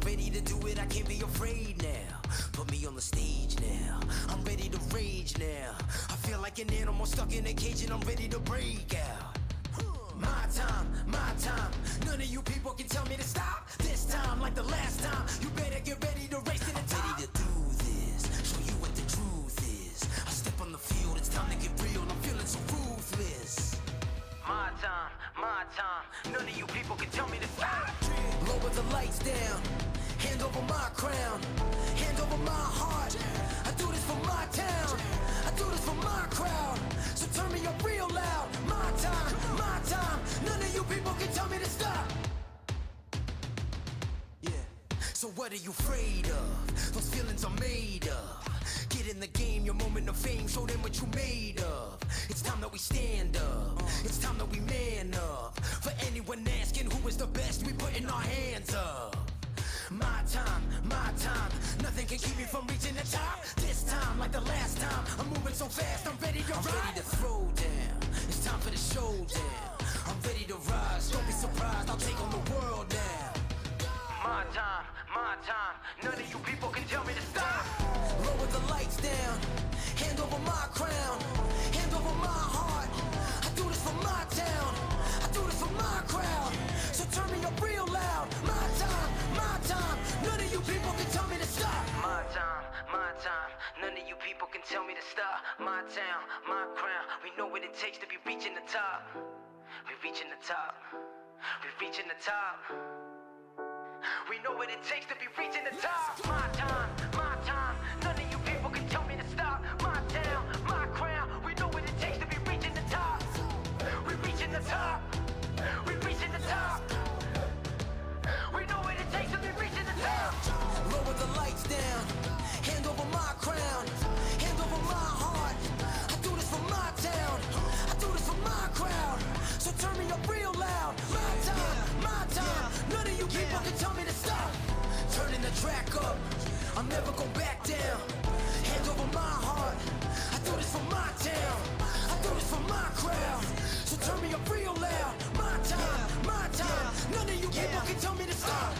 ready to do it, I can't be afraid now. Put me on the stage now, I'm ready to rage now. I feel like an animal stuck in a cage and I'm ready to break out. My time, none of you people can tell me to stop. This time, like the last time, you better get ready to race to the top. I'm ready to do this, show you what the truth is. I step on the field, it's time to get real, I'm feeling so ruthless. My time, none of you people can tell me to stop. Lower the lights down, hand over my crown, hand over my heart. I do this for my town, I do this for my crowd. So turn me up real loud. My time, none of you people can tell me to stop. Yeah. So what are you afraid of? Those feelings are made of. Get in the game, your moment of fame, show them what you made of. It's time that we stand up, it's time that we man up. For anyone asking who is the best, we putting our hands up. My time, nothing can keep me from reaching the top. This time, like the last time, I'm moving so fast, I'm ready to ride. I'm ready to throw down, it's time for the showdown. I'm ready to rise, don't be surprised, I'll take on the world now. My time, none of you people can tell me to stop. Lower the lights down, hand over my crown, hand over my heart. I do this for my town, I do this for my crowd. So turn me up real loud. My time, none of you people can tell me to stop. My time, none of you people can tell me to stop. My town, my crown, we know what it takes to be reaching the top. We reaching the top, we reaching the top. We know what it takes to be reaching the top. My time, none of you people can tell me to stop. My town, my crown, we know what it takes to be reaching the top. We reaching the top, we reaching the top. We know what it takes to be reaching the top. Lower the lights down, hand over my crown, hand over my heart. I do this for my town, I do this for my crowd. So turn me up real loud. My time, none of you people can tell me to stop. Turning the track up, I'll never go back down. Hand over my heart, I do this for my town, I do this for my crowd. So turn me up real loud. My time, none of you people can tell me to stop.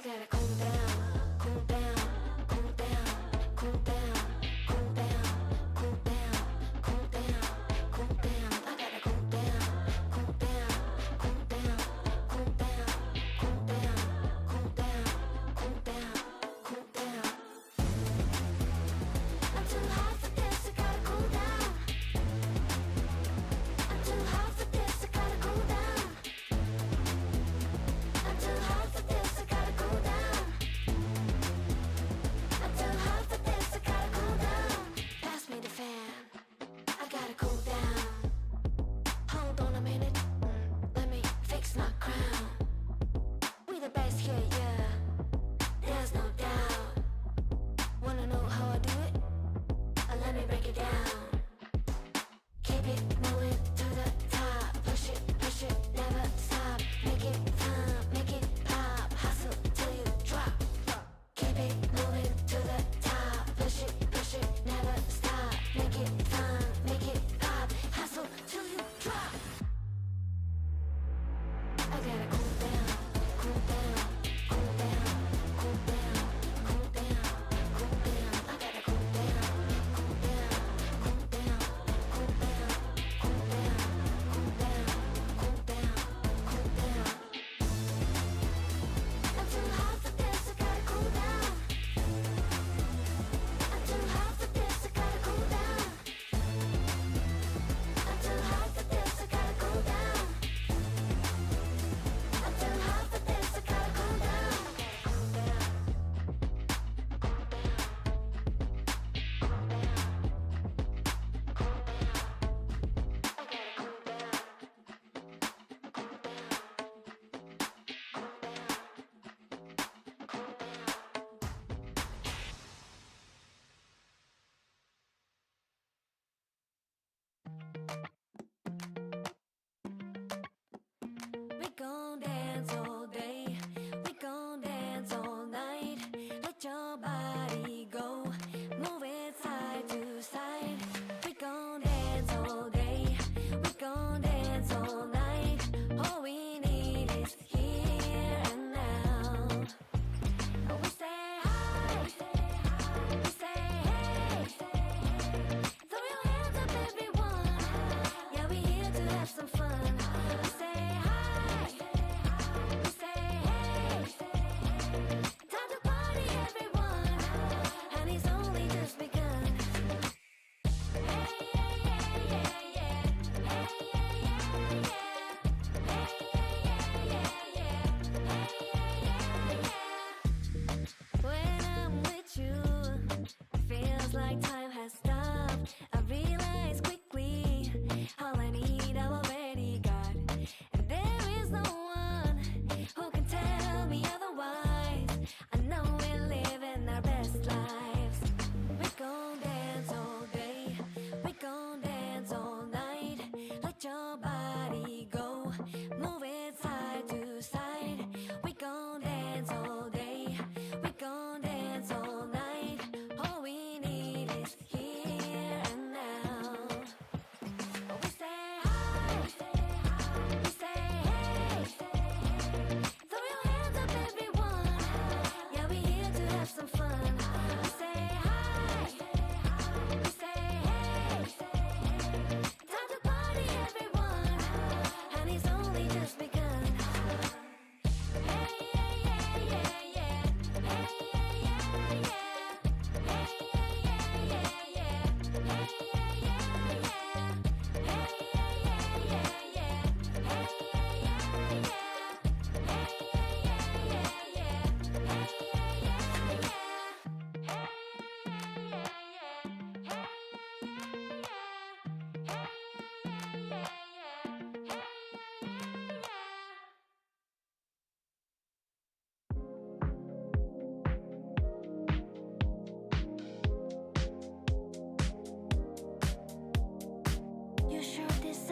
gotta cool down, cool down, cool down, cool down, cool down, cool down, cool down, cool down. I gotta cool down, cool down, cool down, cool down, cool down, cool down, cool down, cool down. I'm too hot for this, I gotta cool down. I'm too hot for this, I gotta cool down. I'm too hot for this, I gotta cool down. I'm too hot for this, I gotta cool down. Pass me the fan, I gotta cool down. Hold on a minute, let me fix my crown. We the best here, yeah, there's no doubt. Wanna know how I do it? Let me break it down. Keep it moving to the top. Push it, never stop. Make it fun, make it pop. Hustle till you drop. Keep it moving to the top. Push it, never stop. Make it fun, make it pop. Hustle till you drop. I gotta cool down, cool down, cool down, cool down, cool down, cool down. I gotta cool down, cool down, cool down, cool down, cool down, cool down, cool down, cool down. I'm too hot for this, I gotta cool down. I'm too hot for this, I gotta cool down. I'm too hot for this, I gotta cool down. I'm too hot for this, I gotta cool down. We gon' dance all day, we gon' dance all night. Let your body go, move it side to side. We gon' dance all day, we gon' dance all night. All we need is here and now. We say hi, we say hey. Throw your hands up, everyone. Yeah, we here to have some fun. We say hi, we say hey. Time to party, everyone, and it's only just begun. Hey, yeah, yeah, yeah, yeah. Hey, yeah, yeah, yeah. Hey, yeah, yeah, yeah, yeah. Hey, yeah, yeah, yeah. When I'm with you, it feels like time has stopped. I realize quickly all I need I've already got, and there is no one who can tell me otherwise. I know we're living our best lives. We gon' dance all day, we gon' dance all night. Let your body go, move it side to side. We gon' dance all day, we gon' dance all night. All we need is here and now. We say hi, we say hey. Throw your hands up, everyone. Yeah, we here to have some fun. We say hi, we say hey. Time to party, everyone, and it's only just begun. Hey, yeah, yeah, yeah, yeah. Hey, yeah, yeah, yeah. Hey, yeah, yeah, yeah, yeah. Hey, yeah, yeah, yeah. Hey, yeah, yeah, yeah, yeah. Hey, yeah, yeah, yeah. Hey, yeah, yeah, yeah, yeah. Hey, yeah, yeah, yeah. Hey, yeah, yeah, yeah. Hey, yeah, yeah, yeah. Hey, yeah, yeah, yeah. Hey, yeah, yeah, yeah. You sure this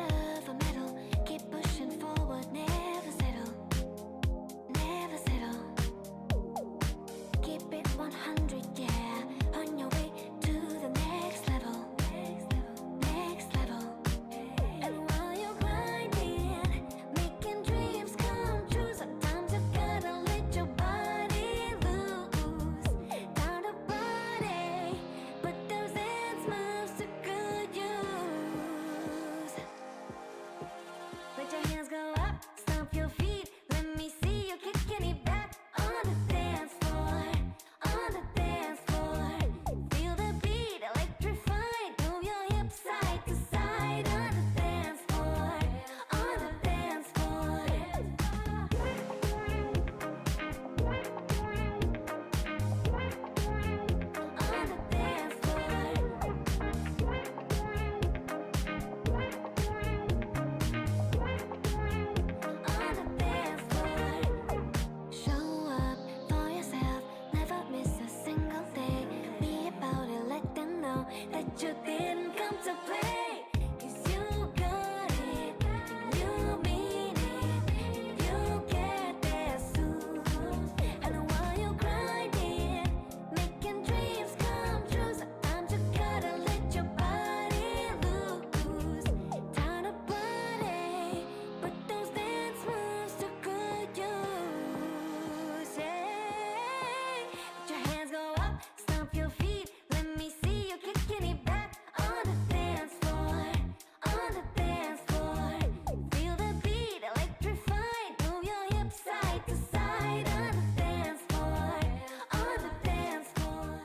me see you kicking it back on the dance floor, on the dance floor. Feel the beat, electrified. Move your hips side to side on the dance floor, on the dance floor. On the dance floor. On the dance floor. Show up for yourself, never miss a single day. Be about it, let them know that you didn't come to play. 'Cause you got it, and you mean it, and you get there soon. And while you're grinding, making dreams come true, sometimes you gotta let your body loose. Time to party, but those dance moves to good use. Yeah. Let your hands go up, stomp your feet. Let me see you kicking it back on the dance floor, on the dance floor. Feel the beat, electrified. Move your hips side to side on the dance floor, on the dance floor.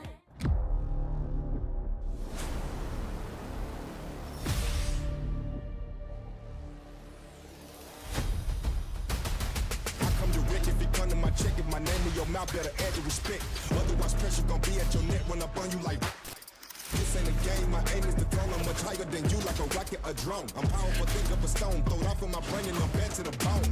I come direct if you come to my check. If my name in your mouth, better add your respect. Otherwise, pressure gon' be at your neck when I burn you like. This ain't a game, my aim is the throne. I'm much higher than you, like a rocket, a drone. I'm powerful, think of a stone. Throw it off in my brain and I'm back to the bone.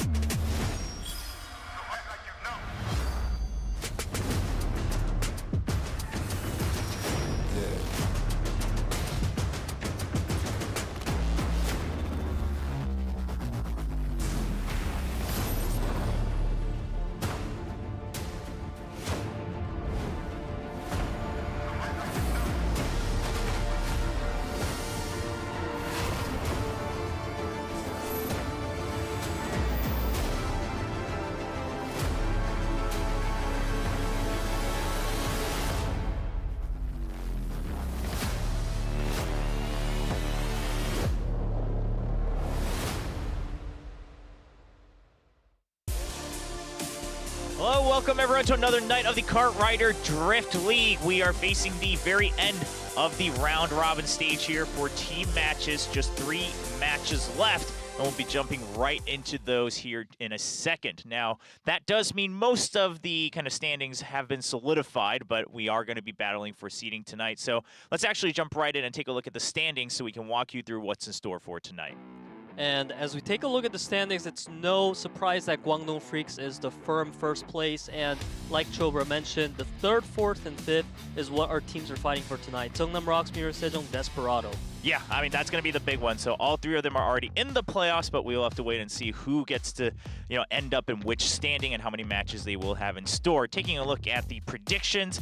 Hello, welcome everyone to another night of the Kart Rider Drift League. We are facing the very end of the round robin stage here for team matches. Just 3 matches left, and we'll be jumping right into those here in a second. Now, that does mean most of the kind of standings have been solidified, but we are going to be battling for seeding tonight. So let's actually jump right in and take a look at the standings so we can walk you through what's in store for tonight. And as we take a look at the standings, it's no surprise that Gwangdong Freaks is the firm first place. And like Chobra mentioned, the 3rd, 4th, and 5th is what our teams are fighting for tonight. Seongnam, ROX, MIRAEN, Sejong, Desperado. Yeah, I mean, that's going to be the big one. So all 3 of them are already in the playoffs, but we will have to wait and see who gets to, end up in which standing and how many matches they will have in store. Taking a look at the predictions,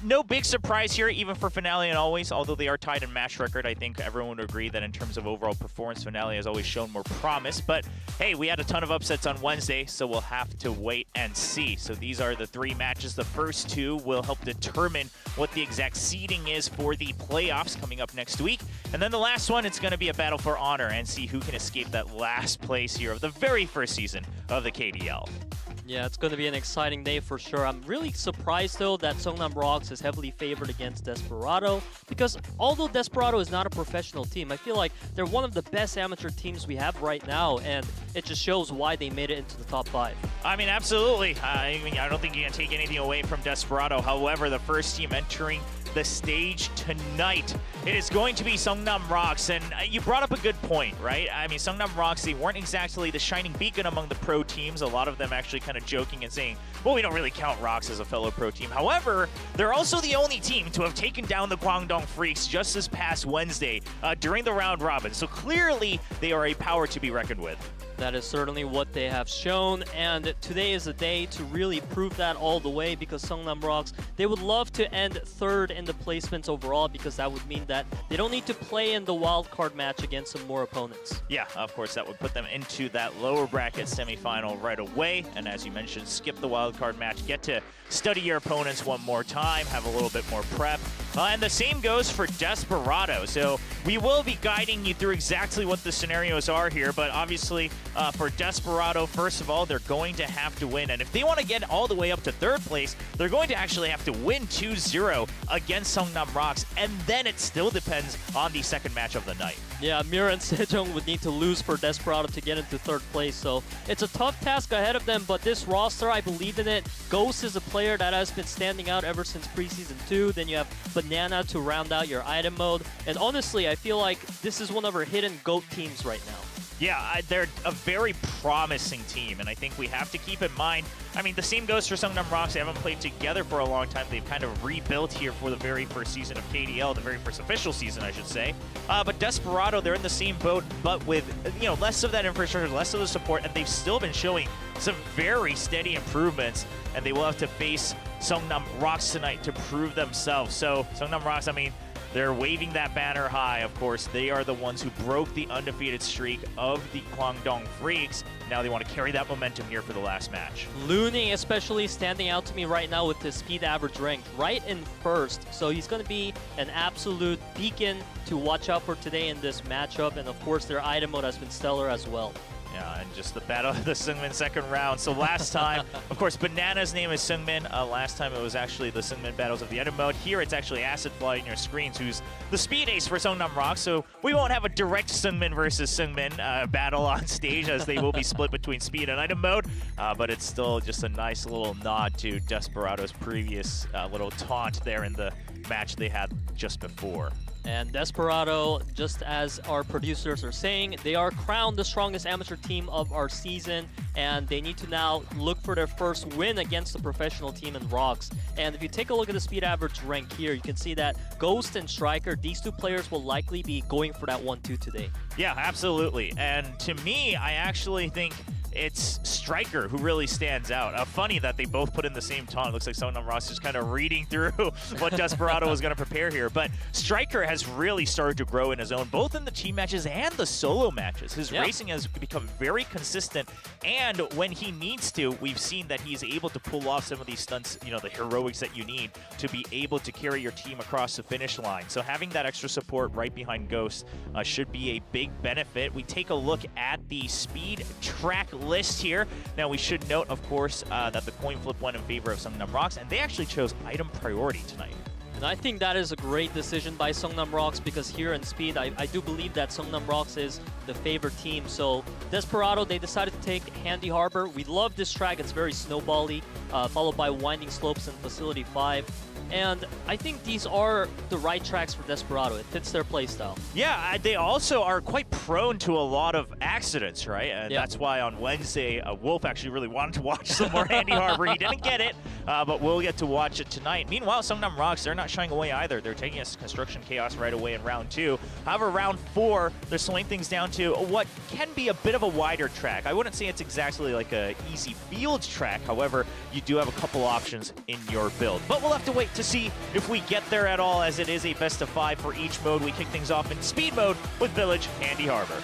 no big surprise here, even for Finale and Always. Although they are tied in match record, I think everyone would agree that in terms of overall performance, Finale has always shown more promise. But hey, we had a ton of upsets on Wednesday, so we'll have to wait and see. So these are the 3 matches. The first 2 will help determine what the exact seeding is for the playoffs coming up next week. And then the last one, it's going to be a battle for honor and see who can escape that last place here of the very first season of the KDL. Yeah, it's going to be an exciting day for sure. I'm really surprised, though, that Seongnam ROX is heavily favored against Desperado, because although Desperado is not a professional team, I feel like they're one of the best amateur teams we have right now, and it just shows why they made it into the top 5. I mean, absolutely. I don't think you can take anything away from Desperado. However, the first team entering the stage tonight, it is going to be Seongnam ROX, and you brought up a good point, right? I mean, Seongnam ROX, they weren't exactly the shining beacon among the pro teams. A lot of them actually kind of joking and saying, well, we don't really count ROX as a fellow pro team. However, they're also the only team to have taken down the Gwangdong Freaks just this past Wednesday during the round robin. So clearly, they are a power to be reckoned with. That is certainly what they have shown, and today is a day to really prove that all the way, because Seongnam ROX, they would love to end 3rd in the placements overall, because that would mean that they don't need to play in the wildcard match against some more opponents. Yeah, of course, that would put them into that lower bracket semifinal right away, and as you mentioned, skip the wildcard match, get to study your opponents one more time, have a little bit more prep, And the same goes for Desperado. So we will be guiding you through exactly what the scenarios are here, but obviously for Desperado, first of all, they're going to have to win. And if they want to get all the way up to third place, they're going to actually have to win 2-0 against Seongnam ROX, and then it still depends on the second match of the night. Yeah, MIRAEN Sejong would need to lose for Desperado to get into third place, so it's a tough task ahead of them, but this roster, I believe in it. Ghost is a player that has been standing out ever since preseason 2. Then you have Banana to round out your item mode, and honestly, I feel like this is one of our hidden GOAT teams right now. Yeah, they're a very promising team, and I think we have to keep in mind, I mean, the same goes for Seongnam ROX. They haven't played together for a long time. They've kind of rebuilt here for the very first season of KDL, the very first official season, I should say. But Desperado, they're in the same boat, but with, less of that infrastructure, less of the support, and they've still been showing some very steady improvements, and they will have to face Seongnam ROX tonight to prove themselves. So, Seongnam ROX, I mean, they're waving that banner high, of course. They are the ones who broke the undefeated streak of the Kwangdong Freaks. Now they want to carry that momentum here for the last match. Looney especially standing out to me right now with his speed average ranked right in first. So he's going to be an absolute beacon to watch out for today in this matchup. And of course, their item mode has been stellar as well. Yeah, and just the battle of the Seungmin second round. So last time, of course, Banana's name is Seungmin. Last time it was actually the Seungmin battles of the item mode. Here it's actually Acid Fly in your screens, who's the speed ace for Seongnam ROX. So we won't have a direct Seungmin versus Seungmin battle on stage, as they will be split between speed and item mode. But it's still just a nice little nod to Desperado's previous little taunt there in the match they had just before. And Desperado, just as our producers are saying, they are crowned the strongest amateur team of our season, and they need to now look for their first win against the professional team in ROX. And if you take a look at the speed average rank here, you can see that Ghost and Striker, these two players will likely be going for that 1-2 today. Yeah, absolutely. And to me, I actually think it's Striker who really stands out. Funny that they both put in the same taunt. It looks like Seongnam ROX is kind of reading through what Desperado was going to prepare here. But Striker has really started to grow in his own, both in the team matches and the solo matches. His racing has become very consistent, and when he needs to, we've seen that he's able to pull off some of these stunts, the heroics that you need to be able to carry your team across the finish line. So having that extra support right behind Ghost should be a big benefit. We take a look at the speed track list here. Now we should note, of course, that the coin flip went in favor of Seongnam ROX, and they actually chose item priority tonight. And I think that is a great decision by Seongnam ROX, because here in speed, I do believe that Seongnam ROX is the favorite team. So Desperado, they decided to take Handy Harbor. We love this track. It's very snowbally, followed by Winding Slopes and Facility 5. And I think these are the right tracks for Desperado. It fits their playstyle. Yeah, they also are quite prone to a lot of accidents, right? And that's why on Wednesday, Wolf actually really wanted to watch some more Handy Harbor. He didn't get it, but we'll get to watch it tonight. Meanwhile, Seongnam ROX, they're not shying away either. They're taking us Construction Chaos right away in round 2. However, round 4, they're slowing things down to what can be a bit of a wider track. I wouldn't say it's exactly like a easy field track. However, you do have a couple options in your build. But we'll have to wait to see if we get there at all, as it is a best of 5 for each mode. We kick things off in speed mode with Village Handy Harbor.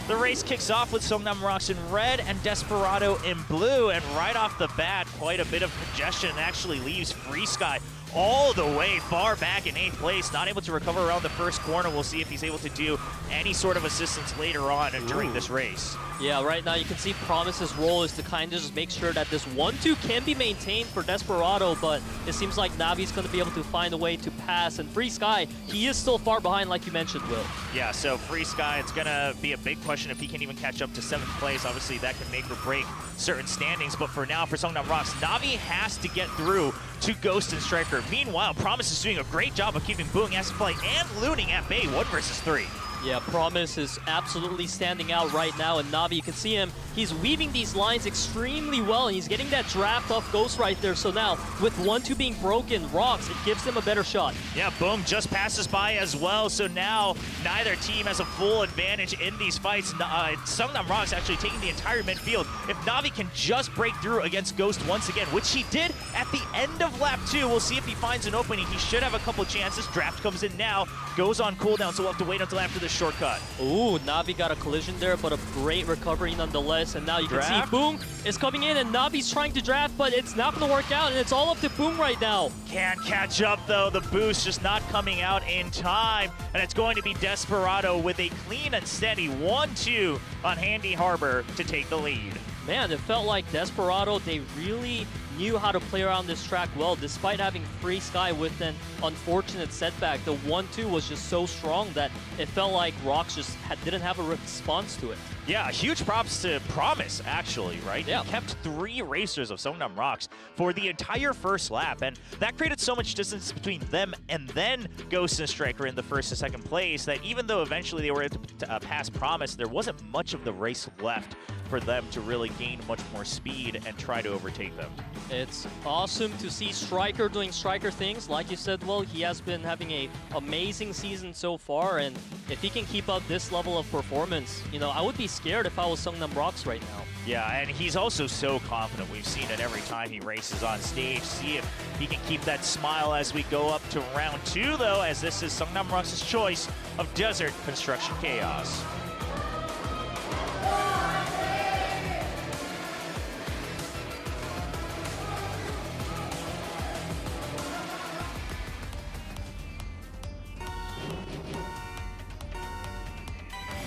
The race kicks off with Seongnam ROX in red and Desperado in blue, and right off the bat, quite a bit of congestion actually leaves Free Sky all the way far back in 8th place, not able to recover around the first corner. We'll see if he's able to do any sort of assistance later on during this race. Yeah, right now you can see Promise's role is to kind of just make sure that this 1-2 can be maintained for Desperado, but it seems like Navi's going to be able to find a way to pass. And Free Sky, he is still far behind, like you mentioned, Will. Yeah, so Free Sky, it's going to be a big question if he can even catch up to 7th place. Obviously, that can make or break certain standings, but for now, for Seongnam ROX, Navi has to get through to Ghost and Striker. Meanwhile, Promise is doing a great job of keeping Booing, Acid Flight, and Looning at bay 1 versus 3. Yeah, Promise is absolutely standing out right now, and Navi, you can see him, he's weaving these lines extremely well, and he's getting that draft off Ghost right there. So now, with 1-2 being broken, ROX, it gives them a better shot. Yeah, Boom just passes by as well, so now neither team has a full advantage in these fights. Seongnam ROX actually taking the entire midfield. If Navi can just break through against Ghost once again, which he did at the end of lap 2, we'll see if he finds an opening. He should have a couple chances. Draft comes in now, goes on cooldown, so we'll have to wait until after the shortcut. Ooh, Navi got a collision there, but a great recovery nonetheless. And now you can see Boom is coming in, and Navi's trying to draft, but it's not going to work out, and it's all up to Boom right now. Can't catch up, though. The boost just not coming out in time, and it's going to be Desperado with a clean and steady 1-2 on Handy Harbor to take the lead. Man, it felt like Desperado, they really knew how to play around this track well, despite having Free Sky with an unfortunate setback. The 1-2 was just so strong that it felt like ROX just didn't have a response to it. Yeah, huge props to Promise, actually, right? Yeah. He kept 3 racers of Seongnam ROX for the entire first lap, and that created so much distance between them and then Ghost and Striker in the first and second place that even though eventually they were able to pass Promise, there wasn't much of the race left for them to really gain much more speed and try to overtake them. It's awesome to see Striker doing Striker things. Like you said, well, he has been having an amazing season so far, and if he can keep up this level of performance, you know, I would be scared if I was Seongnam ROX right now. Yeah, and he's also so confident. We've seen it every time he races on stage. See if he can keep that smile as we go up to round 2, though, as this is Seongnam ROX's choice of Desert Construction Chaos.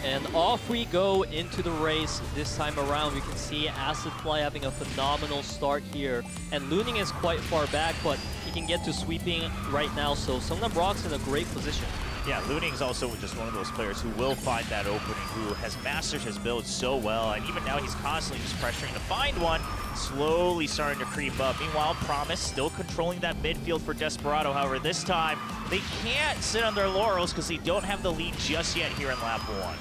And off we go into the race this time around. We can see Acid Fly having a phenomenal start here. And Looning is quite far back, but he can get to sweeping right now. So Seongnam ROX in a great position. Yeah, Looning's also just one of those players who will find that opening, who has mastered his build so well, and even now he's constantly just pressuring to find one, slowly starting to creep up. Meanwhile, Promise still controlling that midfield for Desperado. However, this time, they can't sit on their laurels because they don't have the lead just yet here in lap 1.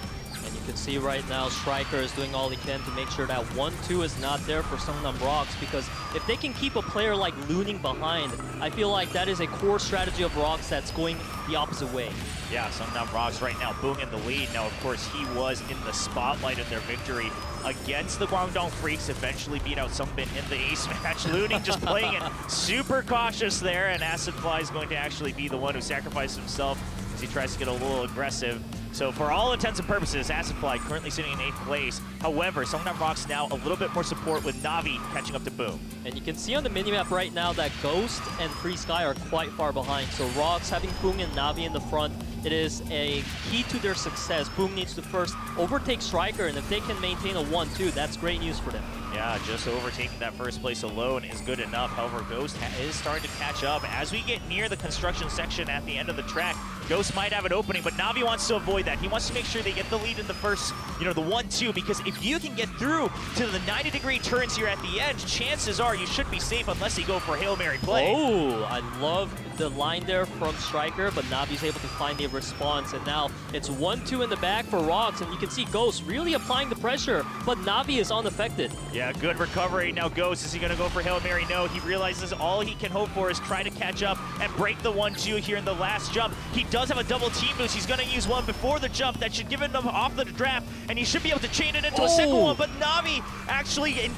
And you can see right now Striker is doing all he can to make sure that 1-2 is not there for Seongnam ROX, because if they can keep a player like Looning behind, I feel like that is a core strategy of ROX that's going the opposite way. Yeah, Seongnam ROX right now, Boong in the lead. Now, of course, he was in the spotlight of their victory against the Guangdong Freaks, eventually beat out Sungbin in the ace match. Looning just playing it super cautious there, and Acid Fly is going to actually be the one who sacrificed himself as he tries to get a little aggressive. So for all intents and purposes, Acid Fly currently sitting in 8th place. However, Seongnam ROX now a little bit more support with Navi catching up to Boom. And you can see on the minimap right now that Ghost and Free Sky are quite far behind. So ROX having Boom and Navi in the front, it is a key to their success. Boom needs to first overtake Striker, and if they can maintain a 1-2, that's great news for them. Yeah, just overtaking that first place alone is good enough. However, Ghost is starting to catch up. As we get near the construction section at the end of the track, Ghost might have an opening, but Navi wants to avoid that. He wants to make sure they get the lead in the first, the 1-2, because if you can get through to the 90-degree turns here at the end, chances are you should be safe unless they go for Hail Mary play. Oh, I love the line there from Striker, but Navi's able to find a response, and now it's 1-2 in the back for ROX, and you can see Ghost really applying the pressure, but Navi is unaffected. Yeah, good recovery. Now Ghost, is he going to go for Hail Mary? No, he realizes all he can hope for is try to catch up and break the 1-2 here in the last jump. He does have a double team boost. He's going to use one before the jump. That should give him off the draft, and he should be able to chain it into a second one, but Navi actually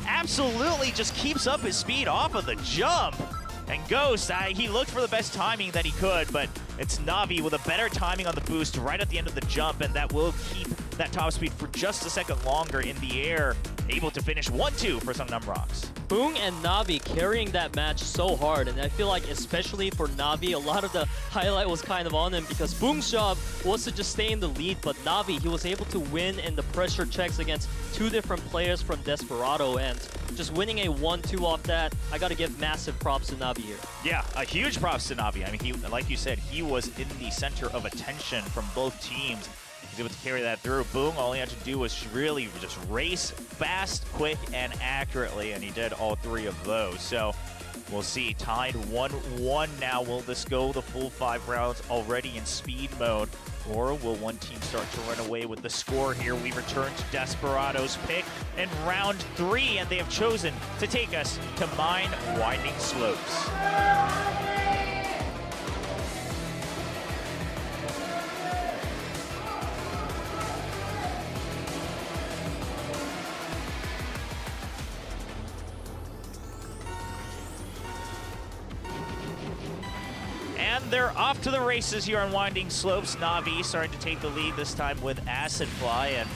absolutely just keeps up his speed off of the jump. And Ghost, he looked for the best timing that he could, but it's Navi with a better timing on the boost right at the end of the jump, and that will keep that top speed for just a second longer in the air, able to finish 1-2 for Seongnam ROX. Boong and Navi carrying that match so hard, and I feel like especially for Navi, a lot of the highlight was kind of on him because Boong's job was to just stay in the lead, but Navi, he was able to win in the pressure checks against 2 different players from Desperado, and just winning a 1-2 off that, I gotta give massive props to Navi here. Yeah, a huge props to Navi. I mean, he, like you said, he was in the center of attention from both teams. He's able to carry that through. Boom, all he had to do was really just race fast, quick, and accurately, and he did all 3 of those. So we'll see, tied 1-1 now. Will this go the full 5 rounds already in speed mode? Or will one team start to run away with the score here? We return to Desperado's pick in round 3, and they have chosen to take us to Mine Winding Slopes. And they're off to the races here on Winding Slopes. Na'Vi starting to take the lead this time with Acid Fly, and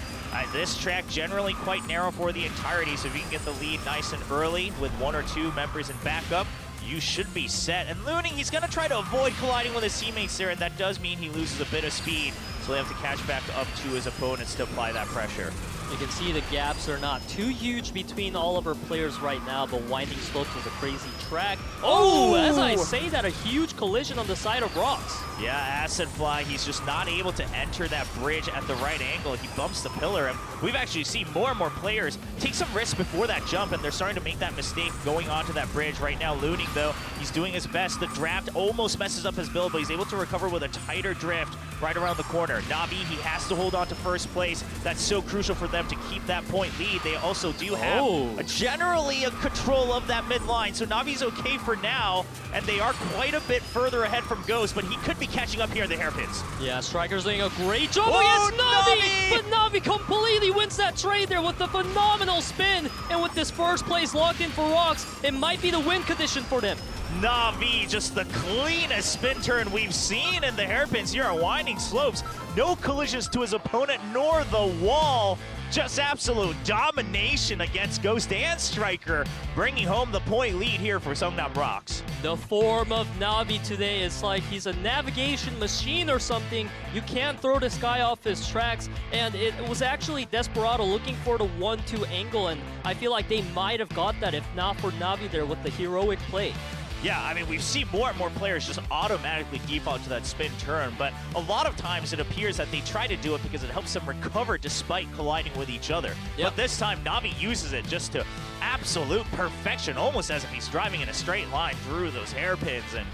this track generally quite narrow for the entirety, so if you can get the lead nice and early with 1 or 2 members in backup, you should be set. And Looning, he's going to try to avoid colliding with his teammates there, and that does mean he loses a bit of speed, so they have to catch back up to his opponents to apply that pressure. You can see the gaps are not too huge between all of our players right now, but Winding Slopes is a crazy track. Oh, as I say that, a huge collision on the side of ROX. Yeah, Acid Fly, he's just not able to enter that bridge at the right angle. He bumps the pillar, and we've actually seen more and more players take some risks before that jump, and they're starting to make that mistake going onto that bridge right now. Looning, though, he's doing his best. The draft almost messes up his build, but he's able to recover with a tighter drift right around the corner. Na'Vi, he has to hold on to first place. That's so crucial for them to keep that point lead. They also do have generally a control of that mid line, so Na'Vi's okay for now, and they are quite a bit further ahead from Ghost, but he could be catching up here in the hairpins. Yeah, Striker's doing a great job against Na'Vi, but Na'Vi completely wins that trade there with a phenomenal spin, and with this first place locked in for ROX, it might be the win condition for them. Na'Vi, just the cleanest spin turn we've seen in the hairpins here on Winding Slopes. No collisions to his opponent nor the wall. Just absolute domination against Ghost and Striker, bringing home the point lead here for Seongnam ROX. The form of Na'Vi today is like he's a navigation machine or something. You can't throw this guy off his tracks, and it was actually Desperado looking for the 1-2 angle, and I feel like they might have got that if not for Na'Vi there with the heroic play. Yeah, I mean, we've seen more and more players just automatically default to that spin turn, but a lot of times it appears that they try to do it because it helps them recover despite colliding with each other. Yep. But this time, Na'Vi uses it just to absolute perfection, almost as if he's driving in a straight line through those hairpins. And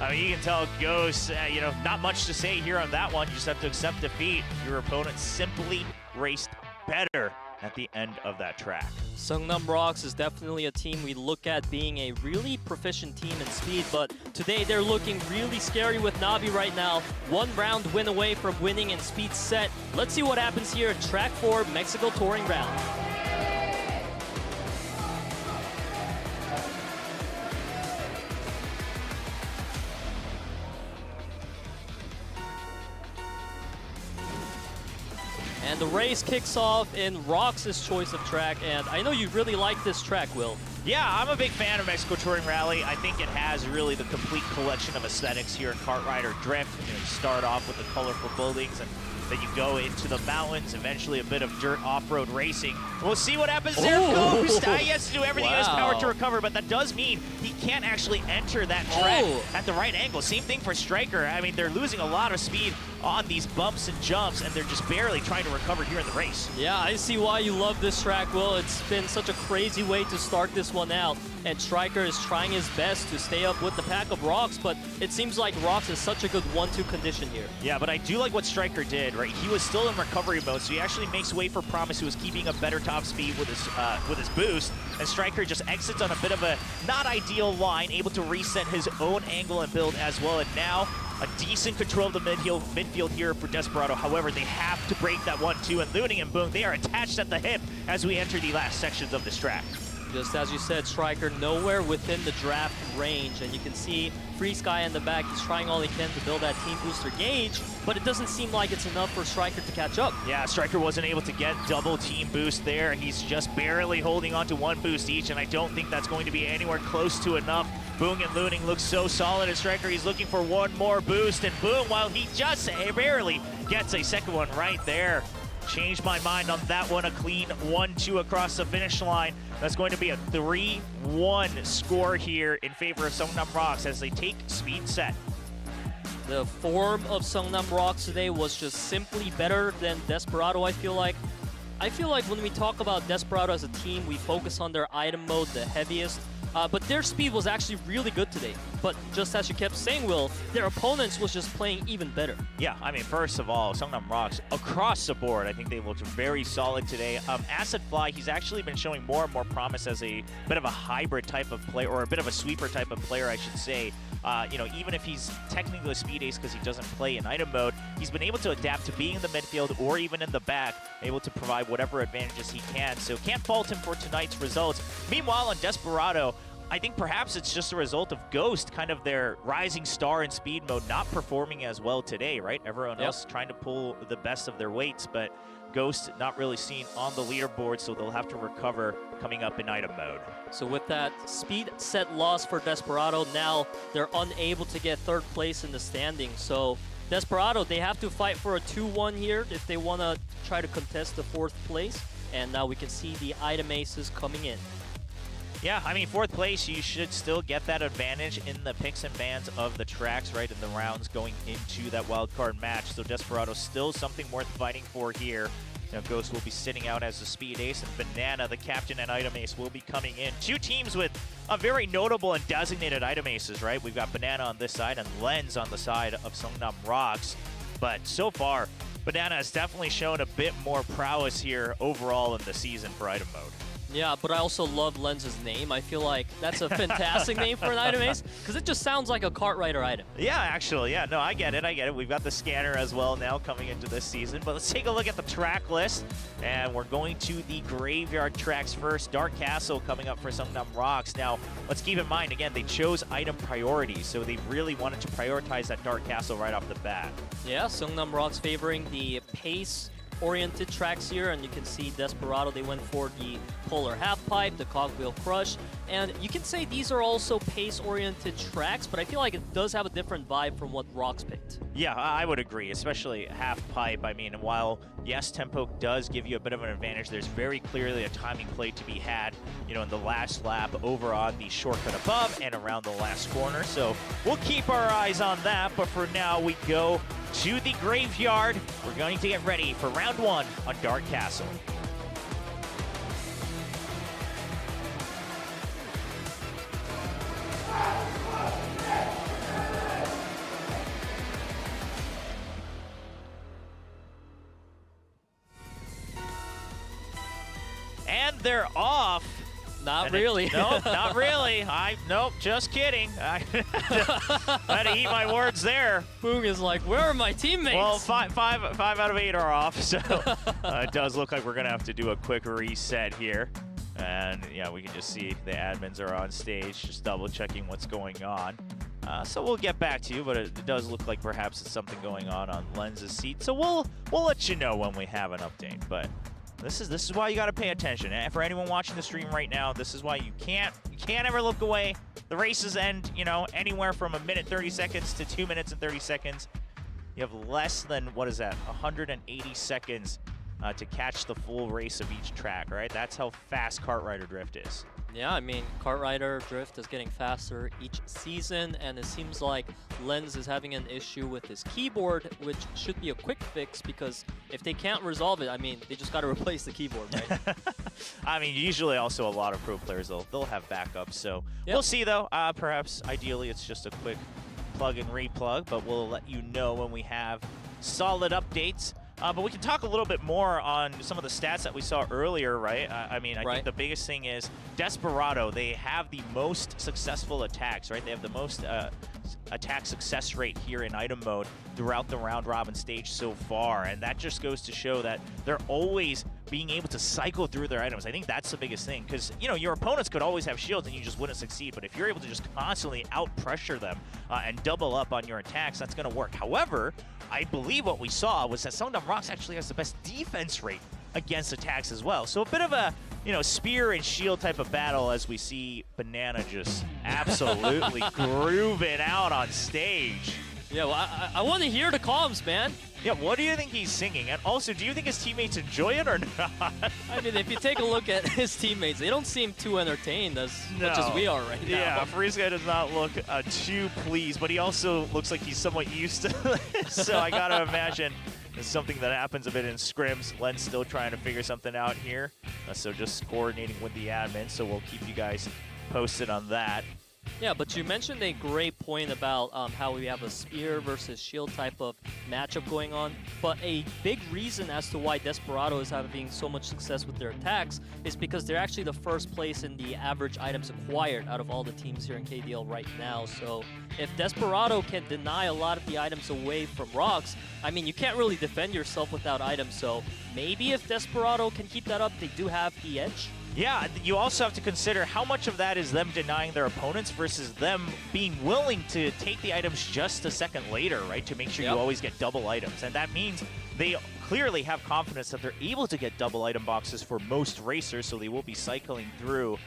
I mean, you can tell Ghost, you know, not much to say here on that one. You just have to accept defeat. Your opponent simply raced better at the end of that track. Seongnam ROX is definitely a team we look at being a really proficient team in speed, but today they're looking really scary with Na'Vi right now. 1 round win away from winning in speed set. Let's see what happens here in track 4, Mexico Touring round. And the race kicks off in ROX's choice of track, and I know you really like this track, Will. Yeah, I'm a big fan of Mexico Touring Rally. I think it has really the complete collection of aesthetics here in Kart Rider Drift. You know, you start off with the colorful buildings, and then you go into the mountains, eventually a bit of dirt off-road racing. We'll see what happens there. Ghost, he has to do everything in his power to recover, but that does mean he can't actually enter that track at the right angle. Same thing for Striker. I mean, they're losing a lot of speed on these bumps and jumps, and they're just barely trying to recover here in the race. Yeah, I see why you love this track, Will. It's been such a crazy way to start this one out, and Striker is trying his best to stay up with the pack of ROX, but it seems like ROX is such a good 1-2 condition here. Yeah, but I do like what Striker did, right? He was still in recovery mode, so he actually makes way for Promise, who was keeping a better top speed with his boost, and Striker just exits on a bit of a not ideal line, able to reset his own angle and build as well, and now a decent control of the midfield here for Desperado. However, they have to break that 1-2, and Looning and Boong, they are attached at the hip as we enter the last sections of this track. Just as you said, Striker nowhere within the draft range, and you can see Free Sky in the back. He's trying all he can to build that team booster gauge, but it doesn't seem like it's enough for Striker to catch up. Yeah, Striker wasn't able to get double team boost there. He's just barely holding on to 1 boost each, and I don't think that's going to be anywhere close to enough. Boong and Looning look so solid as Striker. He's looking for 1 more boost, and Boong, while he just barely gets a second one right there. Changed my mind on that one. A clean 1-2 across the finish line. That's going to be a 3-1 score here in favor of Seongnam ROX as they take speed set. The form of Seongnam ROX today was just simply better than Desperado, I feel like. I feel like when we talk about Desperado as a team, we focus on their item mode the heaviest. But their speed was actually really good today. but just as you kept saying, Will, their opponents was just playing even better. Yeah, I mean, first of all, Seongnam ROX across the board, I think they looked very solid today. Acid Fly, he's actually been showing more and more promise as a bit of a hybrid type of player, or a bit of a sweeper type of player, I should say. You know, even if he's technically a speed ace because he doesn't play in item mode, he's been able to adapt to being in the midfield or even in the back, able to provide whatever advantages he can. So can't fault him for tonight's results. Meanwhile, on Desperado, I think perhaps it's just a result of Ghost, kind of their rising star in speed mode, not performing as well today, right? Everyone else trying to pull the best of their weights, but Ghost not really seen on the leaderboard, so they'll have to recover coming up in item mode. So with that speed set loss for Desperado, now they're unable to get third place in the standings. So Desperado, they have to fight for a 2-1 here if they want to try to contest the 4th place. And now we can see the item aces coming in. Yeah, I mean, 4th place, you should still get that advantage in the picks and bans of the tracks, right, in the rounds going into that wildcard match. So Desperado still something worth fighting for here. Now, Ghost will be sitting out as the speed ace, and Banana, the captain and item ace, will be coming in. Two teams with a very notable and designated item aces, right? We've got Banana on this side and Lens on the side of Seongnam ROX. But so far, Banana has definitely shown a bit more prowess here overall in the season for item mode. Yeah, but I also love Lens's name. I feel like that's a fantastic name for an item ace, because it just sounds like a kart rider item. Yeah, actually, yeah, no, I get it. We've got the scanner as well now coming into this season, but let's take a look at the track list, and we're going to the graveyard tracks first. Dark Castle coming up for Seongnam ROX. Now, let's keep in mind, again, they chose item priorities, so they really wanted to prioritize that Dark Castle right off the bat. Yeah, Seongnam ROX favoring the pace oriented tracks here, and you can see Desperado, they went for the Polar Half Pipe, the Cogwheel Crush, and you can say these are also pace oriented tracks, but I feel like it does have a different vibe from what ROX picked. Yeah, I would agree, especially Half Pipe. I mean, while yes, tempo does give you a bit of an advantage, there's very clearly a timing play to be had, you know, in the last lap over on the shortcut above and around the last corner. So we'll keep our eyes on that, but for now we go to the graveyard. We're going to get ready for round 1 on Dark Castle. And they're off. Not really. Nope, not really. Nope, just kidding. I had to eat my words there. Boong is like, where are my teammates? Well, five out of 8 are off, so it does look like we're going to have to do a quick reset here. And yeah, we can just see the admins are on stage, just double checking what's going on. So we'll get back to you, but it does look like perhaps it's something going on Lens's seat. So we'll let you know when we have an update. But this is why you got to pay attention. And for anyone watching the stream right now, this is why you can't ever look away. The races end, you know, anywhere from 1 minute 30 seconds to 2 minutes and 30 seconds. You have less than, what is that, 180 seconds to catch the full race of each track, right? That's how fast Kart Rider Drift is. Yeah, I mean, Kart Rider Drift is getting faster each season, and it seems like Lens is having an issue with his keyboard, which should be a quick fix, because if they can't resolve it, I mean, they just got to replace the keyboard, right? I mean, usually also a lot of pro players, they'll have backups, so we'll see, though. Perhaps, ideally, it's just a quick plug and replug, but we'll let you know when we have solid updates. But we can talk a little bit more on some of the stats that we saw earlier, right? I mean, I think the biggest thing is Desperado, they have the most successful attacks, right? They have the most attack success rate here in item mode throughout the round robin stage so far. And that just goes to show that they're always being able to cycle through their items. I think that's the biggest thing, because, you know, your opponents could always have shields and you just wouldn't succeed. But if you're able to just constantly out-pressure them and double up on your attacks, that's going to work. However, I believe what we saw was that Seongnam ROX actually has the best defense rate against attacks as well. So a bit of a, you know, spear and shield type of battle as we see Banana just absolutely grooving out on stage. Yeah, well, I want to hear the comms, man. Yeah, what do you think he's singing? And also, do you think his teammates enjoy it or not? I mean, if you take a look at his teammates, they don't seem too entertained as much as we are right now. Yeah, Friska does not look too pleased, but he also looks like he's somewhat used to this. So I gotta imagine it's something that happens a bit in scrims. Len's still trying to figure something out here. So just coordinating with the admin, so we'll keep you guys posted on that. Yeah, but you mentioned a great point about how we have a spear versus shield type of matchup going on. But a big reason as to why Desperado is having so much success with their attacks is because they're actually the first place in the average items acquired out of all the teams here in KDL right now. So if Desperado can deny a lot of the items away from ROX, I mean, you can't really defend yourself without items. So maybe if Desperado can keep that up, they do have the edge. Yeah, you also have to consider how much of that is them denying their opponents versus them being willing to take the items just a second later, right? To make sure you always get double items. And that means they clearly have confidence that they're able to get double item boxes for most racers, so they will be cycling through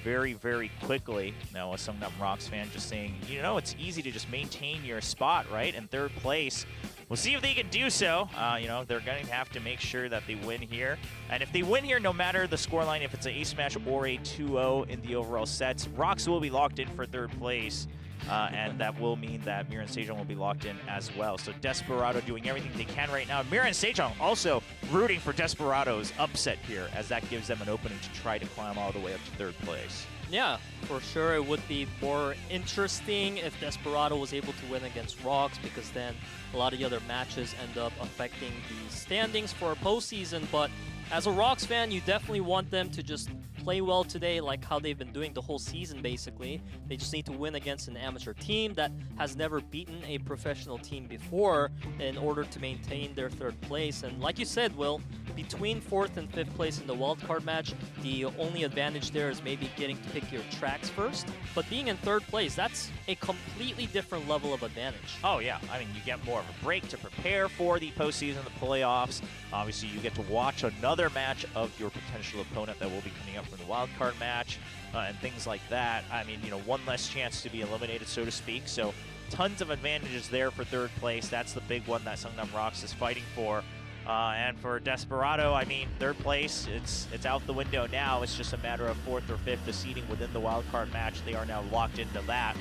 very, very quickly. Now, a Seongnam ROX fan just saying, you know, it's easy to just maintain your spot, right? In third place. We'll see if they can do so. You know, they're going to have to make sure that they win here. And if they win here, no matter the scoreline, if it's an ace match or a 2-0 in the overall sets, ROX will be locked in for third place. And that will mean that MIRAEN Sejong will be locked in as well. So Desperado doing everything they can right now. MIRAEN Sejong also rooting for Desperado's upset here, as that gives them an opening to try to climb all the way up to third place. Yeah, for sure it would be more interesting if Desperado was able to win against ROX, because then a lot of the other matches end up affecting the standings for a postseason. But as a ROX fan, you definitely want them to just play well today, like how they've been doing the whole season, basically. They just need to win against an amateur team that has never beaten a professional team before in order to maintain their third place. And like you said, Will, between 4th and 5th place in the wildcard match, the only advantage there is maybe getting to pick your tracks first. But being in 3rd place, that's a completely different level of advantage. Oh, yeah. I mean, you get more of a break to prepare for the postseason, the playoffs. Obviously, you get to watch another match of your potential opponent that will be coming up from the wildcard match and things like that. I mean, you know, one less chance to be eliminated, so to speak. So tons of advantages there for 3rd place. That's the big one that Seongnam ROX is fighting for. And for Desperado, I mean, 3rd place, it's out the window now. It's just a matter of 4th or 5th, the seeding within the wildcard match. They are now locked into that.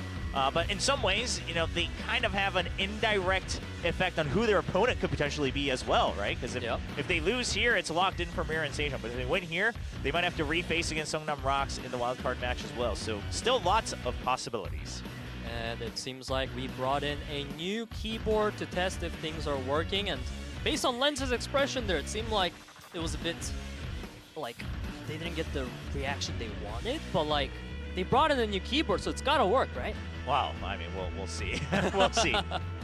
But in some ways, you know, they kind of have an indirect effect on who their opponent could potentially be as well, right? Because if they lose here, it's locked in for MIRAEN Sejong. But if they win here, they might have to reface against Seongnam ROX in the wildcard match as well. So still lots of possibilities. And it seems like we brought in a new keyboard to test if things are working. And based on Lens's expression there, it seemed like it was a bit like they didn't get the reaction they wanted, but like they brought in a new keyboard, so it's gotta work, right? Wow, I mean, we'll see. We'll see.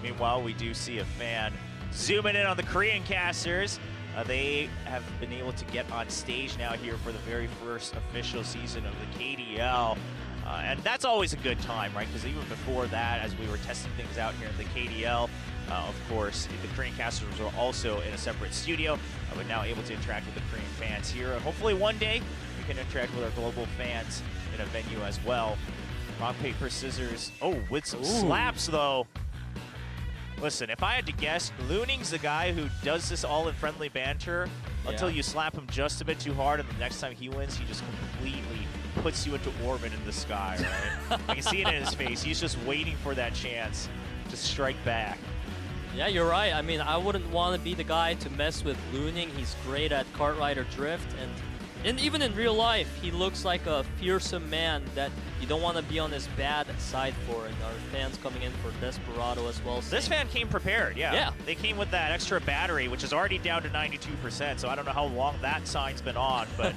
Meanwhile, we do see a fan zooming in on the Korean casters. They have been able to get on stage now here for the very first official season of the KDL. And that's always a good time, right? Because even before that, as we were testing things out here in the KDL, of course, the Korean casters were also in a separate studio, but now able to interact with the Korean fans here. And hopefully one day we can interact with our global fans in a venue as well. Rock, paper, scissors. Oh, with some slaps, though. Listen, if I had to guess, Looning's the guy who does this all in friendly banter until you slap him just a bit too hard, and the next time he wins, he just completely puts you into orbit in the sky, right? I can see it in his face. He's just waiting for that chance to strike back. Yeah, you're right. I mean, I wouldn't want to be the guy to mess with Looning. He's great at kart rider drift, and even in real life, he looks like a fearsome man that you don't want to be on his bad side for. And our fans coming in for Desperado as well. This fan came prepared, yeah. They came with that extra battery, which is already down to 92%, so I don't know how long that sign's been on, but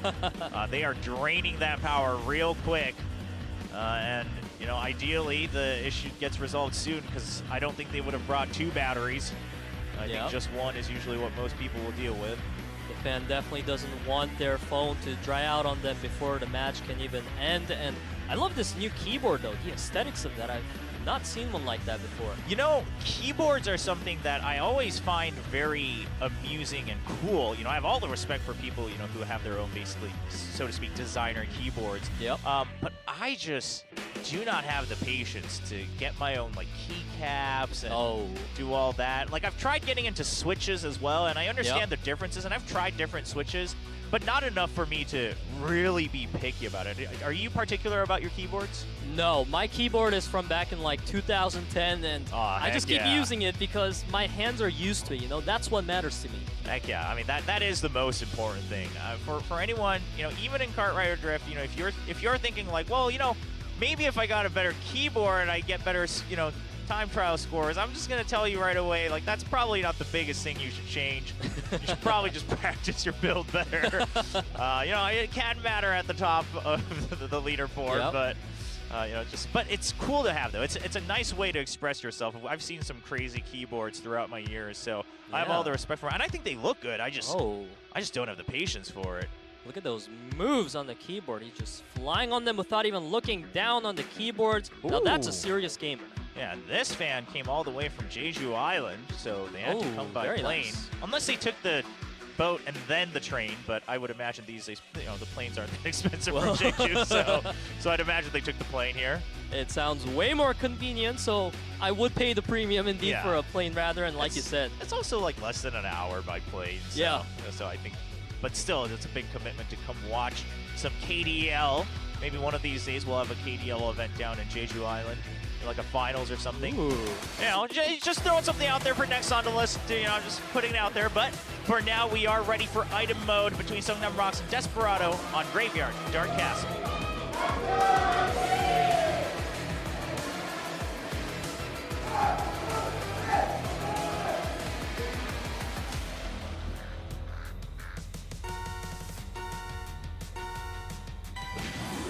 they are draining that power real quick. And, you know, ideally, the issue gets resolved soon, because I don't think they would have brought 2 batteries. I think just one is usually what most people will deal with. The fan definitely doesn't want their phone to dry out on them before the match can even end. And I love this new keyboard, though. The aesthetics of that, I've not seen one like that before. You know, keyboards are something that I always find very amusing and cool. You know, I have all the respect for people, you know, who have their own, basically, so to speak, designer keyboards. But I just do not have the patience to get my own, like, keycaps and do all that. Like, I've tried getting into switches as well, and I understand the differences, and I've tried different switches, but not enough for me to really be picky about it. Are you particular about your keyboards? No, my keyboard is from back in like 2010, and I just keep using it because my hands are used to it, you know? That's what matters to me. Heck yeah, I mean, that is the most important thing. For anyone, you know, even in kart rider drift, you know, if you're thinking like, well, you know, maybe if I got a better keyboard, I get better, you know, time trial scores. I'm just going to tell you right away, like, that's probably not the biggest thing you should change. You should probably just practice your build better. You know, it can matter at the top of the leaderboard, but you know, but it's cool to have, though. It's a nice way to express yourself. I've seen some crazy keyboards throughout my years, so I have all the respect for it. And I think they look good. I just don't have the patience for it. Look at those moves on the keyboard. He's just flying on them without even looking down on the keyboards. Now that's a serious gamer. Yeah, and this fan came all the way from Jeju Island, so they had to come by plane. Nice. Unless they took the boat and then the train, but I would imagine these days, you know, the planes aren't that expensive from Jeju, so I'd imagine they took the plane here. It sounds way more convenient, so I would pay the premium indeed for a plane rather, and like you said. It's also like less than an hour by plane, so, so I think, but still, it's a big commitment to come watch some KDL. Maybe one of these days we'll have a KDL event down in Jeju Island, like a finals or something. Ooh. You know, just throwing something out there for next on the list. You know, just putting it out there. But for now, we are ready for item mode between Seongnam ROX and Desperado on Graveyard Dark Castle.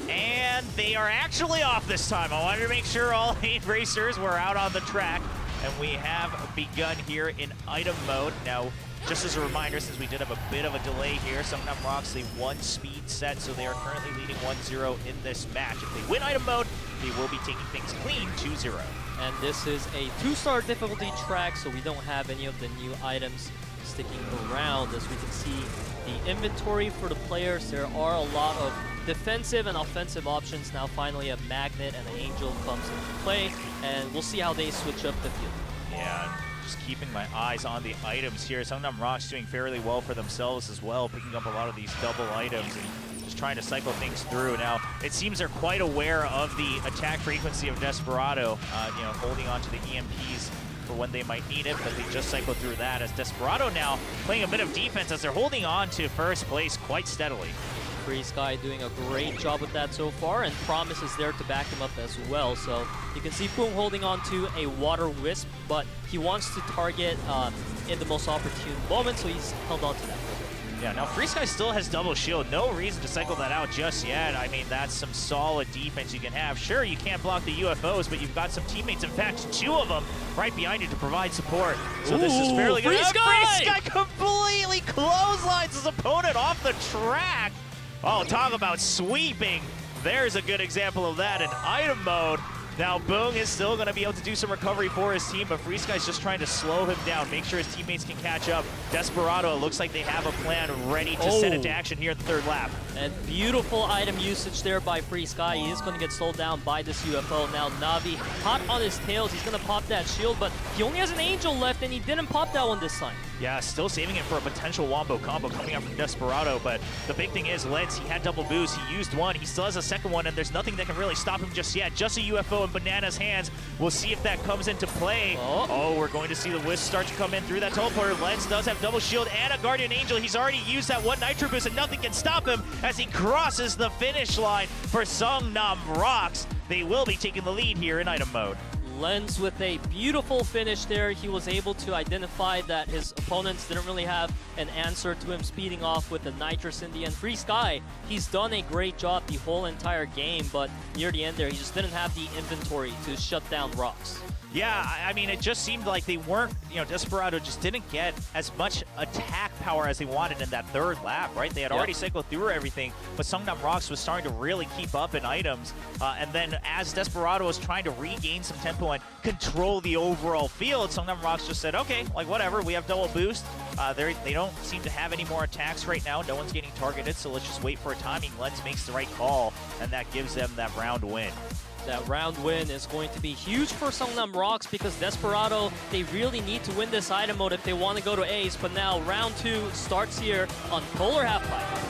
And they are actually off this time. I wanted to make sure all 8 racers were out on the track, and we have begun here in item mode. Now, just as a reminder, since we did have a bit of a delay here, Seongnam ROX, they won speed set, so they are currently leading 1-0 in this match. If they win item mode, they will be taking things clean 2-0. And this is a 2-star difficulty track, so we don't have any of the new items sticking around. As we can see, the inventory for the players, there are a lot of defensive and offensive options. Now finally a Magnet and an Angel comes into play, and we'll see how they switch up the field. Yeah, just keeping my eyes on the items here. Seongnam ROX doing fairly well for themselves as well, picking up a lot of these double items and just trying to cycle things through. Now, it seems they're quite aware of the attack frequency of Desperado, you know, holding on to the EMPs for when they might need it, but they just cycle through that, as Desperado now playing a bit of defense as they're holding on to first place quite steadily. Sky doing a great job with that so far, and Promise is there to back him up as well. So you can see Poong holding on to a Water Wisp, but he wants to target in the most opportune moment, so he's held on to that for a bit. Yeah, now Sky still has double shield. No reason to cycle that out just yet. I mean, that's some solid defense you can have. Sure, you can't block the UFOs, but you've got some teammates, in fact, 2 of them right behind you to provide support. So this is fairly good. Sky completely clotheslines his opponent off the track. Oh, talk about sweeping. There's a good example of that in item mode. Now, Boong is still going to be able to do some recovery for his team, but Sky's just trying to slow him down, make sure his teammates can catch up. Desperado, it looks like they have a plan ready to set into action here in the 3rd lap. And beautiful item usage there by Sky. He is going to get slowed down by this UFO. Now, Navi, hot on his tails. He's going to pop that shield, but he only has an Angel left, and he didn't pop that one this time. Yeah, still saving it for a potential wombo combo coming out from Desperado, but the big thing is Lens, he had double boost, he used one, he still has a second one, and there's nothing that can really stop him just yet. Just a UFO in Banana's hands. We'll see if that comes into play. Oh, we're going to see the Wisp start to come in through that teleporter. Lens does have double shield and a Guardian Angel. He's already used that one Nitro boost, and nothing can stop him as he crosses the finish line for Seongnam ROX. They will be taking the lead here in item mode. Lens with a beautiful finish there. He was able to identify that his opponents didn't really have an answer to him speeding off with the Nitrous in the end. Sky, he's done a great job the whole entire game, but near the end there, he just didn't have the inventory to shut down ROX. Yeah, I mean, it just seemed like they weren't, you know, Desperado just didn't get as much attack power as they wanted in that 3rd lap, right? They had already cycled through everything, but Seongnam ROX was starting to really keep up in items. And then as Desperado was trying to regain some tempo and control the overall field, Seongnam ROX just said, okay, like whatever, we have double boost. They don't seem to have any more attacks right now. No one's getting targeted, so let's just wait for a timing. Lens makes the right call, and that gives them that round win. That round win is going to be huge for Seongnam ROX because Desperado, they really need to win this item mode if they want to go to ace. But now round 2 starts here on Polar Half-Pipe.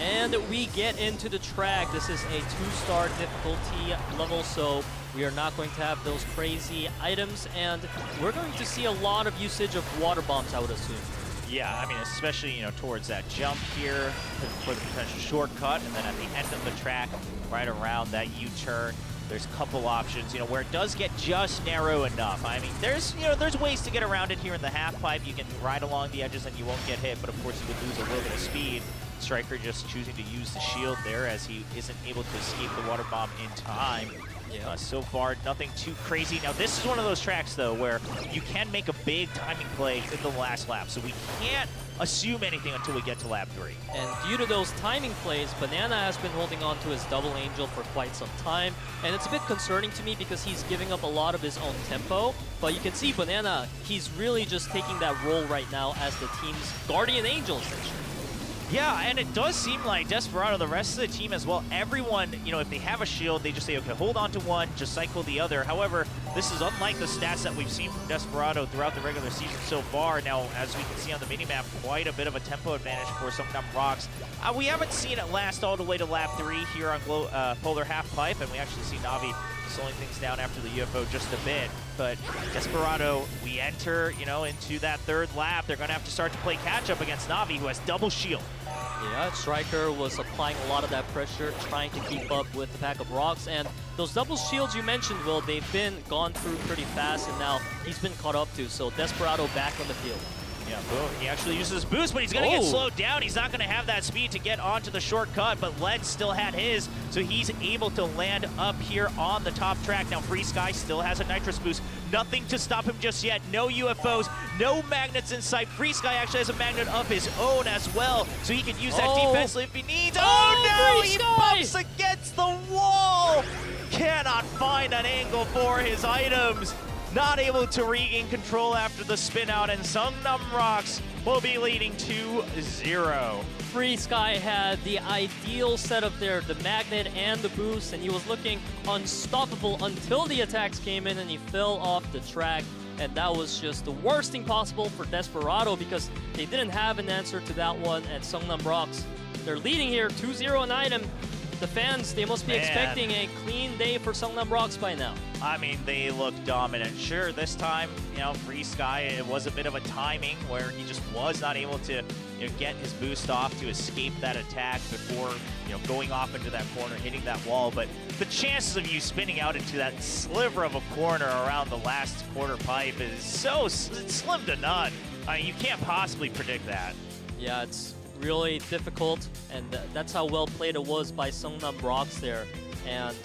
And we get into the track. This is a 2-star difficulty level, so we are not going to have those crazy items, and we're going to see a lot of usage of water bombs, I would assume. Yeah, I mean, especially, towards that jump here for the potential shortcut, and then at the end of the track, right around that U-turn, there's a couple options, where it does get just narrow enough. I mean, there's ways to get around it here in the half pipe. You can ride along the edges and you won't get hit, but of course you would lose a little bit of speed. Striker just choosing to use the shield there as he isn't able to escape the water bomb in time. So far, nothing too crazy. Now, this is one of those tracks, though, where you can make a big timing play in the last lap, so we can't assume anything until we get to lap 3. And due to those timing plays, Banana has been holding on to his double angel for quite some time, and it's a bit concerning to me because he's giving up a lot of his own tempo, but you can see Banana, he's really just taking that role right now as the team's guardian angel, essentially. Yeah, and it does seem like Desperado, the rest of the team as well, everyone, if they have a shield, they just say, okay, hold on to one, just cycle the other. However, this is unlike the stats that we've seen from Desperado throughout the regular season so far. Now, as we can see on the minimap, quite a bit of a tempo advantage for Seongnam ROX. We haven't seen it last all the way to lap 3 here on Polar Half Pipe, and we actually see Na'Vi slowing things down after the UFO just a bit. But Desperado, we enter, into that 3rd lap. They're going to have to start to play catch-up against Na'Vi, who has double shield. Yeah, Striker was applying a lot of that pressure, trying to keep up with the pack of ROX, and those double shields you mentioned, Will, they've been gone through pretty fast, and now he's been caught up to, so Desperado back on the field. Yeah, boom. He actually uses his boost, but he's going to get slowed down. He's not going to have that speed to get onto the shortcut, but Led still had his, so he's able to land up here on the top track. Now, Free Sky still has a nitrous boost. Nothing to stop him just yet. No UFOs, no magnets in sight. Free Sky actually has a magnet of his own as well, so he can use that defensively if he needs. Oh, no! He bumps against the wall! Cannot find an angle for his items. Not able to regain control after the spin out, and Seongnam ROX will be leading 2-0. Free Sky had the ideal setup there, the magnet and the boost, and he was looking unstoppable until the attacks came in and he fell off the track. And that was just the worst thing possible for Desperado because they didn't have an answer to that one, and Seongnam ROX, they're leading here 2-0 an item. The fans, they must be expecting a clean day for Seongnam ROX by now. I mean, they look dominant. Sure, this time, Free Sky, it was a bit of a timing where he just was not able to get his boost off to escape that attack before going off into that corner, hitting that wall. But the chances of you spinning out into that sliver of a corner around the last quarter pipe is it's slim to none. I mean, you can't possibly predict that. Yeah, it's really difficult, and that's how well played it was by Seongnam ROX there. And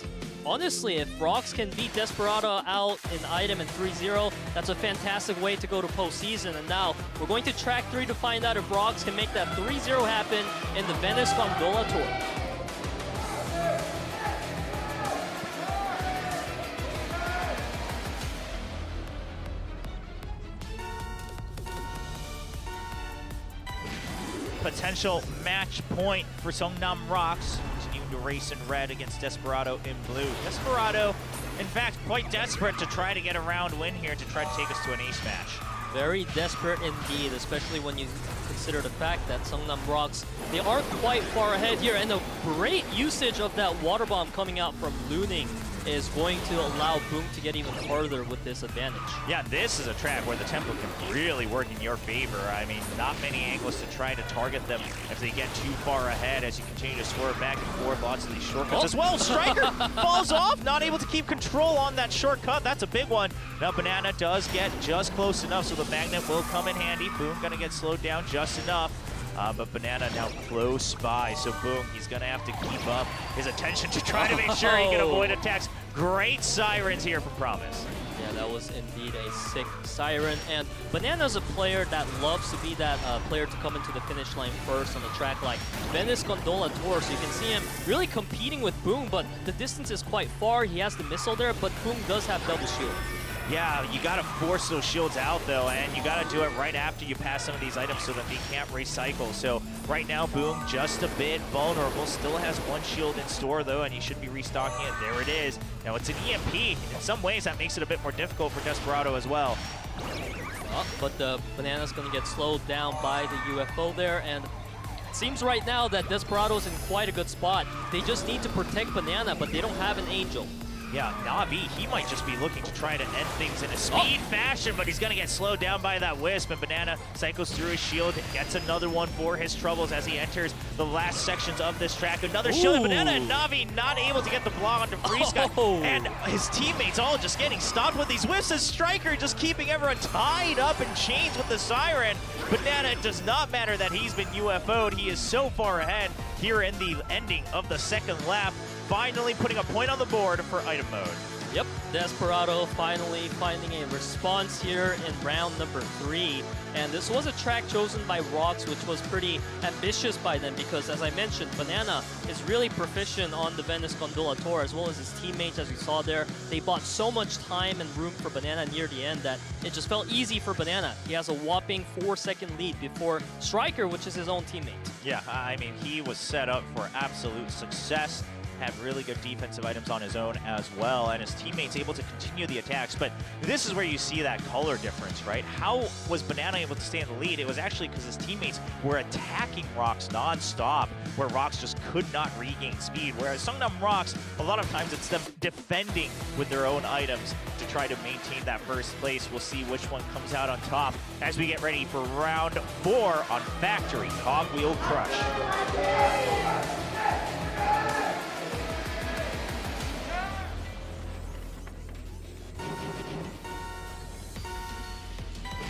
honestly, if ROX can beat Desperado out in item and 3-0, that's a fantastic way to go to postseason. And now we're going to track 3 to find out if ROX can make that 3-0 happen in the Venice Gondola Tour. Potential match point for Seongnam ROX, continuing to race in red against Desperado in blue. Desperado, in fact, quite desperate to try to get a round win here to try to take us to an ace match. Very desperate indeed, especially when you consider the fact that Seongnam ROX, they are quite far ahead here, and a great usage of that water bomb coming out from Looning is going to allow Boom to get even further with this advantage. Yeah, this is a track where the tempo can really work in your favor. I mean, not many angles to try to target them if they get too far ahead as you continue to swerve back and forth. Lots of these shortcuts as well. Striker falls off, not able to keep control on that shortcut. That's a big one. Now, Banana does get just close enough, so the magnet will come in handy. Boom gonna get slowed down just enough. But Banana now close by, so Boom, he's going to have to keep up his attention to try to make sure he can avoid attacks. Great sirens here from Promise. Yeah, that was indeed a sick siren. And Banana's a player that loves to be that player to come into the finish line first on a track like Venice Gondola Tour. So you can see him really competing with Boom, but the distance is quite far. He has the missile there, but Boom does have double shield. Yeah, you got to force those shields out, though, and you got to do it right after you pass some of these items so that they can't recycle. So right now, Boom, just a bit vulnerable. Still has one shield in store, though, and he should be restocking it. There it is. Now, it's an EMP. In some ways, that makes it a bit more difficult for Desperado as well. But the Banana's going to get slowed down by the UFO there, and Seems right now that Desperado's in quite a good spot. They just need to protect Banana, but they don't have an Angel. Yeah, Navi, he might just be looking to try to end things in a speed fashion, but he's going to get slowed down by that Wisp, and Banana cycles through his shield, gets another one for his troubles as he enters the last sections of this track. Another shield, and Banana and Navi not able to get the block onto Free Sky, and his teammates all just getting stopped with these Wisps, and Striker just keeping everyone tied up in chains with the Siren. Banana, it does not matter that he's been UFO'd, he is so far ahead here in the ending of the second lap, finally putting a point on the board for item mode. Yep, Desperado finally finding a response here in round number 3. And this was a track chosen by ROX, which was pretty ambitious by them because, as I mentioned, Banana is really proficient on the Venice Gondola Tour, as well as his teammates, as you saw there. They bought so much time and room for Banana near the end that it just felt easy for Banana. He has a whopping 4-second lead before Striker, which is his own teammate. Yeah, I mean, he was set up for absolute success. Had really good defensive items on his own as well, and his teammates able to continue the attacks. But this is where you see that color difference, right? How was Banana able to stay in the lead? It was actually because his teammates were attacking ROX non-stop, where ROX just could not regain speed. Whereas Seongnam ROX, a lot of times it's them defending with their own items to try to maintain that first place. We'll see which one comes out on top as we get ready for round 4 on Factory Cogwheel Crush.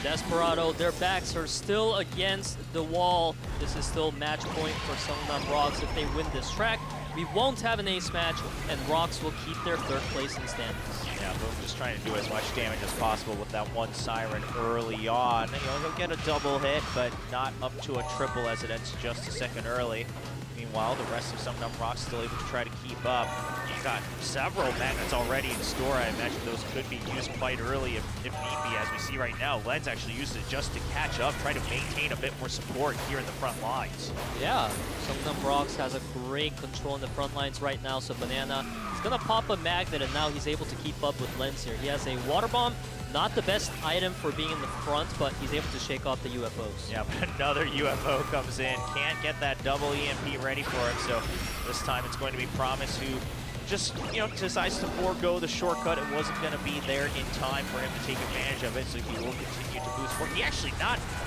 Desperado, their backs are still against the wall. This is still match point for Seongnam ROX. If they win this track, we won't have an ace match, and ROX will keep their 3rd place in standings. Yeah, Boom just trying to do as much damage as possible with that one Siren early on. You know, he'll get a double hit, but not up to a triple as it ends just a second early. Meanwhile, the rest of Seongnam ROX still able to try to keep up. He's got several magnets already in store. I imagine those could be used quite early if need be. As we see right now, Lens actually used it just to catch up, try to maintain a bit more support here in the front lines. Yeah, Seongnam ROX has a great control in the front lines right now, so Banana is going to pop a magnet, and now he's able to keep up with Lens here. He has a water bomb. Not the best item for being in the front, but he's able to shake off the UFOs. Yeah, but another UFO comes in. Can't get that double EMP ready for it, so this time it's going to be Promise, who just, you know, decides to forego the shortcut. It wasn't going to be there in time for him to take advantage of it, so he will continue to boost forward. He actually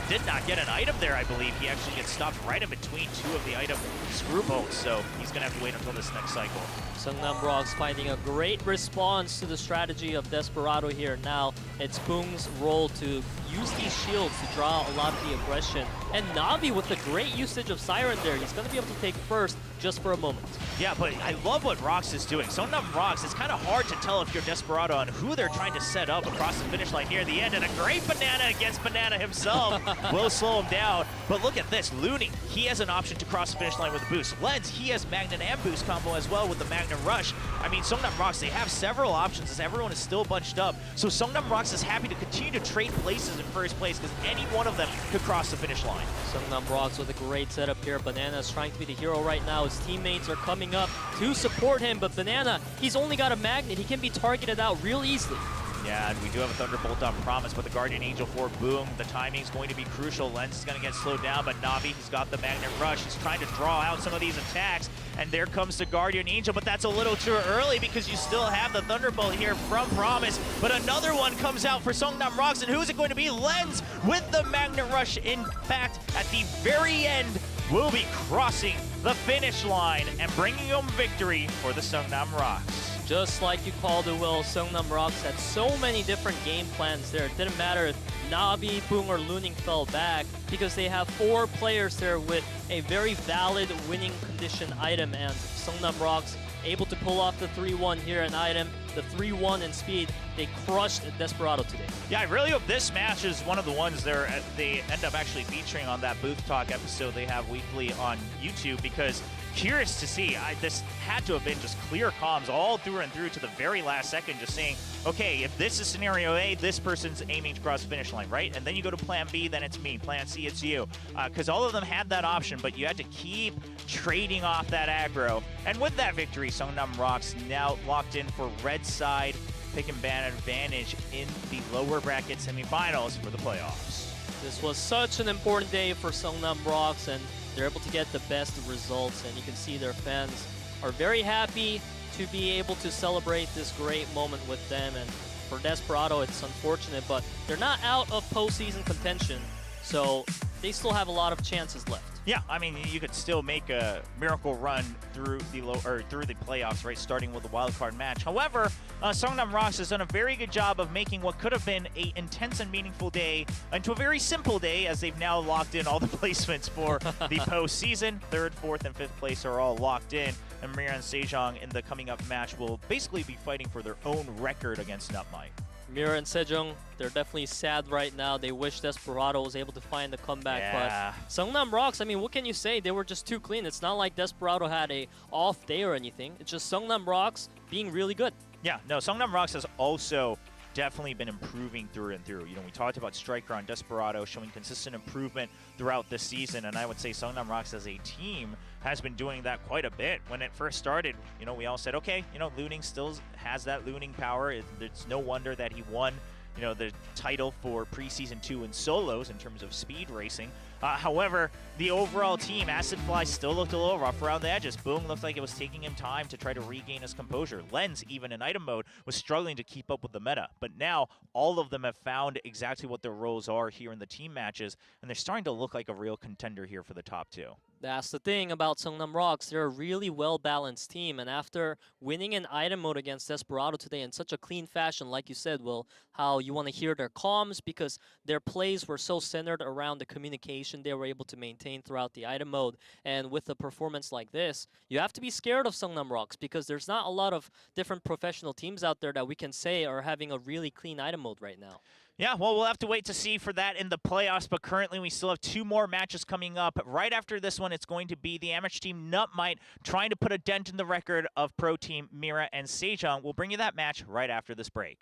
did not get an item there, I believe. He actually gets stopped right in between 2 of the item screw bolts, so he's going to have to wait until this next cycle. Seongnam ROX finding a great response to the strategy of Desperado here. Now it's Boong's role to use these shields to draw a lot of the aggression. And Navi with the great usage of Siren there, he's going to be able to take first just for a moment. Yeah, but I love what ROX is doing. Seongnam ROX, it's kind of hard to tell if you're Desperado on who they're trying to set up across the finish line near the end, and a great Banana against Banana himself will slow him down. But look at this, Looney, he has an option to cross the finish line with a boost. Lens, he has Magnet and boost combo as well with the Magnet Rush. I mean, Seongnam ROX, they have several options as everyone is still bunched up. So Seongnam ROX is happy to continue to trade places in first place because any one of them could cross the finish line. Seongnam ROX with a great setup here. Banana is trying to be the hero right now. His teammates are coming up to support him, but Banana, he's only got a magnet. He can be targeted out real easily. Yeah, and we do have a Thunderbolt on Promise, but the Guardian Angel for Boom, the timing's going to be crucial. Lens is going to get slowed down, but Navi, he's got the Magnet Rush. He's trying to draw out some of these attacks, and there comes the Guardian Angel, but that's a little too early because you still have the Thunderbolt here from Promise, but another one comes out for Seongnam ROX, and who's it going to be? Lens with the Magnet Rush. In fact, at the very end, will be crossing the finish line and bringing home victory for the Seongnam ROX. Just like you called it, Will, Seongnam ROX had so many different game plans there. It didn't matter if Navi, Boong, or Looning fell back because they have 4 players there with a very valid winning condition item, and Seongnam ROX able to pull off the 3-1 here in item, the 3-1 in speed. They crushed Desperado today. Yeah, I really hope this match is one of the ones they end up actually featuring on that Booth Talk episode they have weekly on YouTube, because curious to see. This had to have been just clear comms all through and through to the very last second, just saying, okay, if this is scenario A, this person's aiming to cross the finish line, right? And then you go to plan B, then it's me. Plan C, it's you. Because all of them had that option, but you had to keep trading off that aggro. And with that victory, Seongnam ROX now locked in for red side pick and ban advantage in the lower bracket semifinals for the playoffs. This was such an important day for Seongnam ROX, and they're able to get the best of results, and you can see their fans are very happy to be able to celebrate this great moment with them. And for Desperado, it's unfortunate, but they're not out of postseason contention, so they still have a lot of chances left. Yeah, I mean, you could still make a miracle run through the through the playoffs, right? Starting with a wild card match. However, Seongnam ROX has done a very good job of making what could have been an intense and meaningful day into a very simple day, as they've now locked in all the placements for the postseason. 3rd, 4th, and 5th place are all locked in, and MIRAEN Sejong in the coming up match will basically be fighting for their own record against NUTMITE. MIRAEN Sejong, they're definitely sad right now. They wish Desperado was able to find the comeback. Yeah. But Seongnam ROX, I mean, what can you say? They were just too clean. It's not like Desperado had a off day or anything. It's just Seongnam ROX being really good. Yeah, no, Seongnam ROX has also definitely been improving through and through. You know, we talked about Striker on Desperado showing consistent improvement throughout the season, and I would say Seongnam ROX as a team has been doing that quite a bit. When it first started, you know, we all said, okay, you know, Looning still has that Looning power. It's no wonder that he won, you know, the title for preseason 2 in solos in terms of speed racing. However, the overall team, Acid Fly still looked a little rough around the edges. Boom looked like it was taking him time to try to regain his composure. Lens, even in item mode, was struggling to keep up with the meta. But now, all of them have found exactly what their roles are here in the team matches, and they're starting to look like a real contender here for the top 2. That's the thing about Seongnam ROX. They're a really well-balanced team, and after winning in item mode against Desperado today in such a clean fashion, like you said, Will, how you want to hear their comms because their plays were so centered around the communication they were able to maintain throughout the item mode. And with a performance like this, you have to be scared of Seongnam ROX because there's not a lot of different professional teams out there that we can say are having a really clean item mode right now. Yeah, well, we'll have to wait to see for that in the playoffs, but currently we still have 2 more matches coming up. Right after this one, it's going to be the amateur team NUTMITE trying to put a dent in the record of pro team MIRAEN Sejong. We'll bring you that match right after this break.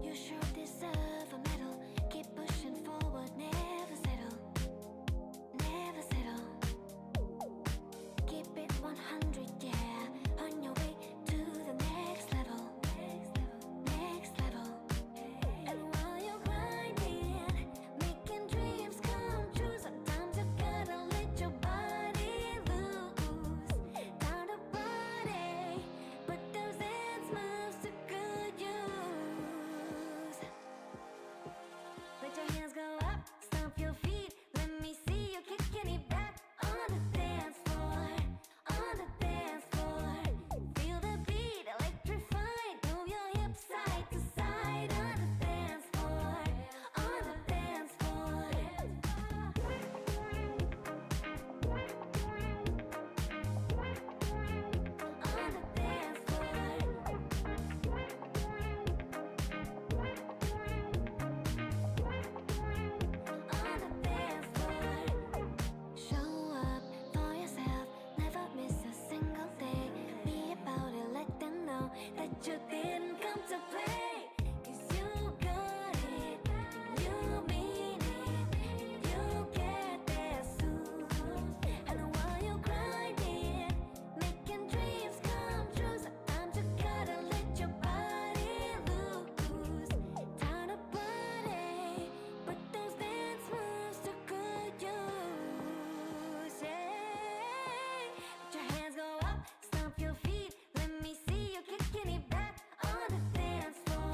You sure deserve a medal. Keep pushing forward, never settle. Never settle. Keep it 100, yeah. On your way to the next level. Next level. And while you're grinding, making dreams come true. Sometimes you gotta let your body loose. Time to party, but those dance moves to good use. Let your hands go up, stomp your feet. Let me see you kicking it back on the dance floor. On the dance floor. Feel the beat, electrified. Move your hips side to side on the dance floor. On the dance floor. On the dance floor. On the dance floor. Show up for yourself, never miss a single day. Be about it, let them know that you didn't come to play. 'Cause you got it, you mean it, you get there soon. And while you're grinding, making dreams come true, sometimes you gotta let your body loose. Time to party, but those dance moves to good use. Yeah. Let your hands go up, stomp your feet. Let me see you kicking it back on the dance floor.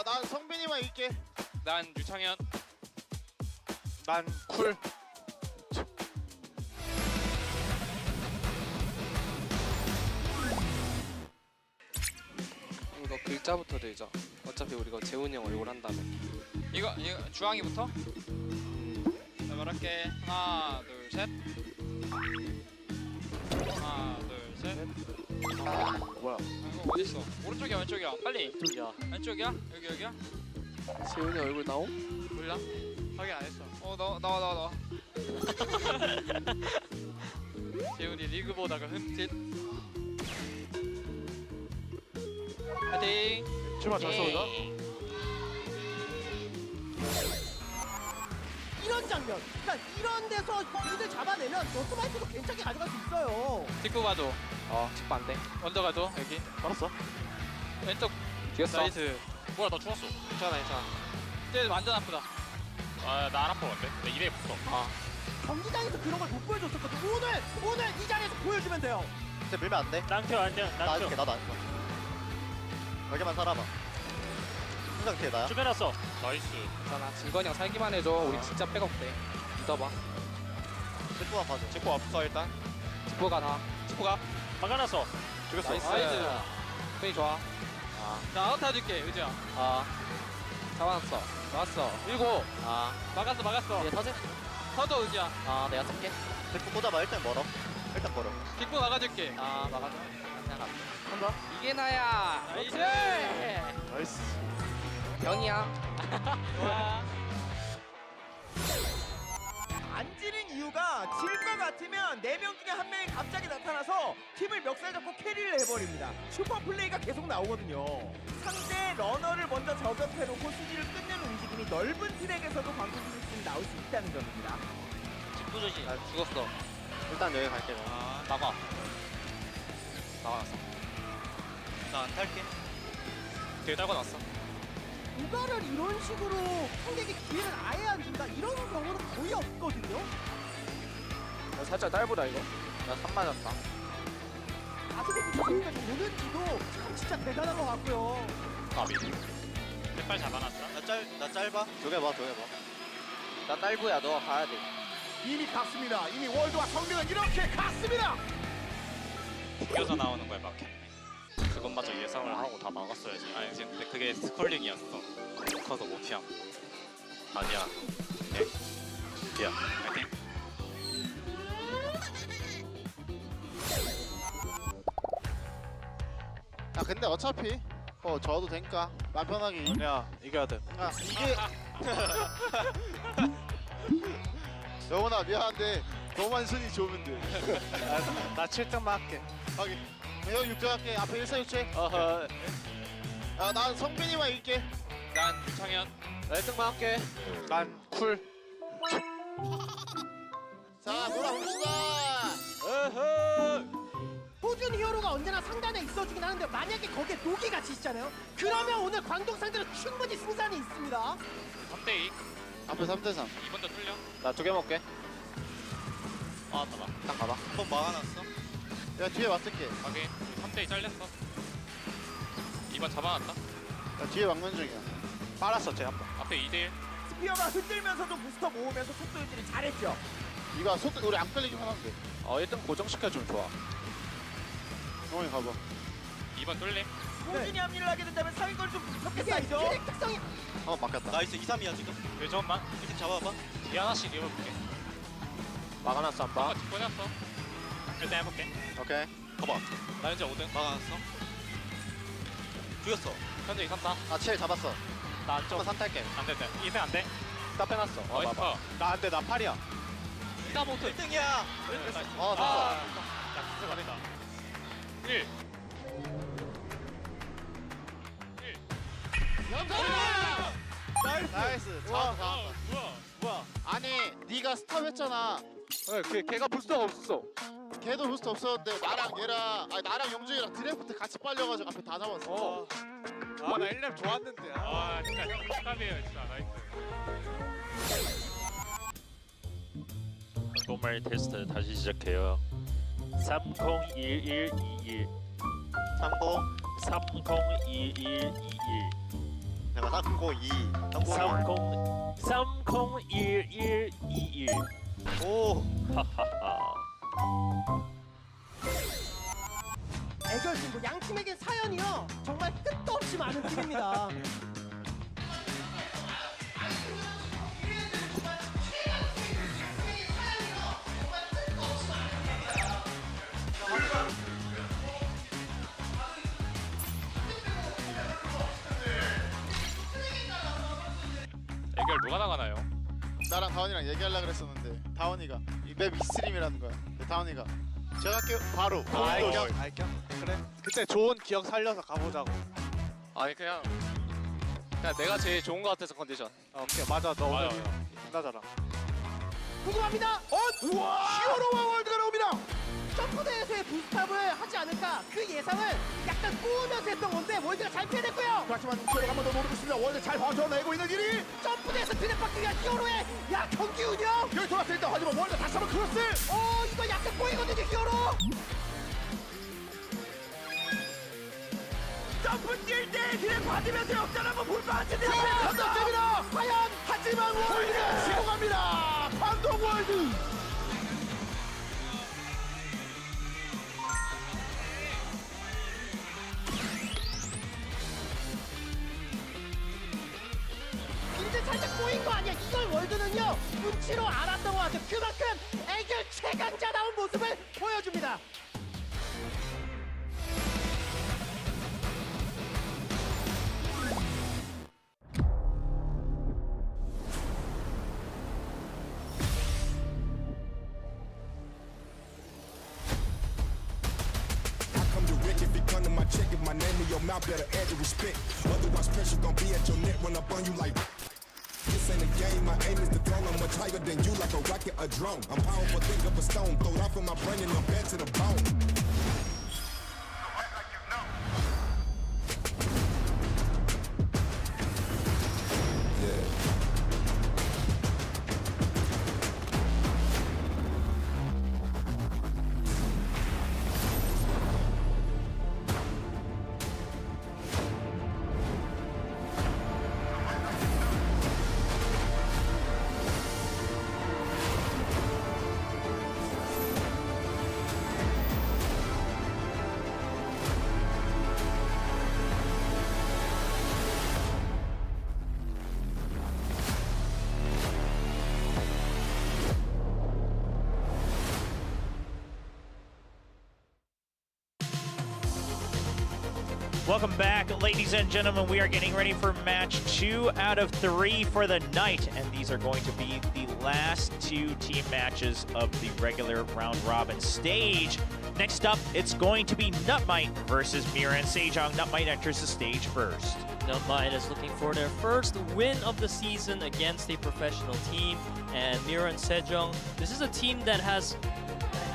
난 성빈이만 이길게. 난 유창현. 난 쿨. 이거 글자부터 들자. 어차피 우리가 재훈이 형 얼굴 한 다음에. 이거 주황이부터. 자, 말할게. 하나, 둘, 셋. 하나, 둘, 셋. 뭐야? 이거 어디 있어? 오른쪽이야, 왼쪽이야? 빨리. 이쪽이야. 왼쪽이야? 여기야? 재훈이 얼굴 나옴? 몰라? 확인 안 했어. 나와. 재훈이 리그 보다가 흠칫. 파이팅. 출발 잘 쏘자. 이런 장면, 그러니까 이런 데서 리드 잡아내면 노트마이트도 괜찮게 가져갈 수 있어요. 뒷구 가도. 직구 안 돼. 먼저 가도 여기. 알았어. 왼쪽. 죽였어. 나이스. 뭐야 나 죽었어. 괜찮아. 이제 완전 아프다. 나 안 아파 근데. 나 2대 붙어. 경기장에서 그런 걸 못 보여줬었거든. 오늘 이 자리에서 보여주면 돼요. 근데 밀면 안 돼. 랑표 안녕. 나 할게. 나도 안 써. 여기만 살아봐. 항상 뒤에 나야. 주변았어. 나이스. 괜찮아. 질건이 형 살기만 해줘. 우리 진짜 백업 돼. 믿어봐. 직구만 봐줘. 직구 없어 일단. 직구가 다. 직구가. 막아놨어. 죽였어. 나이스. 손이 좋아. 자 아웃 해줄게 의지야. 잡아놨어. 나왔어. 밀고. 막았어. 얘 터지? 서도 의지야. 내가 쓸게. 직구 꽂아봐. 일단 멀어. 일단 멀어. 뒷구 막아줄게. 막아줘. 생각. 한다. 이게 나야. 나이스. 나이스. 병이야. 좋아. 안 지는 이유가 질 것 같으면 4명 중에 한 명이 갑자기 나타나서 팀을 멱살 잡고 캐리를 해버립니다. 슈퍼 플레이가 계속 나오거든요. 상대 러너를 먼저 저격해놓고 수비를 끝내는 움직임이 넓은 트랙에서도 방금 수비팀이 나올 수 있다는 점입니다. 직구 조심. 나 죽었어. 일단 여기 갈게. 나가. 나왔어. 나 안 탈게. 되게 딸고 났어. 이거를 이런 식으로 상대에게 기회를 아예 안 준다 이런 경우는 거의 없거든요. 살짝 딸보다 이거. 나 3 맞았다. 아직도 저기까지 오는지도 참 진짜 대단한 것 같고요. 까비. 깃발 잡아놨어. 나 짧아. 저기 봐. 나 딸부야. 너 가야 돼. 이미 갔습니다. 이미 월드와 성명은 이렇게 갔습니다. 비껴서 나오는 거야 막혔네. 그것마저 예상을 하고 다 막았어야지. 아니 근데 그게 스컬링이었어. 커서 못 피함. 아니야. 피야. 파이팅. 야 근데 어차피 져도 되니까 맘 편하게. 아니야 이겨야 돼. 이게 영훈아 미안한데 너만 순위 좋으면 돼. 나 7등만 할게. 하긴. 형 6등 할게. 앞에 1사 6체. 어허. 난 성빈이만 이길게. 난 유창현. 나 1등만 할게. 난 쿨. 자 놀아봅시다. 호준 히어로가 언제나 상단에 있어주긴 하는데 만약에 거기에 녹이가 지시잖아요. 그러면 오늘 광동 상대로 충분히 승산이 있습니다. 3대2. 앞에 3대3. 2번도 뚫려. 나 2개 먹게. 나왔다 나. 딱 가봐. 한번 막아놨어. 야 뒤에 왔을게. 확인. 3대2 잘렸어. 2번 잡아놨다. 야 뒤에 막는 중이야. 빨았어 쟤 한 번. 앞에 2대1. 스피어가 흔들면서도 부스터 모으면서 속도 유지를 잘했죠. 이거 속도 우리 안 끌리기만 하면 돼. 1등 고정시켜주면 좋아. 형이 가봐. 2번 뚫림. 호준이 합류를 하게 된다면 상위권이 좀 무섭게 쌓이죠. 트랙 특성이 바뀌었다. 나이스 2-3이야 지금. 왜 잠깐만. 이렇게 잡아봐. 이 하나씩 입어볼게. 막아놨어 한 번. 뒷고 냈어. 일단 해볼게. 오케이. 봐봐. 나 현재 5등. 막아놨어. 죽였어. 현재 2-3-4. 나 7 잡았어. 나 안쪽. 3 탈게. 안 돼, 안 돼. 2등 안 돼. 딱 빼놨어. 나이스 봐봐. 나 안 돼, 나 8이야. 나 못해. 1등이야. 어, 됐어. 야, 진짜 잘했다. 1. 나이스. 잘한다. 뭐야? 아니, 네가 스탑했잖아. 걔가 부스터가 없었어. 걔도 부스트 없었는데 나랑 영준이랑 드래프트 같이 빨려가지고 앞에 다 잡았어. 아, 나 1렙 좋았는데. 아, 진짜 형 축하해요, 진짜. 나이스. 노멀 테스트 다시 시작해요. 301121 30. 301121 내가 302. 301121. 오. 하하하. 애결 승부 양 팀에게 사연이요 정말 끝도 없이 많은 팀입니다. 애결 누가 나가나요? 나랑 다원이랑 얘기하려고 그랬었는데 다원이가 이 맵 이스트림이라는 거야. 근데 다원이가 제가 할게요. 바로. 알겸? 그래. 그때 좋은 기억 살려서 가보자고. 아니 그냥 내가 제일 좋은 거 같아서 컨디션. 오케이 맞아 너 오늘 맞아요. 끝나잖아. 궁금합니다. 히어로와 월드가 나옵니다. 점프대에서의 부스탑을 하지 않을까 그 예상을 약간 꾸면서 했던 건데 월드가 잘 피해냈고요. 하지만 히어로가 한번 더 노리고 있습니다. 월드 잘 버텨내고 있는 1위. 점프대에서 드랩받기 위한 히어로의 야 경기 운영. 여기 돌았을 때 하지만 월드 다시 한번 크로스. 이거 약간 보이거든요 히어로. 점프 뛸때 드랩 받으면서 역전 한번 불빠지네요. 감독입니다. 과연 하지만 월드가 지고 갑니다. 판독 월드. 이제 살짝 꼬인 거 아니야? 이걸 월드는요 눈치로 알았던 것 같아요. 그만큼 애결 최강자다운 모습을 보여줍니다. I come direct if it come to my check. If my name in your mouth, better add your respect. Otherwise, pressure gon' be at your neck when I bun you like. This ain't a game, my aim is the throne. I'm much higher than you, like a rocket, a drone. I'm powerful, think of a stone. Throw it off in my brain and I'm bad to the bone. Welcome back, ladies and gentlemen. We are getting ready for match 2 out of 3 for the night, and these are going to be the last 2 team matches of the regular round robin stage. Next up, it's going to be NUTMITE versus MIRAEN Sejong. NUTMITE enters the stage first. NUTMITE is looking for their first win of the season against a professional team, and MIRAEN Sejong, this is a team that has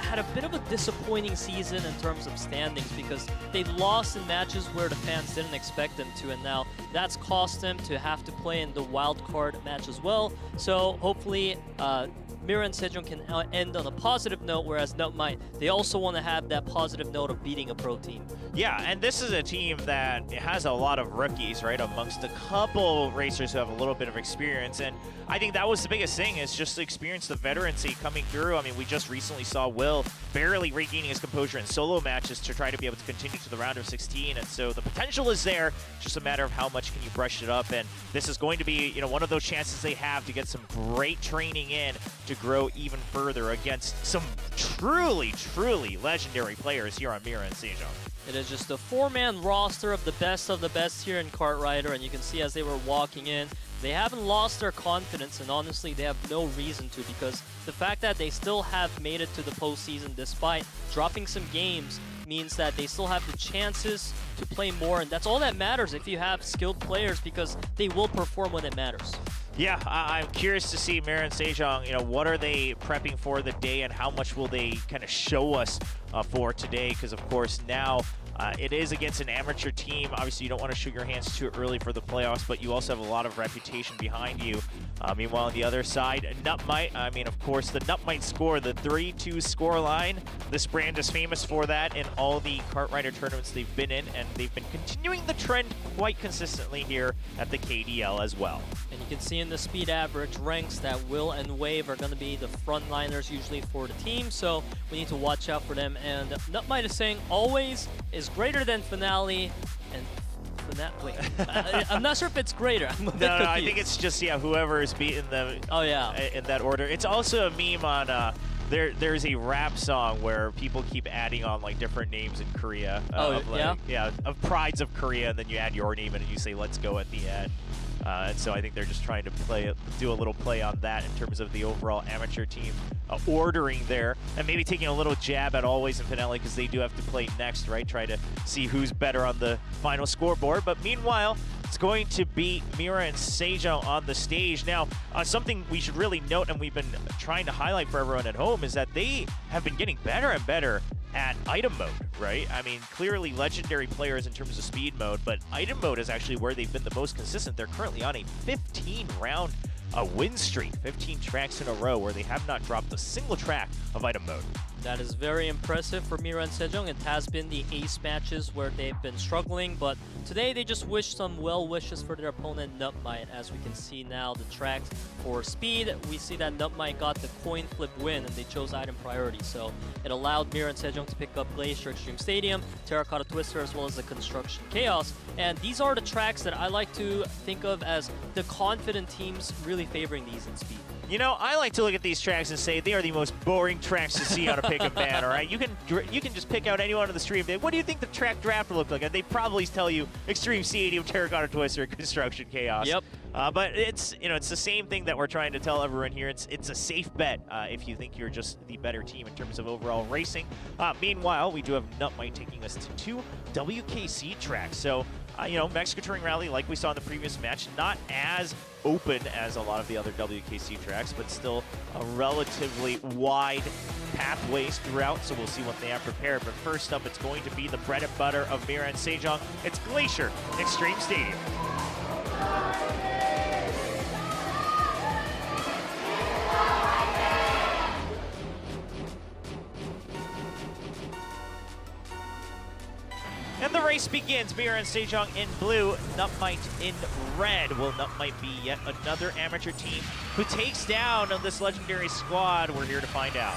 had a bit of a disappointing season in terms of standings because they lost in matches where the fans didn't expect them to, and now that's cost them to have to play in the wild card match as well. So hopefully MIRAEN Sejong can end on a positive note, whereas NUTMITE, they also want to have that positive note of beating a pro team. Yeah, and this is a team that has a lot of rookies, right, amongst a couple racers who have a little bit of experience, and I think that was the biggest thing, is just the experience, the veterancy coming through. I mean, we just recently saw Will barely regaining his composure in solo matches to try to be able to continue to the round of 16, and so the potential is there, just a matter of how much can you brush it up, and this is going to be, you know, one of those chances they have to get some great training in to grow even further against some truly, truly legendary players here on MIRAEN Sejong. It is just a 4-man roster of the best here in Cartwrighter, and you can see as they were walking in, they haven't lost their confidence, and honestly, they have no reason to, because the fact that they still have made it to the postseason despite dropping some games means that they still have the chances to play more, and that's all that matters if you have skilled players, because they will perform when it matters. Yeah, I'm curious to see MIRAEN Sejong, you know, what are they prepping for the day and how much will they kind of show us for today, because of course now it is against an amateur team. Obviously, you don't want to shoot your hands too early for the playoffs, but you also have a lot of reputation behind you. Meanwhile, on the other side, NUTMITE, I mean, of course, the NUTMITE score, the 3-2 score line. This brand is famous for that in all the kart rider tournaments they've been in, and they've been continuing the trend quite consistently here at the KDL as well. And you can see in the speed average ranks that Will and Wave are going to be the frontliners usually for the team, so we need to watch out for them. And NUTMITE is saying always is greater than Finale, and wait, I'm not sure if it's greater. I'm a bit No, confused. I think it's just, yeah, whoever is beating them in that order. It's also a meme on, there's a rap song where people keep adding on like different names in Korea. Of prides of Korea, and then you add your name and you say let's go at the end. And so I think they're just trying to do a little play on that in terms of the overall amateur team ordering there, and maybe taking a little jab at Always and Finale, because they do have to play next, right? Try to see who's better on the final scoreboard. But meanwhile, it's going to be MIRAEN and Sejong on the stage. Now, something we should really note, and we've been trying to highlight for everyone at home, is that they have been getting better and better at item mode, right? I mean, clearly legendary players in terms of speed mode, but item mode is actually where they've been the most consistent. They're currently on a 15-round win streak, 15 tracks in a row where they have not dropped a single track of item mode. That is very impressive for MIRAEN and Sejong. It has been the ace matches where they've been struggling, but today they just wish some well wishes for their opponent, NUTMITE. As we can see now, the tracks for speed, we see that NUTMITE got the coin flip win, and they chose item priority. So it allowed MIRAEN and Sejong to pick up Glacier Extreme Stadium, Terracotta Twister, as well as the Construction Chaos. And these are the tracks that I like to think of as the confident teams really favoring these in speed. You know, I like to look at these tracks and say they are the most boring tracks to see on a pick-up ban, all right? You can just pick out anyone on the stream. What do you think the track draft will look like? And they probably tell you Extreme Stadium, Terracotta Twister, Construction Chaos. Yep. But it's the same thing that we're trying to tell everyone here. It's a safe bet if you think you're just the better team in terms of overall racing. Meanwhile, we do have NUTMITE taking us to 2 WKC tracks. So, Mexico Touring Rally, like we saw in the previous match, not as open as a lot of the other WKC tracks, but still a relatively wide pathways throughout, so we'll see what they have prepared. But first up, it's going to be the bread and butter of MIRAEN and Sejong. It's Glacier Extreme Stadium. And the race begins. MIRAEN and Sejong in blue, NUTMITE in red. Will NUTMITE be yet another amateur team who takes down this legendary squad? We're here to find out.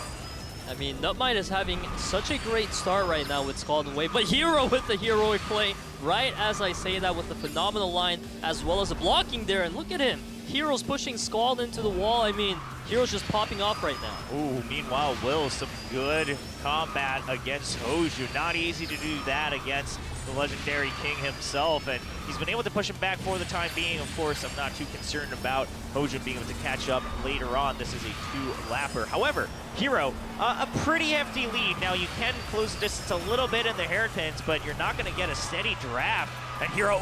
I mean, NUTMITE is having such a great start right now with Scald and Wave, but Hero with the heroic play, right as I say that, with the phenomenal line, as well as the blocking there, and look at him. Hero's pushing Scald into the wall. I mean, Hero's just popping off right now. Ooh, meanwhile, Will, some good combat against Hoju. Not easy to do that against the legendary King himself, and he's been able to push him back for the time being. Of course, I'm not too concerned about Hoju being able to catch up later on. This is a 2-lapper. However, Hero, a pretty hefty lead. Now, you can close the distance a little bit in the hairpins, but you're not going to get a steady draft. And Hero,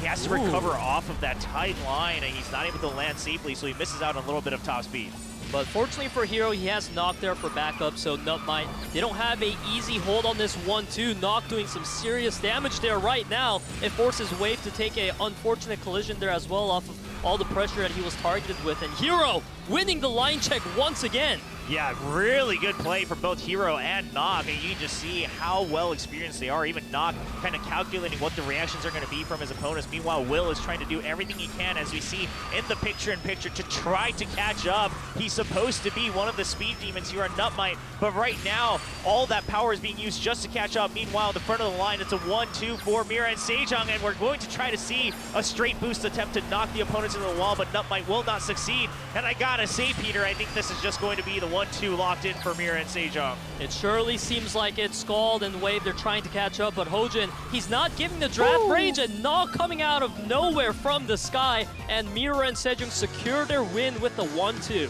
he has to recover off of that tight line, and he's not able to land safely, so he misses out on a little bit of top speed. But fortunately for Hero, he has Knock there for backup, so NUTMITE, they don't have a easy hold on this 1-2. Knock doing some serious damage there right now. It forces Wave to take a unfortunate collision there as well off of all the pressure that he was targeted with. And Hero winning the line check once again. Yeah, really good play from both Hero and Knock, and you can just see how well experienced they are. Even Knock kind of calculating what the reactions are going to be from his opponents. Meanwhile, Will is trying to do everything he can, as we see in the picture-in-picture, to try to catch up. He's supposed to be one of the speed demons here on NUTMITE, but right now, all that power is being used just to catch up. Meanwhile, the front of the line, it's a 1-2 for MIRAEN and Sejong, and we're going to try to see a straight boost attempt to knock the opponents into the wall, but NUTMITE will not succeed. And I gotta say, Peter, I think this is just going to be the 1-2 locked in for MIRAEN and Sejong. It surely seems like it's Scald and Wave. They're trying to catch up, but Hojin, he's not giving the draft range, and Knock coming out of nowhere from the sky, and MIRAEN and Sejong secure their win with the 1-2.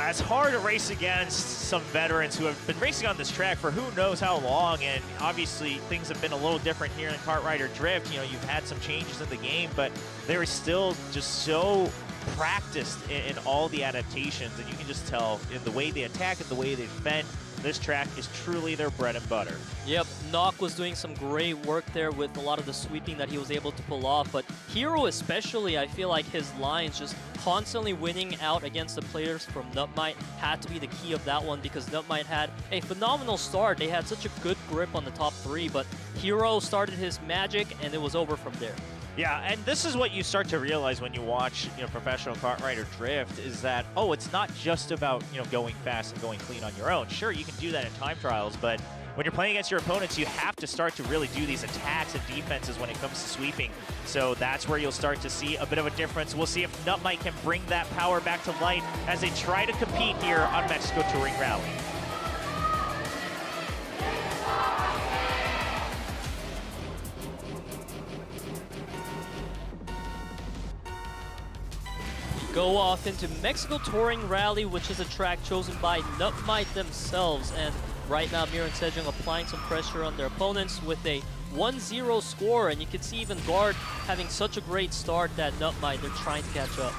It's hard to race against some veterans who have been racing on this track for who knows how long, and obviously things have been a little different here in Kart Rider Drift. You've had some changes in the game, but they're still just so practiced in all the adaptations, and you can just tell in the way they attack and the way they defend. This track is truly their bread and butter. Yep, Nock was doing some great work there with a lot of the sweeping that he was able to pull off, but Hero especially, I feel like his lines just constantly winning out against the players from NUTMITE had to be the key of that one, because NUTMITE had a phenomenal start. They had such a good grip on the top 3, but Hero started his magic and it was over from there. Yeah, and this is what you start to realize when you watch, professional kart rider drift, is that, oh, it's not just about, going fast and going clean on your own. Sure, you can do that in time trials, but when you're playing against your opponents, you have to start to really do these attacks and defenses when it comes to sweeping. So that's where you'll start to see a bit of a difference. We'll see if NUTMITE can bring that power back to light as they try to compete here on Mexico Touring Rally. Go off into Mexico Touring Rally, which is a track chosen by NUTMITE themselves. And right now, MIRAEN Sejong applying some pressure on their opponents with a 1-0 score. And you can see even Guard having such a great start that NUTMITE, they're trying to catch up.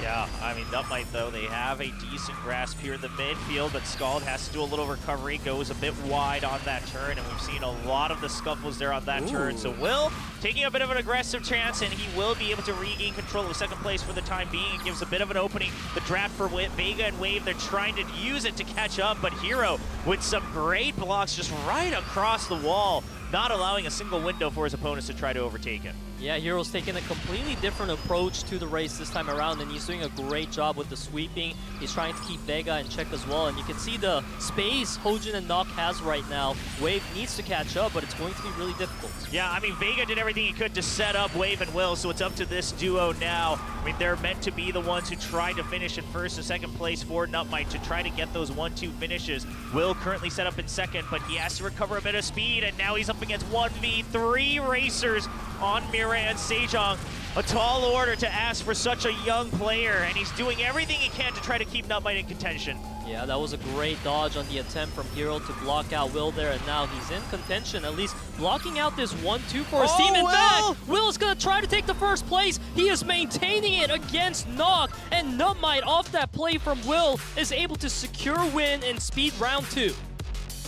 Yeah, I mean, NUTMITE, though, they have a decent grasp here in the midfield, but Scald has to do a little recovery, goes a bit wide on that turn, and we've seen a lot of the scuffles there on that turn. So Will taking a bit of an aggressive chance, and he will be able to regain control of second place for the time being. It gives a bit of an opening. The draft for Vega and Wave, they're trying to use it to catch up, but Hero with some great blocks just right across the wall, not allowing a single window for his opponents to try to overtake him. Yeah, Hero's taking a completely different approach to the race this time around, and he's doing a great job with the sweeping. He's trying to keep Vega in check as well, and you can see the space Hojin and Nock has right now. Wave needs to catch up, but it's going to be really difficult. Yeah, I mean, Vega did everything he could to set up Wave and Will, so it's up to this duo now. I mean, they're meant to be the ones who try to finish in first and second place for NUTMITE to try to get those 1-2 finishes. Will currently set up in second, but he has to recover a bit of speed, and now he's up against 1v3 racers on MIRAEN Sejong. A tall order to ask for such a young player, and he's doing everything he can to try to keep NUTMITE in contention. Yeah, that was a great dodge on the attempt from Hero to block out Will there, and now he's in contention, at least blocking out this 1-2 for his team. In fact, Will is going to try to take the first place. He is maintaining it against Nock, and NUTMITE off that play from Will is able to secure win in speed round 2.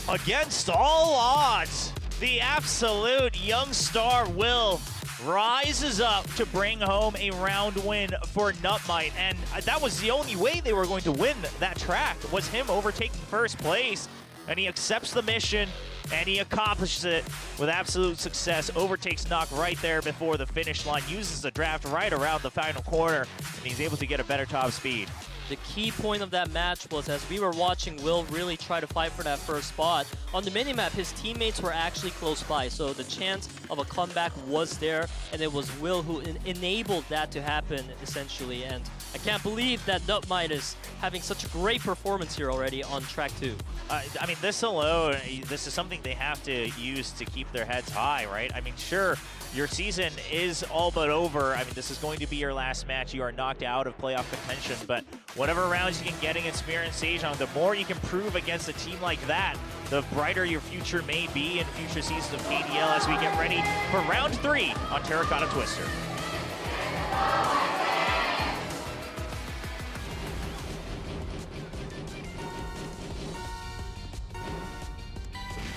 Against all odds, the absolute young star Will rises up to bring home a round win for NUTMITE, and that was the only way they were going to win that track, was him overtaking first place, and he accepts the mission and he accomplishes it with absolute success. Overtakes Nock right there before the finish line, uses the draft right around the final corner, and he's able to get a better top speed. The key point of that match was, as we were watching Will really try to fight for that first spot, on the minimap his teammates were actually close by, so the chance of a comeback was there, and it was Will who enabled that to happen, essentially. And I can't believe that NUTMITE is having such a great performance here already on track 2. I mean, this alone, this is something they have to use to keep their heads high, right? I mean, sure, your season is all but over. I mean, this is going to be your last match. You are knocked out of playoff contention, but whatever rounds you can get against MIRAEN Sejong, the more you can prove against a team like that, the brighter your future may be in future seasons of KDL as we get ready for round 3 on Terracotta Twister.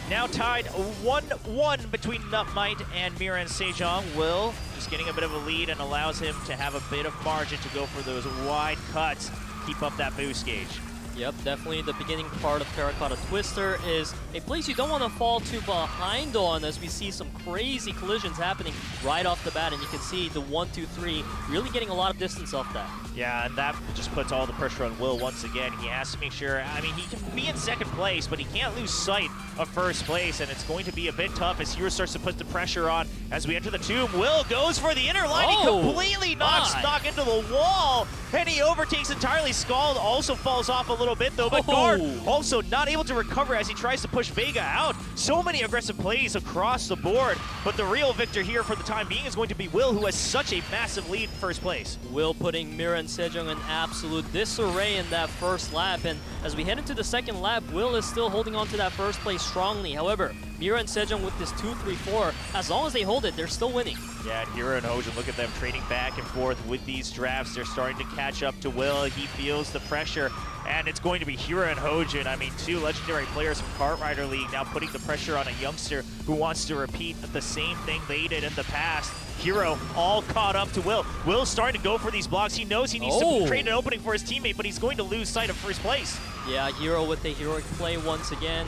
Now tied 1-1 between NUTMITE and MIRAEN Sejong. Will just getting a bit of a lead and allows him to have a bit of margin to go for those wide cuts, keep up that boost gauge. Yep, definitely the beginning part of Terracotta Twister is a place you don't want to fall too behind on, as we see some crazy collisions happening right off the bat, and you can see the 1-2-3 really getting a lot of distance off that. Yeah, and that just puts all the pressure on Will once again. He has to make sure, I mean, he can be in second place, but he can't lose sight of first place, and it's going to be a bit tough as Hero starts to put the pressure on as we enter the tomb. Will goes for the inner line. He completely knocks Nock into the wall, and he overtakes entirely. Scald also falls off a little bit, though, but Guard also not able to recover as he tries to push Vega out. So many aggressive plays across the board, but the real victor here for the time being is going to be Will, who has such a massive lead in first place. Will putting MIRAEN Sejong in absolute disarray in that first lap, and as we head into the second lap, Will is still holding on to that first place strongly. However, MIRAEN Sejong with this 2-3-4, as long as they hold it, they're still winning. Yeah, and Hero and Hojin, look at them trading back and forth with these drafts. They're starting to catch up to Will. He feels the pressure, and it's going to be Hero and Hojin. I mean, two legendary players from Kartrider League now putting the pressure on a youngster who wants to repeat the same thing they did in the past. Hero all caught up to Will. Will's starting to go for these blocks. He knows he needs to create an opening for his teammate, but he's going to lose sight of first place. Yeah, Hero with the heroic play once again.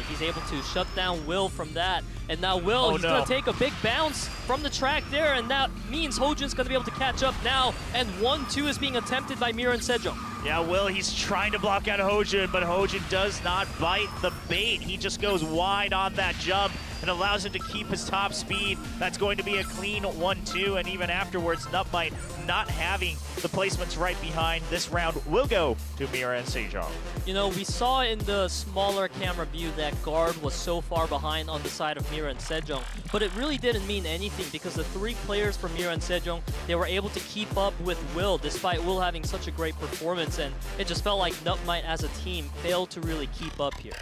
He's able to shut down Will from that. And now Will, he's going to take a big bounce from the track there, and that means Hojin's going to be able to catch up now. And 1-2 is being attempted by MIRAEN Sejong. Yeah, Will, he's trying to block out Hojin, but Hojin does not bite the bait. He just goes wide on that jump and allows him to keep his top speed. That's going to be a clean 1-2, and even afterwards, NUTMITE not having the placements right behind this round will go to MIRAEN Sejong. You know, we saw in the smaller camera view that guard was so far behind on the side of MIRAEN Sejong, but it really didn't mean anything because the three players from MIRAEN Sejong, they were able to keep up with Will despite Will having such a great performance, and it just felt like NUTMITE as a team failed to really keep up here.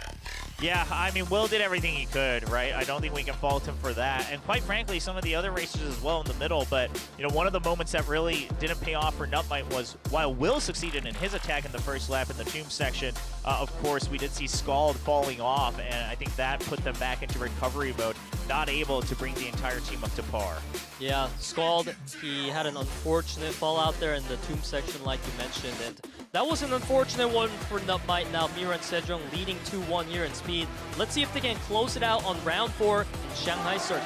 Yeah, I mean, Will did everything he could, right? I don't think we can fault him for that. And quite frankly, some of the other racers as well in the middle. But, you know, one of the moments that really didn't pay off for NUTMITE was while Will succeeded in his attack in the first lap in the tomb section, of course, we did see Scald falling off. And I think that put them back into recovery mode, not able to bring the entire team up to par. Yeah, Scald, he had an unfortunate fall out there in the tomb section like you mentioned. And that was an unfortunate one for NUTMITE. Now MIRAEN Sejong leading 2-1 here in speed. Let's see if they can close it out on round 4 in Shanghai Circuit.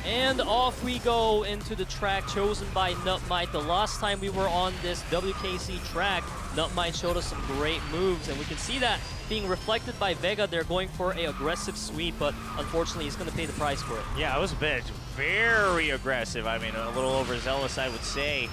And off we go into the track chosen by NUTMITE. The last time we were on this WKC track, NUTMITE showed us some great moves, and we can see that being reflected by Vega. They're going for an aggressive sweep, but unfortunately he's going to pay the price for it. Yeah, it was a bit very aggressive. I mean, a little overzealous, I would say.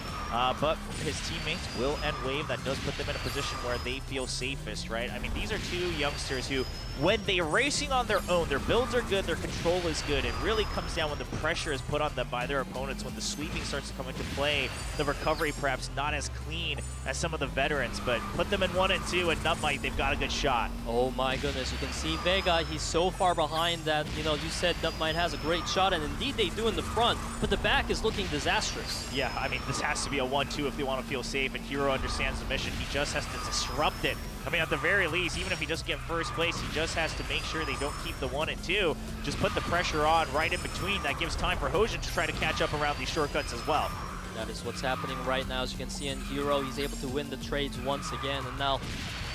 But his teammates, Will and Wave, that does put them in a position where they feel safest, right? I mean, these are two youngsters who, when they're racing on their own, their builds are good, their control is good. It really comes down when the pressure is put on them by their opponents, when the sweeping starts to come into play, the recovery perhaps not as clean as some of the veterans, but put them in 1 and 2, and NUTMITE, they've got a good shot. Oh my goodness, you can see Vega, he's so far behind that, you know, you said NUTMITE has a great shot, and indeed they do in the front, but the back is looking disastrous. Yeah, I mean, this has to be a 1-2 if they want to feel safe, and Hero understands the mission. He just has to disrupt it. I mean, at the very least, even if he doesn't get first place, he just has to make sure they don't keep the 1 and 2. Just put the pressure on right in between. That gives time for Hojin to try to catch up around these shortcuts as well. That is what's happening right now. As you can see in Hero, he's able to win the trades once again, and now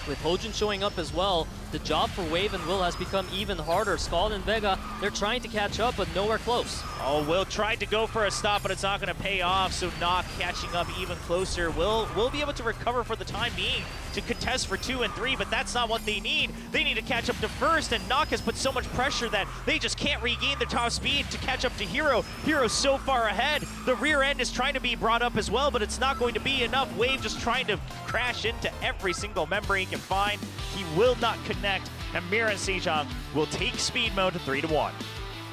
with Hojin showing up as well, the job for Wave and Will has become even harder. Scald and Vega, they're trying to catch up, but nowhere close. Oh, Will tried to go for a stop, but it's not going to pay off, so Nock catching up even closer. Will be able to recover for the time being to contest for 2 and 3, but that's not what they need. They need to catch up to first, and Nock has put so much pressure that they just can't regain their top speed to catch up to Hero. Hero's so far ahead. The rear end is trying to be brought up as well, but it's not going to be enough. Wave just trying to crash into every single member he can find. He will not connect, and MIRAEN Sejong will take speed mode to 3-1.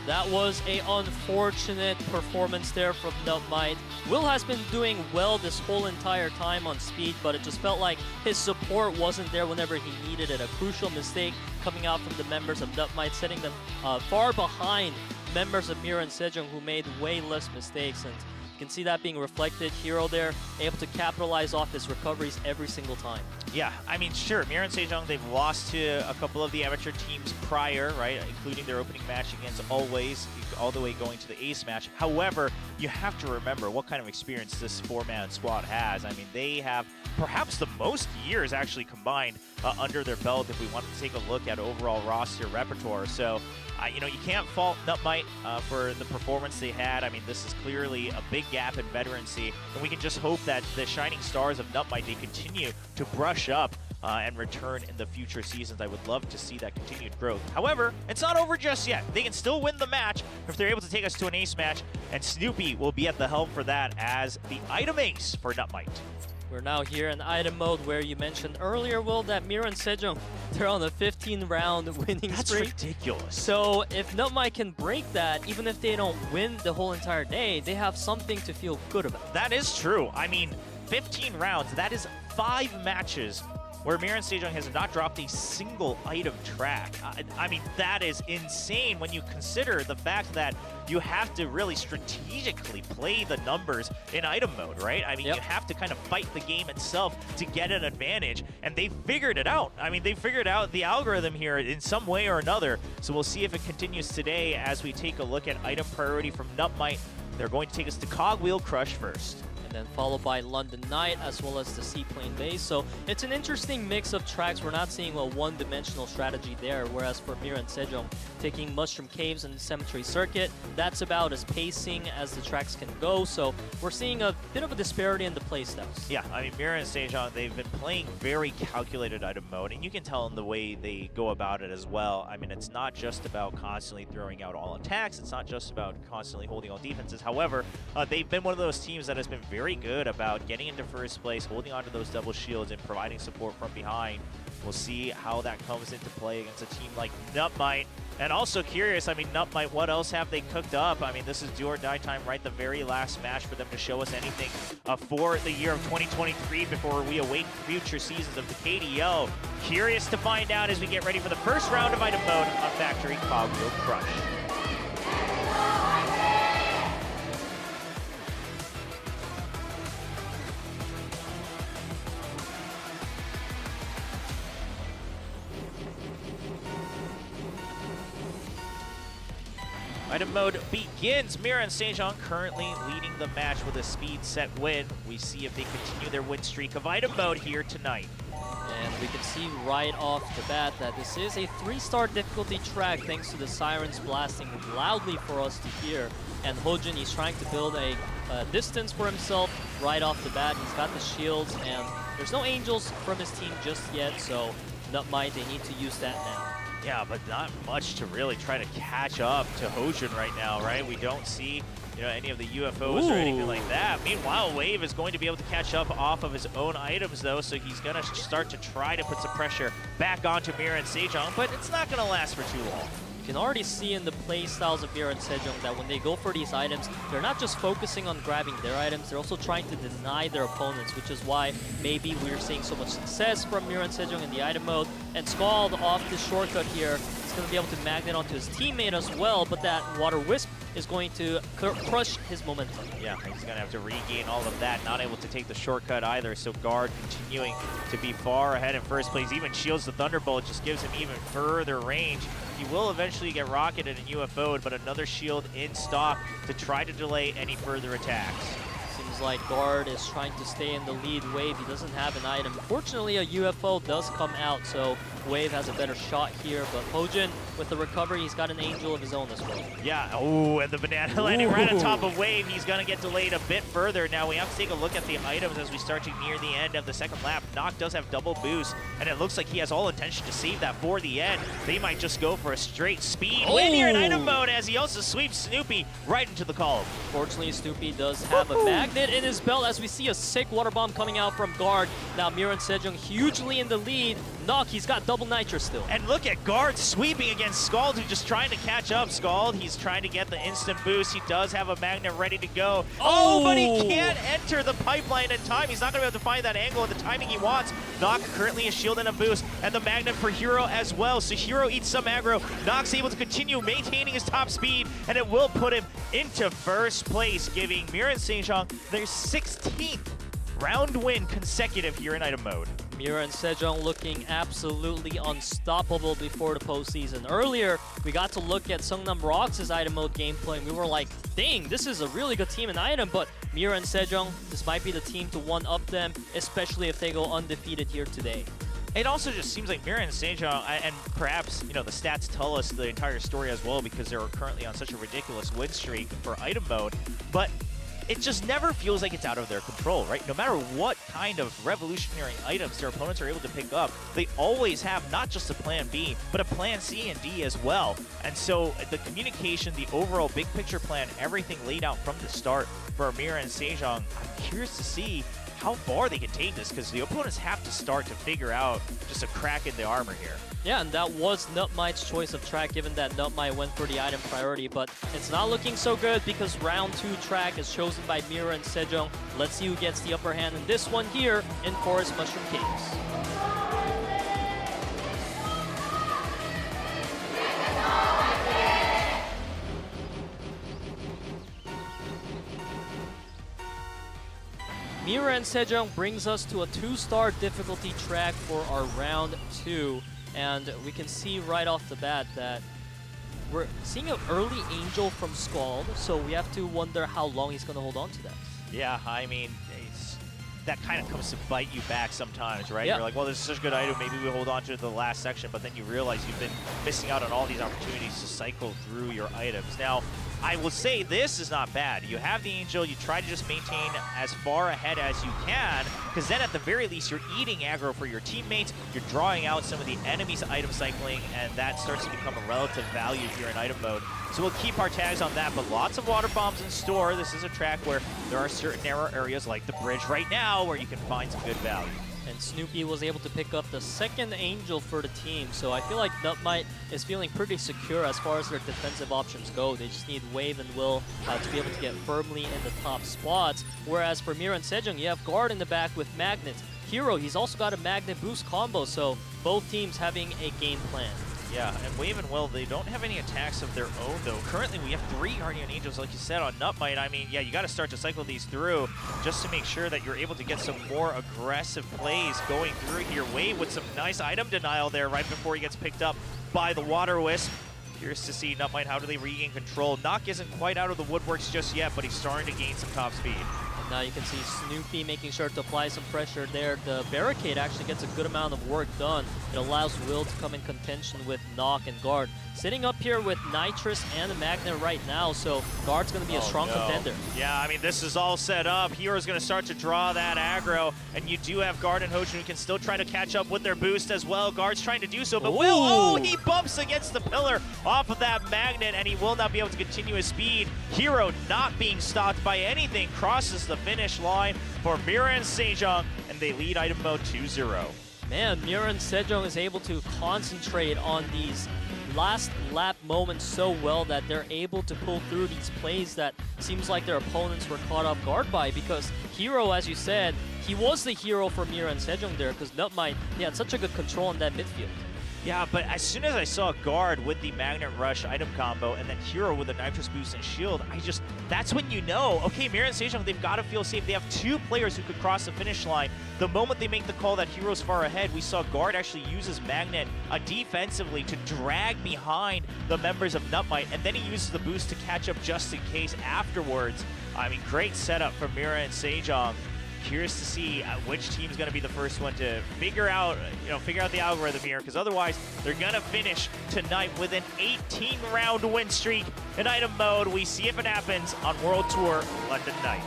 That was an unfortunate performance there from NUTMITE. Will has been doing well this whole entire time on speed, but it just felt like his support wasn't there whenever he needed it. A crucial mistake coming out from the members of NUTMITE, setting them far behind members of MIRAEN Sejong, who made way less mistakes. And you can see that being reflected. Hero there, able to capitalize off his recoveries every single time. Yeah, I mean, sure, MIRAEN Sejong, they've lost to a couple of the amateur teams prior, right, including their opening match against Always, all the way going to the ace match. However, you have to remember what kind of experience this 4-man squad has. I mean, they have perhaps the most years actually combined under their belt if we want to take a look at overall roster repertoire. So, you know, you can't fault NUTMITE for the performance they had. I mean, this is clearly a big gap in veterancy, and we can just hope that the shining stars of NUTMITE, they continue to brush up and return in the future seasons. I would love to see that continued growth. However, it's not over just yet. They can still win the match if they're able to take us to an ace match, and Snoopy will be at the helm for that as the item ace for NUTMITE. We're now here in item mode, where you mentioned earlier, Will, that MIRAEN Sejong, they're on a 15-round winning streak. That's ridiculous. So if NUTMITE can break that, even if they don't win the whole entire day, they have something to feel good about. That is true. I mean, 15 rounds, that is 5 matches where MIRAEN Sejong has not dropped a single item track. I mean, that is insane when you consider the fact that you have to really strategically play the numbers in item mode, right? I mean, you have to kind of fight the game itself to get an advantage, and they figured it out. I mean, they figured out the algorithm here in some way or another, so we'll see if it continues today as we take a look at item priority from NUTMITE. They're going to take us to Cogwheel Crush first. And then followed by London Knight as well as the Seaplane Base. So it's an interesting mix of tracks. We're not seeing a one-dimensional strategy there, whereas for MIRAEN Sejong, taking Mushroom Caves and the Cemetery Circuit, that's about as pacing as the tracks can go. So we're seeing a bit of a disparity in the playstyles. Yeah, I mean, MIRAEN Sejong, they've been playing very calculated item mode, and you can tell in the way they go about it as well. I mean, it's not just about constantly throwing out all attacks. It's not just about constantly holding all defenses. However, they've been one of those teams that has been very good about getting into first place, holding onto those double shields, and providing support from behind. We'll see how that comes into play against a team like NUTMITE. And also curious, I mean, NUTMITE, what else have they cooked up? I mean, this is do or die time, right? The very last match for them to show us anything for the year of 2023 before we await future seasons of the KDL. Curious to find out as we get ready for the first round of item mode on Factory Cogwheel Crush. Item mode begins. MIRAEN Sejong currently leading the match with a speed set win. We see if they continue their win streak of item mode here tonight. And we can see right off the bat that this is a 3-star difficulty track thanks to the sirens blasting loudly for us to hear. And Hojin, he's trying to build a distance for himself right off the bat. He's got the shields, and there's no angels from his team just yet, so NUTMITE, they need to use that now. Yeah, but not much to really try to catch up to Hojin right now, right? We don't see, you know, any of the UFOs or anything like that. Meanwhile, Wave is going to be able to catch up off of his own items, though, so he's going to start to try to put some pressure back onto MIRAEN Sejong, but it's not going to last for too long. You can already see in the play styles of MIRAEN Sejong that when they go for these items, they're not just focusing on grabbing their items, they're also trying to deny their opponents, which is why maybe we're seeing so much success from MIRAEN Sejong in the item mode. And Scald off the shortcut here is going to be able to magnet onto his teammate as well, but that Water Wisp is going to crush his momentum. Yeah, he's going to have to regain all of that, not able to take the shortcut either, so Guard continuing to be far ahead in first place. Even shields the Thunderbolt, just gives him even further range. He will eventually get rocketed and UFO'd, but another shield in stock to try to delay any further attacks. Seems like Guard is trying to stay in the lead. Wave, he doesn't have an item. Fortunately, a UFO does come out, so Wave has a better shot here, but Hojin, with the recovery, he's got an angel of his own as well. Yeah, oh, and the banana landing right on top of Wave. He's going to get delayed a bit further. Now we have to take a look at the items as we start to near the end of the second lap. Nock does have double boost, and it looks like he has all intention to save that for the end. They might just go for a straight speed win here in item mode as he also sweeps Snoopy right into the column. Fortunately, Snoopy does have a magnet in his belt as we see a sick water bomb coming out from Guard. Now MIRAEN Sejong hugely in the lead. Nock, he's got double nitro still. And look at Guard sweeping against Scald, who's just trying to catch up. Scald, he's trying to get the instant boost. He does have a magnet ready to go. Oh, but he can't enter the pipeline in time. He's not going to be able to find that angle at the timing he wants. Nock currently a shield and a boost, and the magnet for Hero as well. So Hero eats some aggro. Nock's able to continue maintaining his top speed, and it will put him into first place, giving MIRAEN Sejong their 16th round win consecutive here in item mode. MIRAEN Sejong looking absolutely unstoppable before the postseason. Earlier, we got to look at Seongnam ROX's item mode gameplay, and we were like, dang, this is a really good team in item, but MIRAEN Sejong, this might be the team to one-up them, especially if they go undefeated here today. It also just seems like MIRAEN Sejong, and perhaps, you know, the stats tell us the entire story as well because they're currently on such a ridiculous win streak for item mode, but it just never feels like it's out of their control, right? No matter what kind of revolutionary items their opponents are able to pick up, they always have not just a plan B, but a plan C and D as well. And so the communication, the overall big picture plan, everything laid out from the start for MIRAEN Sejong, I'm curious to see how far they can take this because the opponents have to start to figure out just a crack in the armor here. Yeah, and that was NUTMITE's choice of track, given that NUTMITE went for the item priority, but it's not looking so good because round 2 track is chosen by MIRAEN Sejong. Let's see who gets the upper hand in this one here in Forest Mushroom Caves. MIRAEN Sejong brings us to a 2-star difficulty track for our round 2. And we can see right off the bat that we're seeing an early Angel from Scald, so we have to wonder how long he's going to hold on to that. Yeah, I mean, that kind of comes to bite you back sometimes, right? Yeah. You're like, well, this is such a good item, maybe we hold on to it the last section, but then you realize you've been missing out on all these opportunities to cycle through your items. Now, I will say this is not bad. You have the Angel, you try to just maintain as far ahead as you can, because then at the very least you're eating aggro for your teammates, you're drawing out some of the enemy's item cycling, and that starts to become a relative value here in item mode. So we'll keep our tags on that, but lots of water bombs in store. This is a track where there are certain narrow areas like the bridge right now where you can find some good value. And Snoopy was able to pick up the second Angel for the team, so I feel like NUTMITE is feeling pretty secure as far as their defensive options go. They just need Wave and Will to be able to get firmly in the top spots. Whereas for MIRAEN Sejong, you have Guard in the back with Magnet. Hero, he's also got a Magnet boost combo, so both teams having a game plan. Yeah, and Wave and Will, they don't have any attacks of their own, though. Currently, we have 3 Guardian Angels, like you said, on NUTMITE. I mean, yeah, you got to start to cycle these through just to make sure that you're able to get some more aggressive plays going through here. Wave with some nice item denial there right before he gets picked up by the Water Wisp. Curious to see NUTMITE, how do they regain control? Nock isn't quite out of the woodworks just yet, but he's starting to gain some top speed. Now you can see Snoopy making sure to apply some pressure there. The barricade actually gets a good amount of work done. It allows Will to come in contention with Nock and Guard. Sitting up here with Nitrous and the Magnet right now, so Guard's going to be a strong contender. Yeah, I mean, this is all set up. Hero's going to start to draw that aggro, and you do have Guard and Hojin who can still try to catch up with their boost as well. Guard's trying to do so, but Will, oh, he bumps against the pillar off of that Magnet, and he will not be able to continue his speed. Hero not being stopped by anything, crosses the finish line for MIRAEN Sejong, and they lead item mode 2-0. Man, MIRAEN Sejong is able to concentrate on these last lap moments so well that they're able to pull through these plays that seems like their opponents were caught off guard by, because Hero, as you said, he was the hero for MIRAEN Sejong there, because NUTMITE, he had such a good control in that midfield. Yeah, but as soon as I saw Guard with the Magnet Rush item combo and then Hero with a Nitrous Boost and Shield, that's when you know, okay, MIRAEN Sejong, they've got to feel safe. They have 2 players who could cross the finish line. The moment they make the call that Hero's far ahead, we saw Guard actually use his Magnet defensively to drag behind the members of NUTMITE, and then he uses the boost to catch up just in case afterwards. I mean, great setup from MIRAEN Sejong. Curious to see which team's going to be the first one to figure out the algorithm here, because otherwise they're going to finish tonight with an 18-round win streak in item mode. We see if it happens on World Tour London night.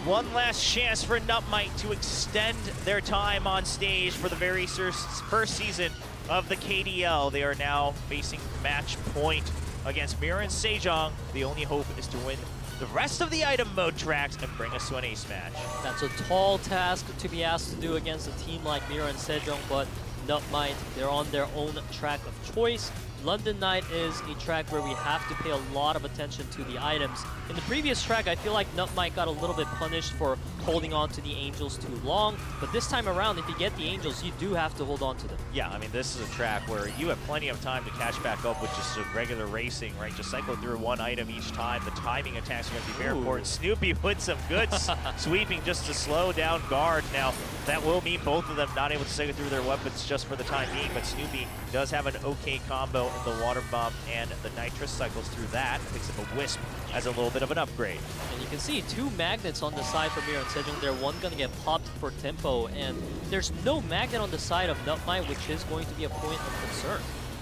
One last chance for NUTMITE to extend their time on stage for the very first season of the KDL. They are now facing match point against MIRAEN Sejong. The only hope is to win the rest of the item mode tracks and bring us to an ace match. That's a tall task to be asked to do against a team like MIRAEN Sejong, but NUTMITE, they're on their own track of choice. London Night is a track where we have to pay a lot of attention to the items. In the previous track, I feel like NUTMITE got a little bit punished for holding on to the Angels too long, but this time around, if you get the Angels, you do have to hold on to them. Yeah, I mean, this is a track where you have plenty of time to catch back up with just regular racing, right? Just cycle through one item each time. The timing attacks are going to be very important. Snoopy with some good sweeping just to slow down Guard. Now, that will mean both of them not able to cycle through their weapons just for the time being, but Snoopy does have an okay combo in the Water Bomb, and the Nitrous cycles through that, picks up a Wisp as a little bit of an upgrade. And you can see 2 Magnets on the side for MIRAEN Sejong. They're one going to get popped for tempo, and there's no Magnet on the side of NUTMITE, which is going to be a point of concern.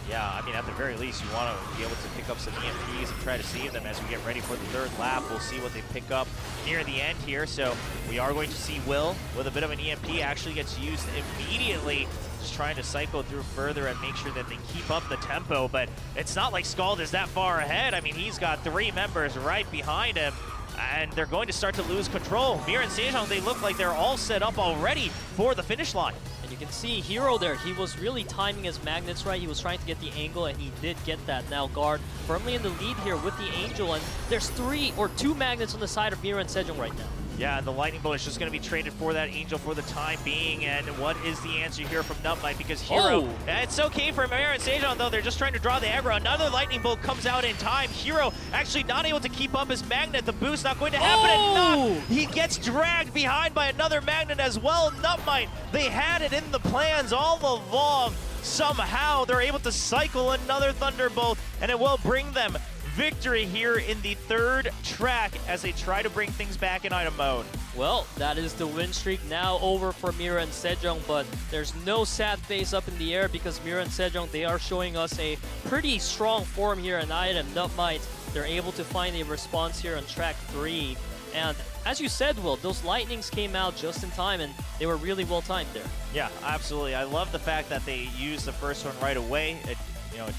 Yeah, I mean, at the very least, you want to be able to pick up some EMPs and try to save them as we get ready for the 3rd lap. We'll see what they pick up near the end here. So we are going to see Will with a bit of an EMP actually gets used immediately, just trying to cycle through further and make sure that they keep up the tempo. But it's not like Scald is that far ahead. I mean, he's got 3 members right behind him, and they're going to start to lose control. MIRAEN Sejong, they look like they're all set up already for the finish line. And you can see Hero there, he was really timing his Magnets right. He was trying to get the angle, and he did get that. Now Guard firmly in the lead here with the Angel, and there's 2 Magnets on the side of MIRAEN Sejong right now. Yeah, the lightning bolt is just going to be traded for that angel for the time being. And what is the answer here from NUTMITE? Because Hero, it's okay for MIRAEN Sejong though. They're just trying to draw the aggro. Another lightning bolt comes out in time. Hero actually not able to keep up his magnet. The boost not going to happen. And he gets dragged behind by another magnet as well. NUTMITE, they had it in the plans all along. Somehow they're able to cycle another Thunderbolt, and it will bring them victory here in the third track as they try to bring things back in item mode. Well, that is the win streak now over for MIRAEN Sejong, but there's no sad face up in the air because MIRAEN Sejong, they are showing us a pretty strong form here in item. NUTMITE, they're able to find a response here on track 3. And as you said, Will, those lightnings came out just in time and they were really well timed there. Yeah, absolutely. I love the fact that they used the first one right away. It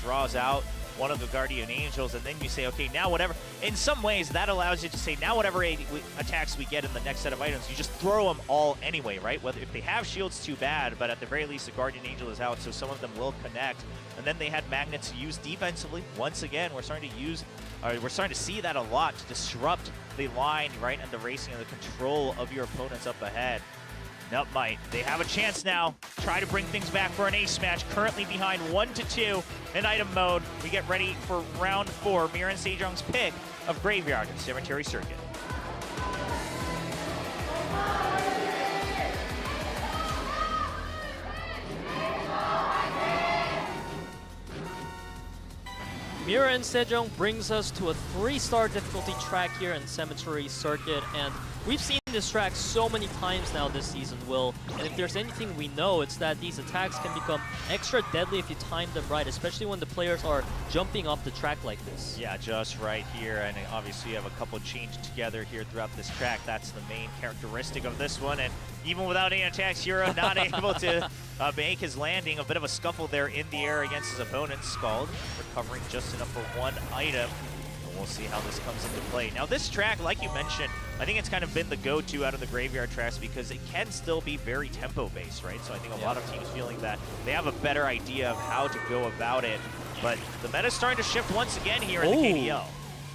draws out one of the Guardian Angels, and then you say, okay, now whatever. In some ways, that allows you to say, now whatever attacks we get in the next set of items, you just throw them all anyway, right? Whether if they have shields, too bad, but at the very least, the Guardian Angel is out, so some of them will connect. And then they had magnets used defensively. Once again, we're starting to see that a lot to disrupt the line, right, and the racing and the control of your opponents up ahead. NUTMITE, they have a chance now. Try to bring things back for an ace match. Currently behind 1-2 in item mode. We get ready for round 4. MIRAEN Sejong's pick of Graveyard and Cemetery Circuit. MIRAEN Sejong brings us to a 3-star difficulty track here in Cemetery Circuit, and we've seen this track so many times now this season, Will, and if there's anything we know, it's that these attacks can become extra deadly if you time them right, especially when the players are jumping off the track like this. Yeah, just right here, and obviously you have a couple chained together here throughout this track. That's the main characteristic of this one, and even without any attacks, Hero not able to make his landing. A bit of a scuffle there in the air against his opponent. Scald recovering just enough for one item. And we'll see how this comes into play. Now this track, like you mentioned, I think it's kind of been the go-to out of the Graveyard tracks because it can still be very tempo-based, right? So I think a lot of teams feeling that they have a better idea of how to go about it. But the meta's starting to shift once again here in the KDL.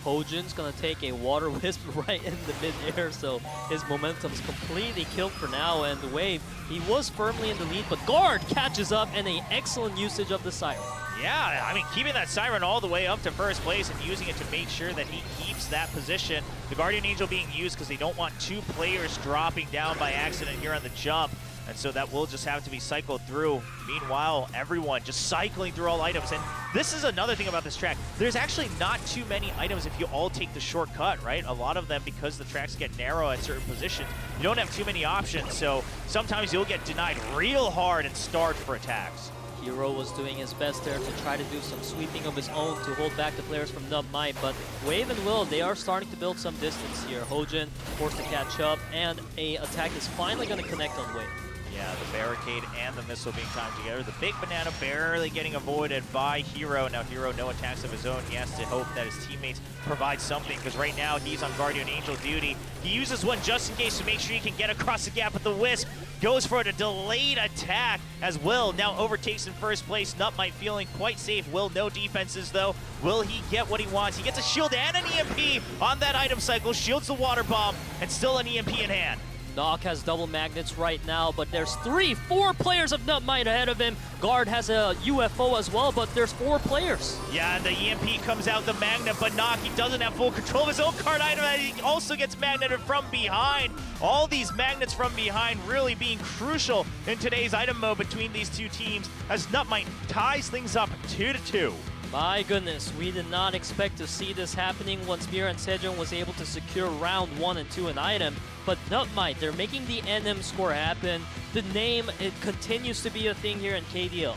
Hojin's gonna take a Water Wisp right in the mid-air, so his momentum's completely killed for now, and the Wave, he was firmly in the lead, but Guard catches up and an excellent usage of the Siren. Yeah, I mean, keeping that Siren all the way up to first place and using it to make sure that he keeps that position. The Guardian Angel being used because they don't want two players dropping down by accident here on the jump. And so that will just have to be cycled through. Meanwhile, everyone just cycling through all items. And this is another thing about this track. There's actually not too many items if you all take the shortcut, right? A lot of them, because the tracks get narrow at certain positions, you don't have too many options. So sometimes you'll get denied real hard and starved for attacks. Hero was doing his best there to try to do some sweeping of his own to hold back the players from NUTMITE, but Wave and Will, they are starting to build some distance here. Hojin forced to catch up, and a attack is finally going to connect on Wave. Yeah, the barricade and the missile being timed together. The big banana barely getting avoided by Hero. Now Hero, no attacks of his own. He has to hope that his teammates provide something because right now he's on Guardian Angel duty. He uses one just in case to make sure he can get across the gap with the Wisp. Goes for a delayed attack as Will now overtakes in first place. NUTMITE feeling quite safe. Will, no defenses though. Will he get what he wants? He gets a shield and an EMP on that item cycle. Shields the water bomb and still an EMP in hand. Nock has double magnets right now, but there's 4 players of NUTMITE ahead of him. Guard has a UFO as well, but there's 4 players. Yeah, the EMP comes out the magnet, but Nock, he doesn't have full control of his own card item, and he also gets magneted from behind. All these magnets from behind really being crucial in today's item mode between these two teams as NUTMITE ties things up 2-2. My goodness, we did not expect to see this happening once MIRAEN Sejong was able to secure round 1 and 2 in item. But NUTMITE, they're making the NM score happen. The name, it continues to be a thing here in KDL.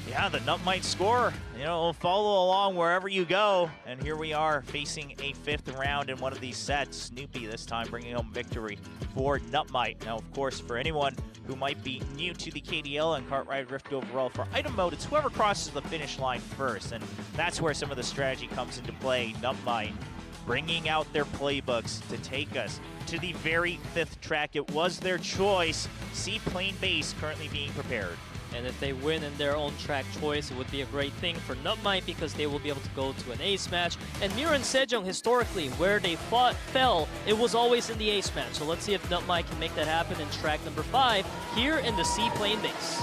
Yeah, the NUTMITE score, will follow along wherever you go. And here we are facing a 5th round in one of these sets. Snoopy this time bringing home victory for NUTMITE. Now, of course, for anyone who might be new to the KDL and Cartwright Rift overall, for item mode, it's whoever crosses the finish line first. And that's where some of the strategy comes into play. NUTMITE bringing out their playbooks to take us to the very 5th track. It was their choice. See Plain Base currently being prepared. And if they win in their own track choice, it would be a great thing for NUTMITE because they will be able to go to an ace match. And MIRAEN Sejong, historically, where they fell, it was always in the ace match. So let's see if NUTMITE can make that happen in track number 5 here in the C plane base.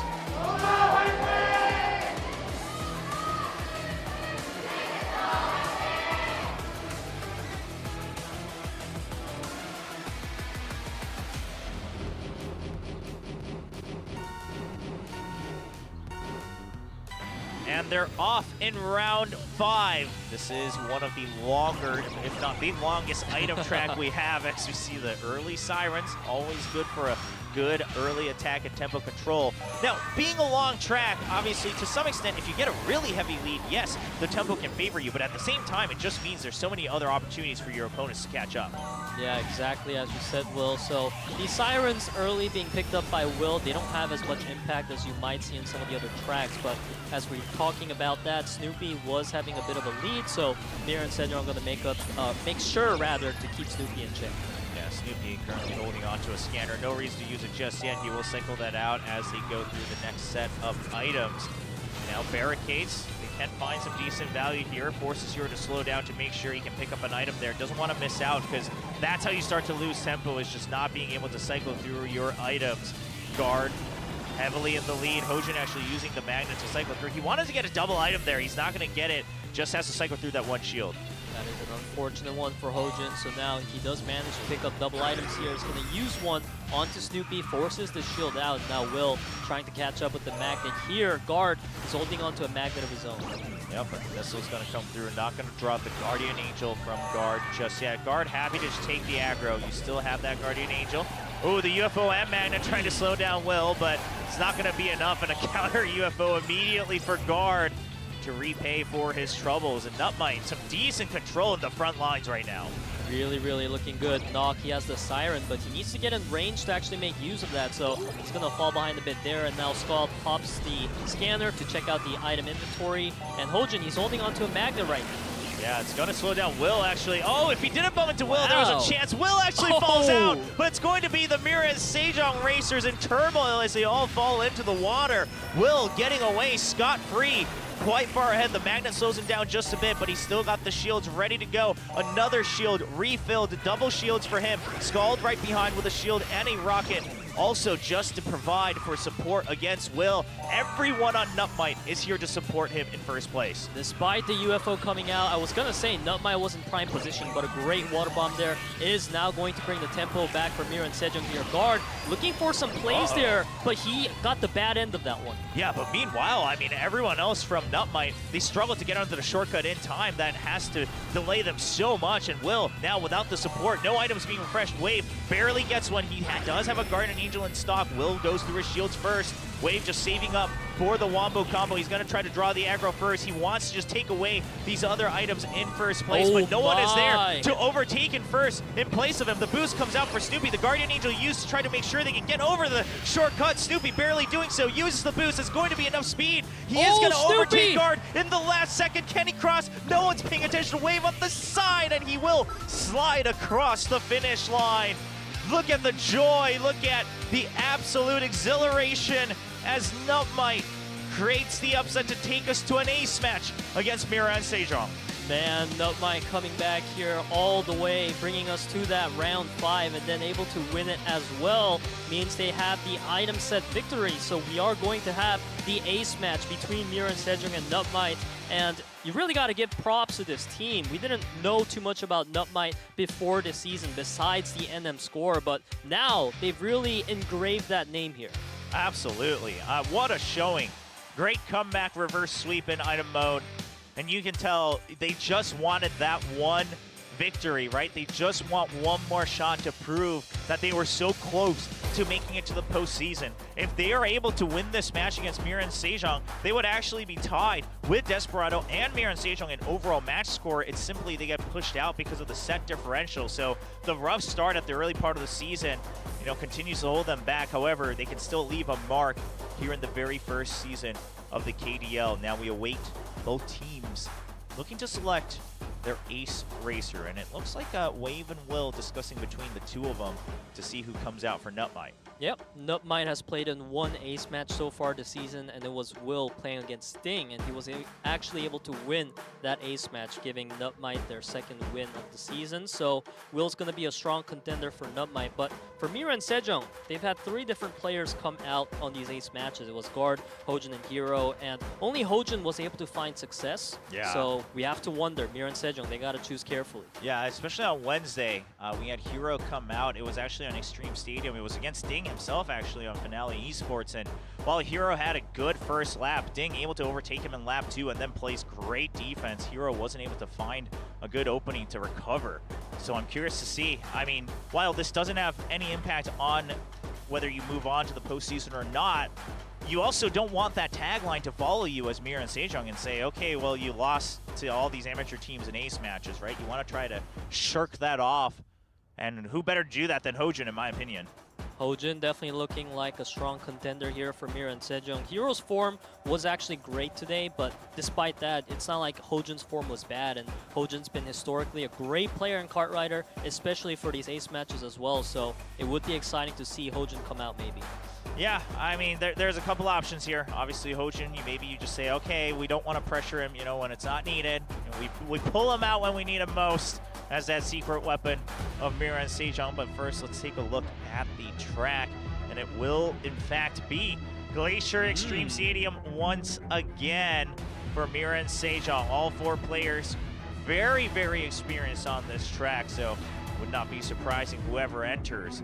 And they're off in round 5. This is one of the longer, if not the longest item track we have, as we see the early sirens. Always good for a good early attack and tempo control. Now, being a long track, obviously, to some extent, if you get a really heavy lead, yes, the tempo can favor you, but at the same time, it just means there's so many other opportunities for your opponents to catch up. Yeah, exactly as you said, Will. So the sirens early being picked up by Will, they don't have as much impact as you might see in some of the other tracks, but as we're talking about that, Snoopy was having a bit of a lead, so MIRAEN Sejong are going to make sure to keep Snoopy in check. Yeah, Snoopy currently holding on to a scanner. No reason to use it just yet. He will cycle that out as they go through the next set of items. Now barricades. They can find some decent value here. Forces Hero to slow down to make sure he can pick up an item there. Doesn't want to miss out because that's how you start to lose tempo, is just not being able to cycle through your items. Guard heavily in the lead. Hojin actually using the magnet to cycle through. He wanted to get a double item there. He's not going to get it. Just has to cycle through that one shield. That is an unfortunate one for Hojin, so now he does manage to pick up double items here. He's going to use one onto Snoopy, forces the shield out. Now Will trying to catch up with the magnet here. Guard is holding onto a magnet of his own. Yep, but Missile's going to come through. Not going to drop the Guardian Angel from Guard just yet. Guard happy to just take the aggro. You still have that Guardian Angel. Oh, the UFO and Magnet trying to slow down Will, but it's not going to be enough. And a counter UFO immediately for Guard to repay for his troubles. And NUTMITE, some decent control in the front lines right now. Really, really looking good. Nock, he has the Siren, but he needs to get in range to actually make use of that, so he's going to fall behind a bit there. And now Scald pops the scanner to check out the item inventory. And Hojin, he's holding onto a magnet right now. Yeah, it's going to slow down Will, actually. Oh, if he didn't bump into Will, there was a chance. Will actually falls out, but it's going to be the MIRAEN Sejong racers in turmoil as they all fall into the water. Will getting away scot-free. Quite far ahead. The magnet slows him down just a bit, but he's still got the shields ready to go. Another shield refilled, double shields for him. Scald right behind with a shield and a rocket. Also just to provide for support against Will. Everyone on NUTMITE is here to support him in first place. Despite the UFO coming out, I was going to say NUTMITE was in prime position, but a great water bomb there is now going to bring the tempo back for MIRAEN Sejong here. Guard looking for some plays there, but he got the bad end of that one. Yeah, but meanwhile, I mean, everyone else from NUTMITE, they struggle to get onto the shortcut in time. That has to delay them so much. And Will, now without the support, no items being refreshed. Wave barely gets one. He does have a Guardian Angel in stock. Will goes through his shields first. Wave just saving up for the Wombo combo. He's going to try to draw the aggro first. He wants to just take away these other items in first place, but no one is there to overtake in first in place of him. The boost comes out for Snoopy. The Guardian Angel used to try to make sure they can get over the shortcut. Snoopy barely doing so. Uses the boost. It's going to be enough speed. He is going to overtake Guard in the last second. Can he cross? No one's paying attention. Wave up the side, and he will slide across the finish line. Look at the joy. Look at the absolute exhilaration as NUTMITE creates the upset to take us to an ace match against MIRAEN Sejong. Man, NUTMITE coming back here all the way, bringing us to that round 5 and then able to win it as well means they have the item set victory. So we are going to have the ace match between MIRAEN Sejong and NUTMITE. And you really got to give props to this team. We didn't know too much about NUTMITE before the season besides the NM score, but now they've really engraved that name here. Absolutely. What a showing. Great comeback reverse sweep in item mode. And you can tell they just wanted that one victory, right? They just want one more shot to prove that they were so close to making it to the postseason. If they are able to win this match against MIRAEN Sejong, they would actually be tied with Desperado and MIRAEN Sejong in overall match score. It's simply they get pushed out because of the set differential. So the rough start at the early part of the season, you know, continues to hold them back. However, they can still leave a mark here in the very first season of the KDL. Now we await both teams looking to select their ace racer, and it looks like Wave and Will discussing between the two of them to see who comes out for NUTMITE. Yep, NUTMITE has played in one ace match so far this season, and it was Will playing against Sting, and he was actually able to win that ace match, giving NUTMITE their second win of the season. So Will's going to be a strong contender for NUTMITE. But for MIRAEN Sejong, they've had 3 different players come out on these ace matches. It was Guard, Hojin, and Hero, and only Hojin was able to find success. Yeah. So we have to wonder, MIRAEN Sejong, they got to choose carefully. Yeah, especially on Wednesday, we had Hero come out. It was actually on Extreme Stadium. It was against Ding himself, actually, on Finale Esports. And while Hero had a good first lap, Ding able to overtake him in lap 2 and then plays great defense. Hero wasn't able to find a good opening to recover. So I'm curious to see. I mean, while this doesn't have any impact on whether you move on to the postseason or not, you also don't want that tagline to follow you as MIRAEN Sejong and say, okay, well, you lost to all these amateur teams in ace matches, right? You want to try to shirk that off. And who better to do that than Hojin, in my opinion? Hojin definitely looking like a strong contender here for MIRAEN Sejong. Hero's form was actually great today, but despite that, it's not like Hojin's form was bad, and Hojin's been historically a great player in Kart Rider, especially for these ace matches as well, so it would be exciting to see Hojin come out maybe. Yeah, I mean, there's a couple options here. Obviously, Hojin, maybe you just say, okay, we don't want to pressure him, you know, when it's not needed. You know, we pull him out when we need him most as that secret weapon of MIRAEN Sejong. But first, let's take a look at the track, and it will, in fact, be Glacier Extreme Stadium once again for MIRAEN Sejong. All 4 players very, very experienced on this track, so would not be surprising whoever enters.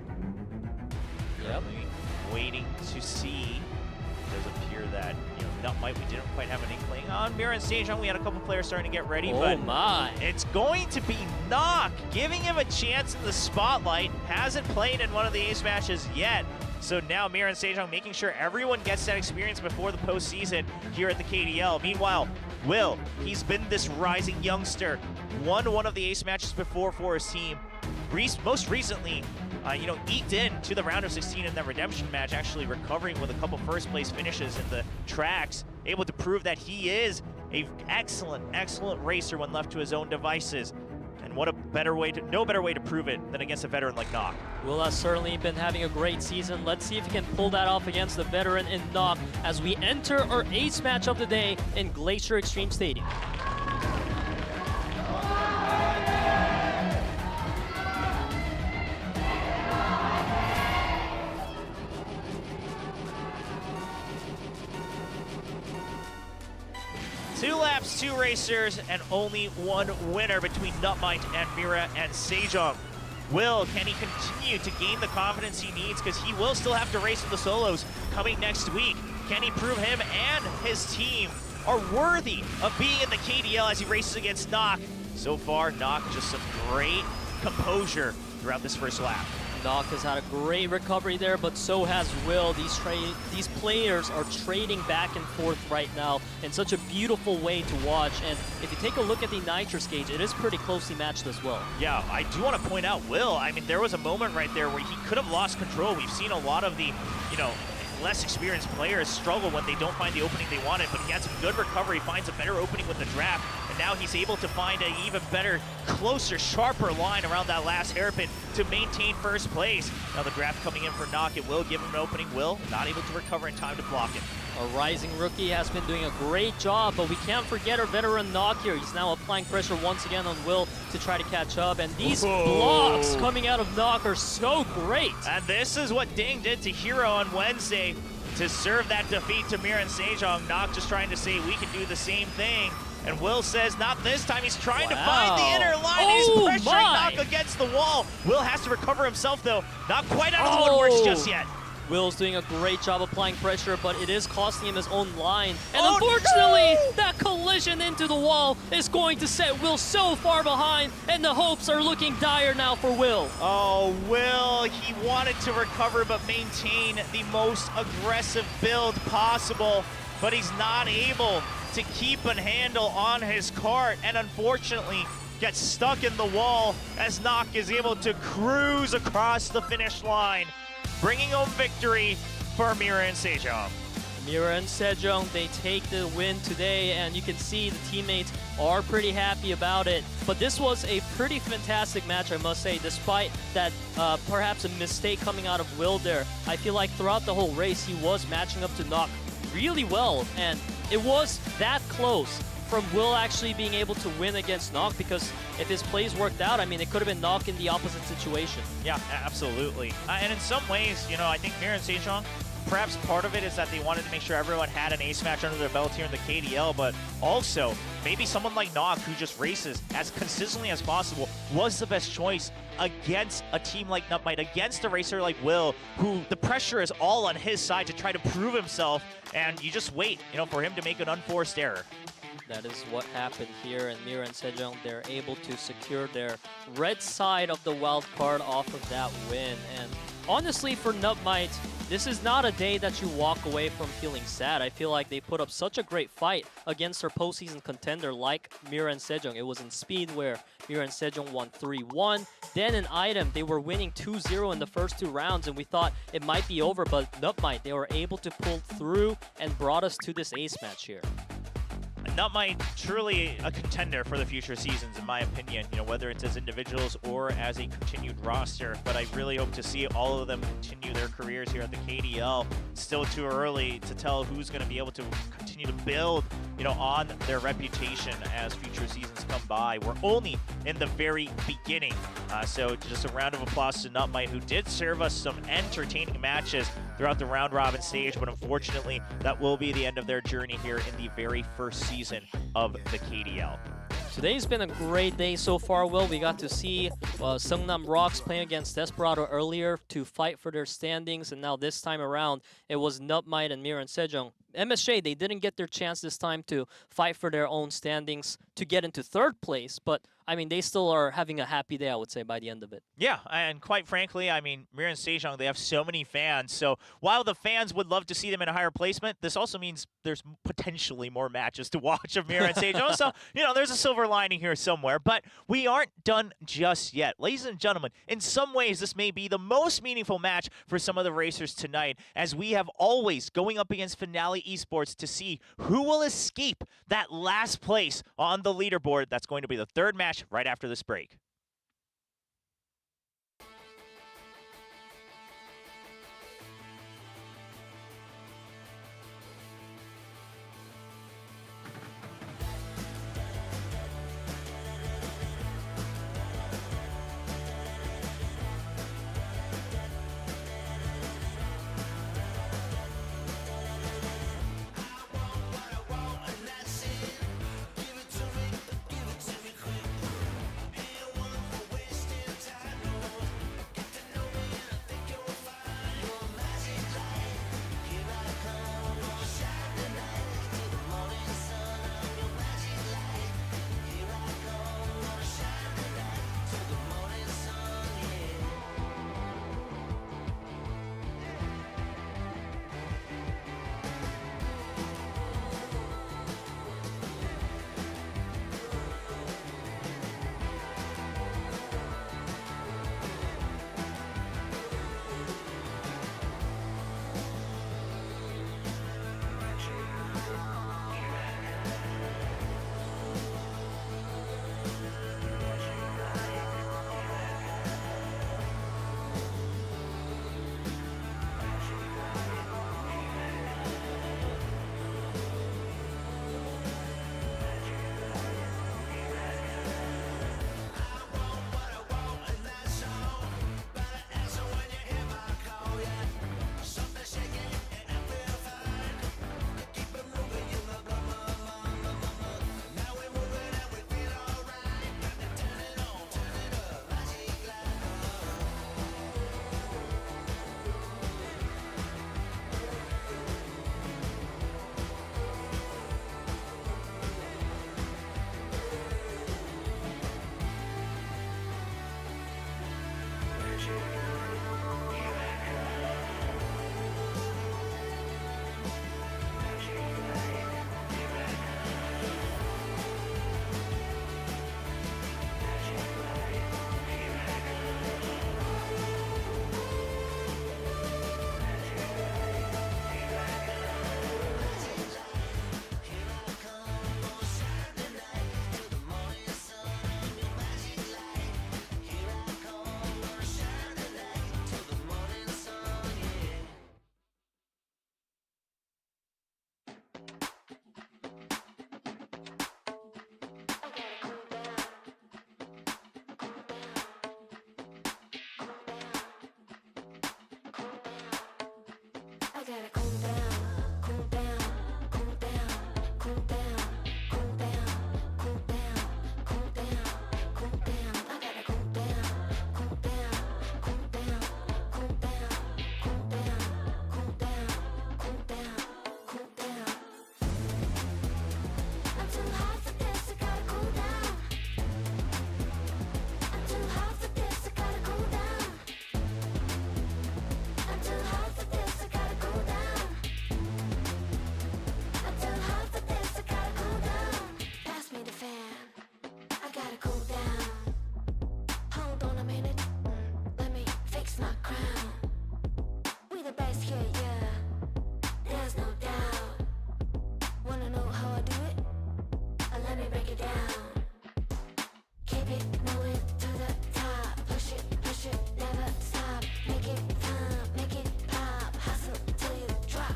Yep. Waiting to see. It does appear that, you know, NUTMITE, we didn't quite have an inkling on. MIRAEN Sejong, we had a couple players starting to get ready, Oh but my! it's going to be Knock, giving him a chance in the spotlight. Hasn't played in one of the ace matches yet. So now MIRAEN Sejong making sure everyone gets that experience before the postseason here at the KDL. Meanwhile, Will, he's been this rising youngster, won one of the ace matches before for his team. Most recently, you know, eked in to the round of 16 in the redemption match, actually recovering with a couple first place finishes in the tracks, able to prove that he is a excellent racer when left to his own devices. And what a better way to, no better way to prove it than against a veteran like Knock. Will has certainly been having a great season. Let's see if he can pull that off against the veteran in Knock as we enter our ace match of the day in Glacier Extreme Stadium. Two laps, 2 racers, and only 1 winner between NUTMITE and MIRAEN Sejong. Will, can he continue to gain the confidence he needs? Because he will still have to race in the solos coming next week. Can he prove him and his team are worthy of being in the KDL as he races against Knock? So far, Knock just some great composure throughout this first lap. Knock has had a great recovery there, but so has Will. These players are trading back and forth right now in such a beautiful way to watch. And if you take a look at the nitrous gauge, it is pretty closely matched as well. Yeah, I do want to point out Will. I mean, there was a moment right there where he could have lost control. We've seen a lot of the, you know, less experienced players struggle when they don't find the opening they wanted, but he had some good recovery, finds a better opening with the draft, and now he's able to find an even better, closer, sharper line around that last hairpin to maintain first place. Now the draft coming in for Knock, it will give him an opening. Will not able to recover in time to block it. A rising rookie has been doing a great job, but we can't forget our veteran Knock here. He's now applying pressure once again on Will to try to catch up, and these blocks coming out of Knock are so great. And this is what Ding did to Hero on Wednesday to serve that defeat to MIRAEN Sejong. Knock just trying to say we can do the same thing. And Will says not this time. He's trying to find the inner line. He's pressuring Knock against the wall. Will has to recover himself though. Not quite out of the woodworks just yet. Will's doing a great job applying pressure, but it is costing him his own line. And unfortunately, that collision into the wall is going to set Will so far behind, and the hopes are looking dire now for Will. Oh, Will, he wanted to recover but maintain the most aggressive build possible, but he's not able to keep a handle on his kart, and unfortunately gets stuck in the wall as Knock is able to cruise across the finish line, bringing home victory for MIRAEN Sejong. MIRAEN Sejong, they take the win today, and you can see the teammates are pretty happy about it. But this was a pretty fantastic match, I must say, despite that perhaps a mistake coming out of Will there. I feel like throughout the whole race, he was matching up to Nok really well, and it was that close from Will actually being able to win against Nok, because if his plays worked out, I mean, it could have been Nok in the opposite situation. Yeah, absolutely. And in some ways, you know, I think MIRAEN Sejong, perhaps part of it is that they wanted to make sure everyone had an ace match under their belt here in the KDL, but also maybe someone like Nok, who just races as consistently as possible, was the best choice against a team like NUTMITE, against a racer like Will, who the pressure is all on his side to try to prove himself, and you just wait, you know, for him to make an unforced error. That is what happened here, and MIRAEN Sejong, they're able to secure their red side of the wild card off of that win. And honestly, for NUTMITE, this is not a day that you walk away from feeling sad. I feel like they put up such a great fight against their postseason contender like MIRAEN Sejong. It was in speed where MIRAEN Sejong won 3-1. Then in item, they were winning 2-0 in the first 2 rounds, and we thought it might be over, but NUTMITE, they were able to pull through and brought us to this ace match here. NUTMITE truly a contender for the future seasons, in my opinion, you know, whether it's as individuals or as a continued roster. But I really hope to see all of them continue their careers here at the KDL. It's still too early to tell who's going to be able to continue to build, you know, on their reputation as future seasons come by. We're only in the very beginning. So just a round of applause to NUTMITE, who did serve us some entertaining matches throughout the round robin stage, but unfortunately that will be the end of their journey here in the very first season of the KDL. Today's been a great day so far, Will. We got to see Seongnam ROX playing against Desperado earlier to fight for their standings, and now this time around, it was NUTMITE and MIRAEN Sejong. MSJ, they didn't get their chance this time to fight for their own standings to get into 3rd place, but I mean, they still are having a happy day, I would say, by the end of it. Yeah, and quite frankly, I mean, MIRAEN Sejong, they have so many fans, so while the fans would love to see them in a higher placement, this also means there's potentially more matches to watch of MIRAEN Sejong, so, you know, there's a silver lining here somewhere, but we aren't done just yet. Ladies and gentlemen, in some ways, this may be the most meaningful match for some of the racers tonight, as we have always going up against Finale Esports to see who will escape that last place on the leaderboard. That's going to be the 3rd match right after this break. gotta cool down, cool down, cool down, cool down, cool down, cool down, cool down, cool down. I gotta cool down, cool down, cool down, cool down, cool down, cool down, cool down, cool down. I'm too hot for this, I gotta cool down. I'm too hot for this, I gotta cool down. I'm too hot for this, I gotta cool down. I'm too hot for this, I gotta cool down. Pass me the fan, I gotta cool down. Hold on a minute, let me fix my crown. We the best here, yeah, there's no doubt. Wanna know how I do it? Let me break it down. Keep it moving to the top. Push it, never stop. Make it fun, make it pop. Hustle till you drop.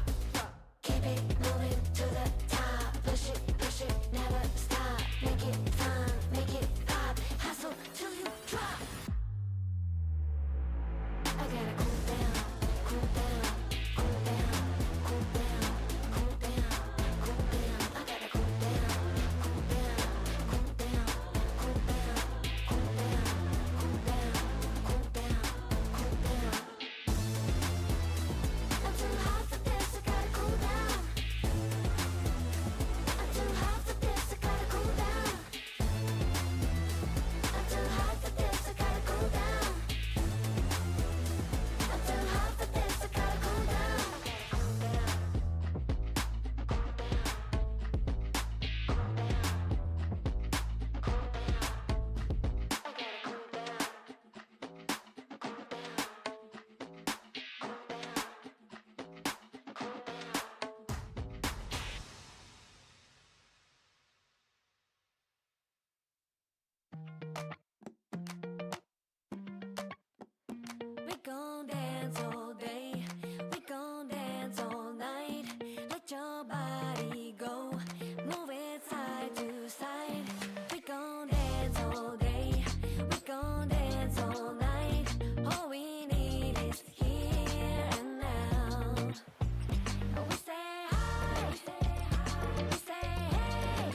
Keep it moving to the top. Push it, never stop. Make it fun, make it pop. Hustle till you drop. I gotta cool down, cool down, cool down, cool down, cool down, cool down. I gotta cool down, cool down, cool down, cool down, cool down, cool down, cool down, cool down. I'm too hot for this, I gotta cool down. I'm too hot for this, I gotta cool down. I'm too hot for this, I gotta cool down. I'm too hot for this, I gotta cool down. We gon' dance all day, we gon' dance all night. Let your body go, move it side to side. We gon' dance all day, we gon' dance all night. All we need is here and now. We say hi, we say hey.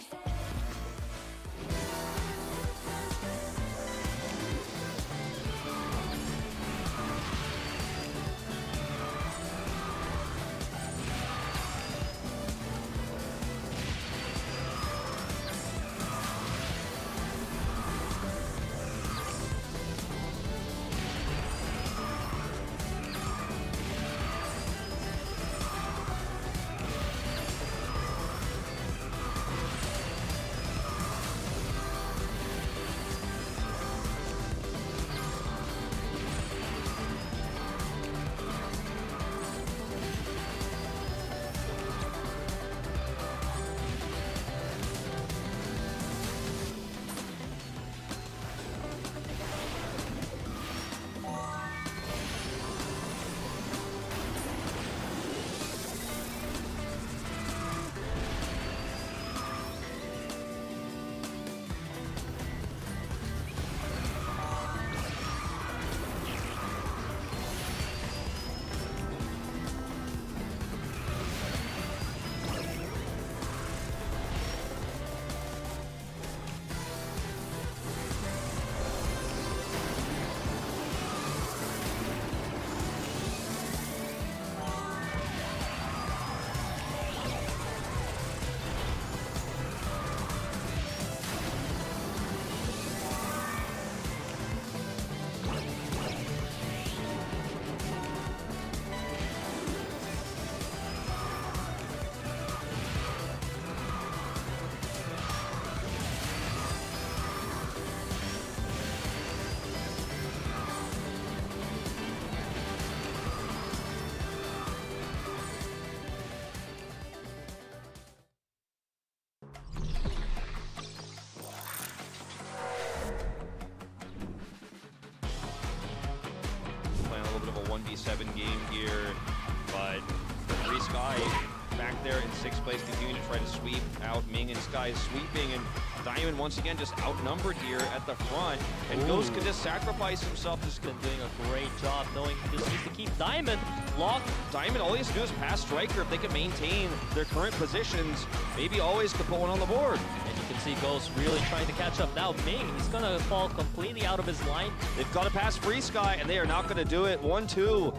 Playing a little bit of a 1v7 game here, but Free Sky back there in 6th place, continuing to try to sweep out Ming, and Sky is sweeping, and Diamond once again just outnumbered here at the front, and Ghost could just sacrifice himself. Just Been doing a great job knowing he just needs to keep Diamond locked. Diamond, all he has to do is pass Striker. If they can maintain their current positions, maybe always could put one on the board. And you can see Ghost really trying to catch up. Now Ming, he's gonna fall completely out of his line. They've got to pass Free Sky, and they are not going to do it. 1-2.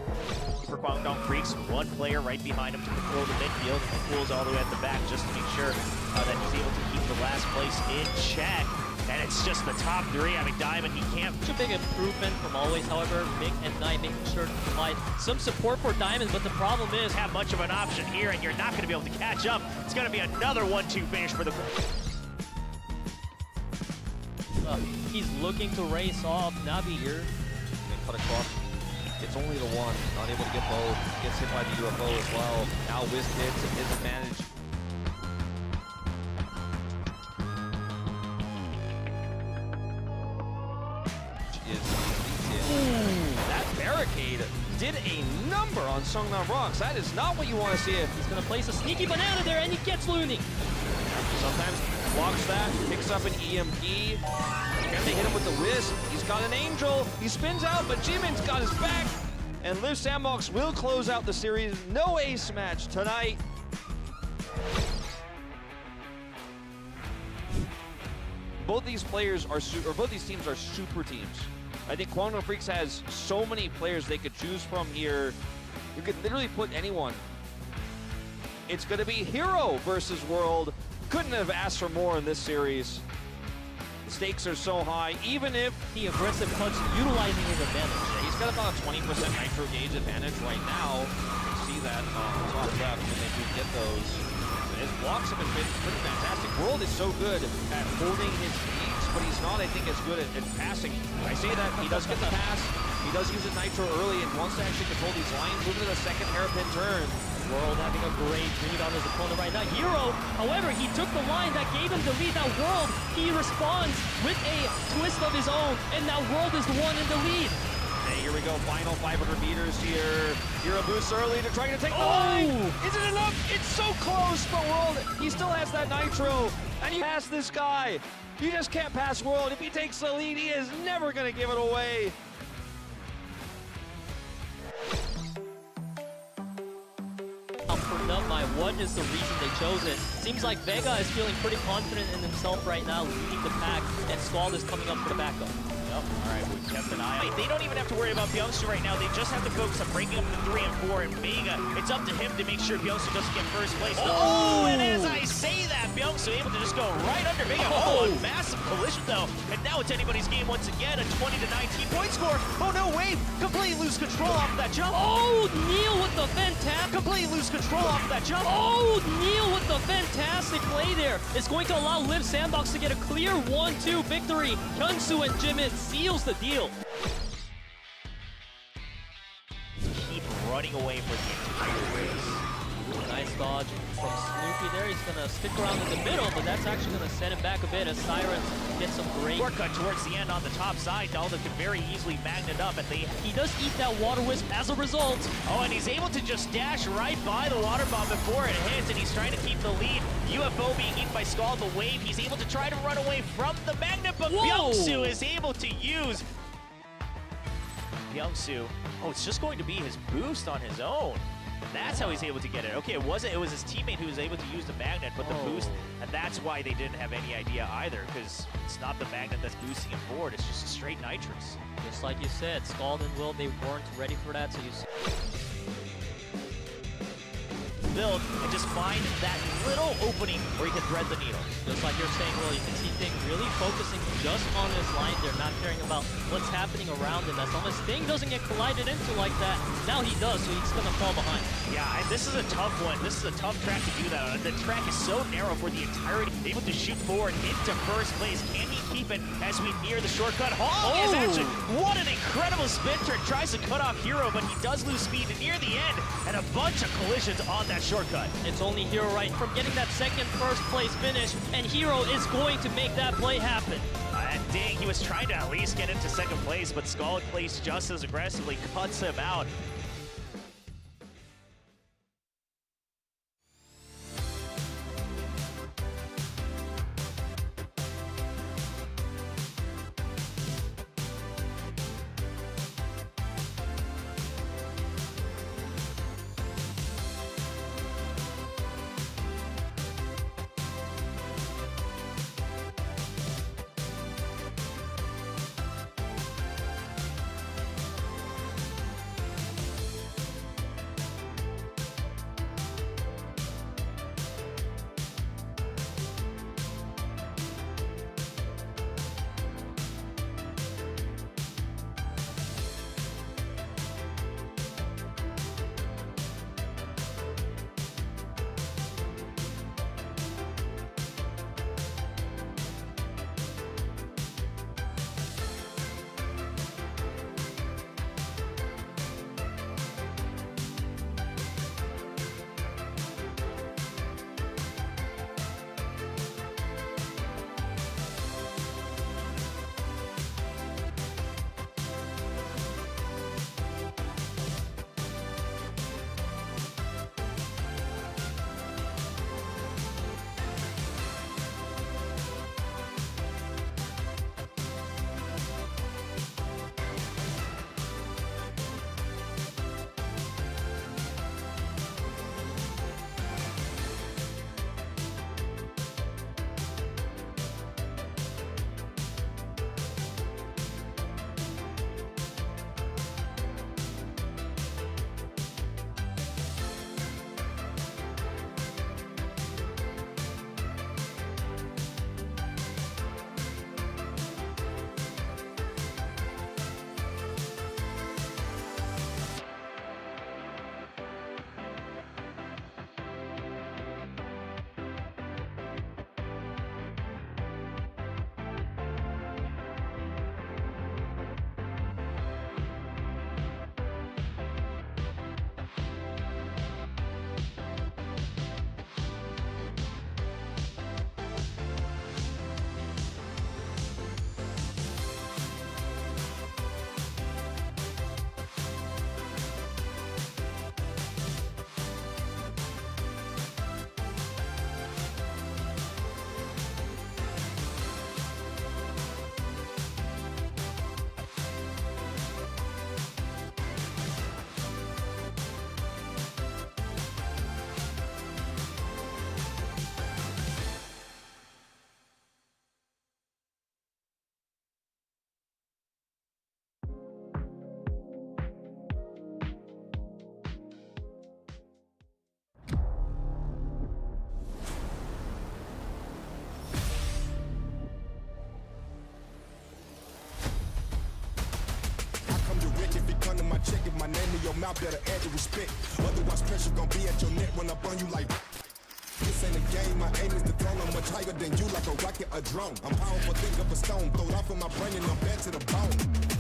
For Guangdong Freaks, one player right behind him to control the midfield, and Cool's all the way at the back just to make sure that he's able to keep the last place in check. And it's just the top three. I mean, Diamond, he can't. Such a big improvement from always, however, Mick and Knight making sure to provide some support for Diamond, but the problem is have much of an option here, and you're not going to be able to catch up. It's going to be another 1-2 finish for the. He's looking to race off Navi here. They cut across. It's only the one. Not able to get both. Gets hit by the UFO as well. Now Wiz hits at his advantage. That barricade did a number on Seongnam ROX. That is not what you want to see. He's gonna place a sneaky banana there, and he gets Looney. Sometimes blocks that, picks up an EMP. Can they hit him with the Wiz? He's got an Angel. He spins out, but Jimin's got his back. And Liv Sandbox will close out the series. No ace match tonight. Both these players are, both these teams are super teams. I think Guangdong Freaks has so many players they could choose from here. You could literally put anyone. It's going to be Hero versus World. Couldn't have asked for more in this series. The stakes are so high, even if the aggressive punch utilizing his advantage. Yeah, he's got about a 20% nitro gauge advantage right now. You can see that on the top left when they do get those. His blocks have been pretty fantastic. World is so good at holding his beats, but he's not, I think, as good at passing. I say that he does get the pass. He does use a nitro early and wants to actually control these lines, moving to the second hairpin turn. World having a great read on his opponent right now. Hero, however, he took the line that gave him the lead. Now World, he responds with a twist of his own, and now World is the one in the lead. Okay, here we go, final 500 meters here. Hero boosts early to try to take the line. Is it enough? It's so close, but World, he still has that nitro. And you pass this guy. You just can't pass World. If he takes the lead, he is never gonna give it away. For NUTMITE, what is the reason they chose it? Seems like Vega is feeling pretty confident in himself right now, leading the pack, and Scald is coming up for the backup. Yep. All right, we've kept an eye on. They don't even have to worry about Byungsu right now. They just have to focus on breaking up the 3 and 4, and Vega, it's up to him to make sure Byungsu doesn't get first place. Oh, and as I say that, Byungsu able to just go right under Vega. Oh, a massive collision though, and now it's anybody's game once again. A 20-19 point score. Oh no, Wave completely lose control off of that jump. Oh, Neil with the fantastic. Completely lose control off of that jump. Oh, Neil with the fantastic play there. It's going to allow Liv Sandbox to get a clear 1-2 victory. Hyunsu and Jimin seals the deal. Keep running away for the entire race. Nice dodge from Snoopy there. He's gonna stick around in the middle, but that's actually gonna set him back a bit as Sirens get some great shortcut towards the end on the top side. Dalda could very easily magnet up, and he does eat that water wisp as a result. Oh, and he's able to just dash right by the water bomb before it hits, and he's trying to keep the lead. UFO being eaten by Scald, the Wave. He's able to try to run away from the magnet, but Byungsu is able to use Byungsu. Oh, it's just going to be his boost on his own. That's how he's able to get it. Okay, it was his teammate who was able to use the magnet, but the boost, and that's why they didn't have any idea either, because it's not the magnet that's boosting him forward, it's just a straight nitrous. Just like you said, Scald and Will, they weren't ready for that, so you build and just find that little opening where he can thread the needle. Just like you're saying, Will, you can see Thing really focusing just on his line. They're not caring about what's happening around him. As long as Thing doesn't get collided into like that, now he does, so he's gonna fall behind. Yeah, this is a tough one. This is a tough track to do that on. The track is so narrow for the entirety. Able to shoot forward into first place. Can he keep it as we near the shortcut? Hong is actually, what an incredible spin turn. Tries to cut off Hero, but he does lose speed near the end, and a bunch of collisions on that shortcut. It's only Hero right from getting that second first place finish, and Hero is going to make that play happen. And dang, he was trying to at least get into second place, but Scald plays just as aggressively, cuts him out. check. If my name in your mouth, better add the respect. Otherwise, pressure gon' be at your neck when I burn you like. This ain't a game, my aim is the throne. I'm much higher than you, like a rocket, a drone. I'm powerful, think of a stone. Throw it off in my brain and I'm bad to the bone.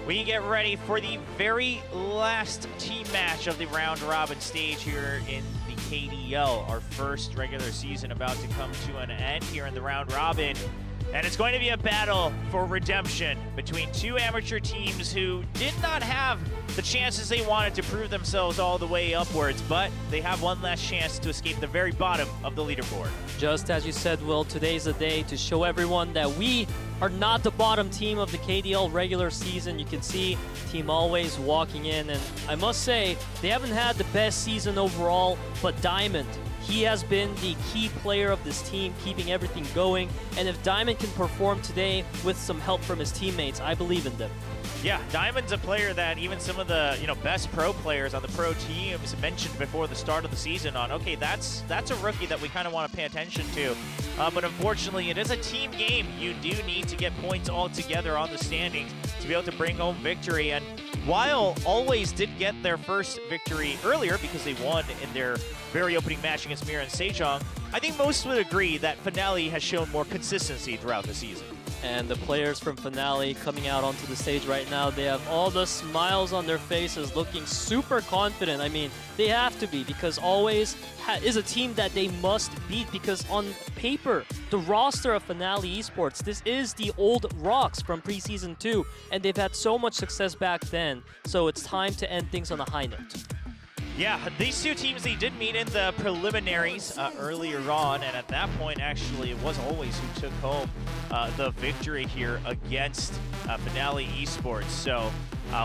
We get ready for the very last team match of the round robin stage here in the KDL. Our first regular season about to come to an end here in the round robin. And it's going to be a battle for redemption between two amateur teams who did not have the chances they wanted to prove themselves all the way upwards, but they have one last chance to escape the very bottom of the leaderboard. Just as you said, Will, today's the day to show everyone that we are not the bottom team of the KDL regular season. You can see Team Always walking in, and I must say, they haven't had the best season overall, but Diamond, he has been the key player of this team, keeping everything going. And if Diamond can perform today with some help from his teammates, I believe in them. Yeah, Diamond's a player that even some of the best pro players on the pro teams mentioned before the start of the season on, okay, that's a rookie that we kind of want to pay attention to. But unfortunately, it is a team game. You do need to get points all together on the standings to be able to bring home victory. And while Always did get their first victory earlier because they won in their very opening match against MIRAEN Sejong, I think most would agree that Finale has shown more consistency throughout the season. And the players from Finale coming out onto the stage right now, they have all the smiles on their faces, looking super confident. I mean, they have to be, because Always is a team that they must beat, because on paper, the roster of Finale Esports, this is the old ROX from preseason 2, and they've had so much success back then, so it's time to end things on a high note. Yeah, these two teams, they did meet in the preliminaries earlier on, and at that point, actually, it was Always who took home the victory here against Finale Esports. So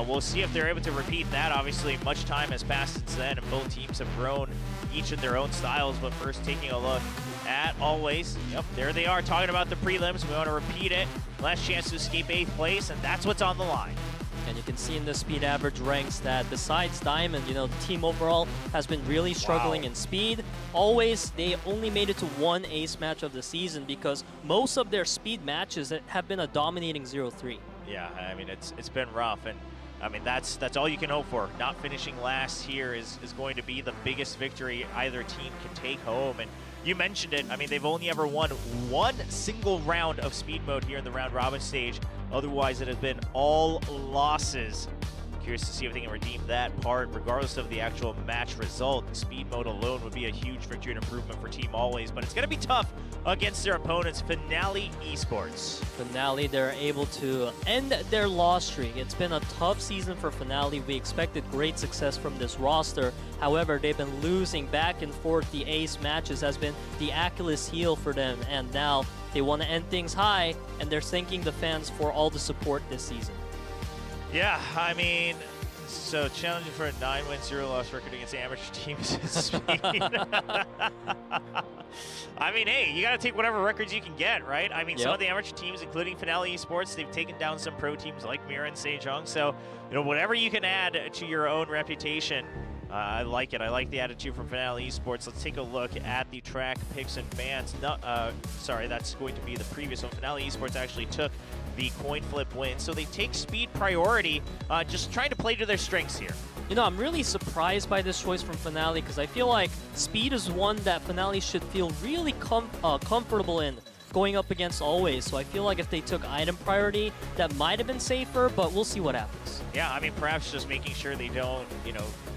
we'll see if they're able to repeat that. Obviously, much time has passed since then, and both teams have grown each in their own styles. But first, taking a look at Always. Yep, there they are talking about the prelims. We want to repeat it. Last chance to escape 8th place, and that's what's on the line. And you can see in the speed average ranks that besides Diamond, the team overall has been really struggling in speed. Always, they only made it to one ace match of the season because most of their speed matches have been a dominating 0-3. Yeah, I mean, it's been rough, and I mean, that's all you can hope for. Not finishing last here is going to be the biggest victory either team can take home. And you mentioned it, I mean, they've only ever won one single round of speed mode here in the round robin stage. Otherwise, it has been all losses. Curious to see if they can redeem that part, regardless of the actual match result. Speed mode alone would be a huge victory and improvement for Team Always, but it's going to be tough against their opponents, Finale Esports. Finale, they're able to end their loss streak. It's been a tough season for Finale. We expected great success from this roster. However, they've been losing back and forth. The ace matches has been the Achilles heel for them, and now they want to end things high, and they're thanking the fans for all the support this season. Yeah, I mean, so challenging for a 9-win, 0-loss record against amateur teams in speed. I mean, hey, you got to take whatever records you can get, right? I mean, some of the amateur teams, including Finale Esports, they've taken down some pro teams like MIRAEN Sejong. So, whatever you can add to your own reputation, I like it. I like the attitude from Finale Esports. Let's take a look at the track picks and bans. Sorry, that's going to be the previous one. Finale Esports actually took the coin flip win, so they take speed priority, just trying to play to their strengths here. I'm really surprised by this choice from Finale because I feel like speed is one that Finale should feel really comfortable in going up against Always. So I feel like if they took item priority, that might have been safer, but we'll see what happens. Yeah, I mean, perhaps just making sure they don't,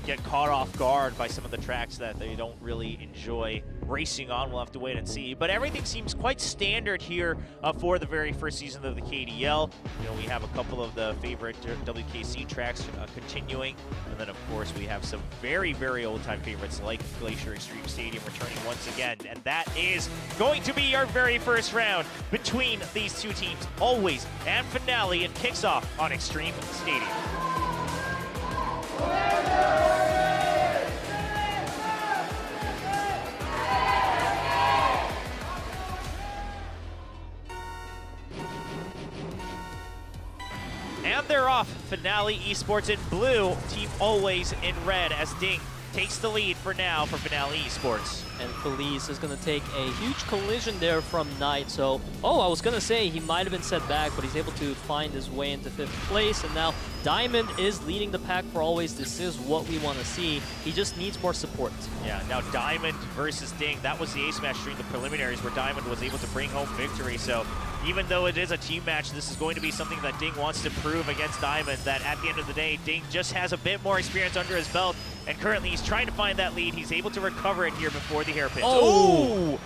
get caught off guard by some of the tracks that they don't really enjoy racing on. We'll have to wait and see. But everything seems quite standard here for the very first season of the KDL. You know, we have a couple of the favorite WKC tracks continuing. And then, of course, we have some very, very old-time favorites like Glacier Extreme Stadium returning once again. And that is going to be our very first round between these two teams, always, and finale. It kicks off on Extreme Stadium. And they're off. Finale Esports in blue, Team Always in red as Ding takes the lead for now for Finale Esports. And Felice is going to take a huge collision there from Knight. So, I was going to say he might have been set back, but he's able to find his way into 5th place. And now Diamond is leading the pack for Always. This is what we want to see. He just needs more support. Yeah, now Diamond versus Ding. That was the ace match during the preliminaries where Diamond was able to bring home victory. So even though it is a team match, this is going to be something that Ding wants to prove against Diamond, that at the end of the day, Ding just has a bit more experience under his belt. And currently he's trying to find that lead. He's able to recover it here before the hairpin.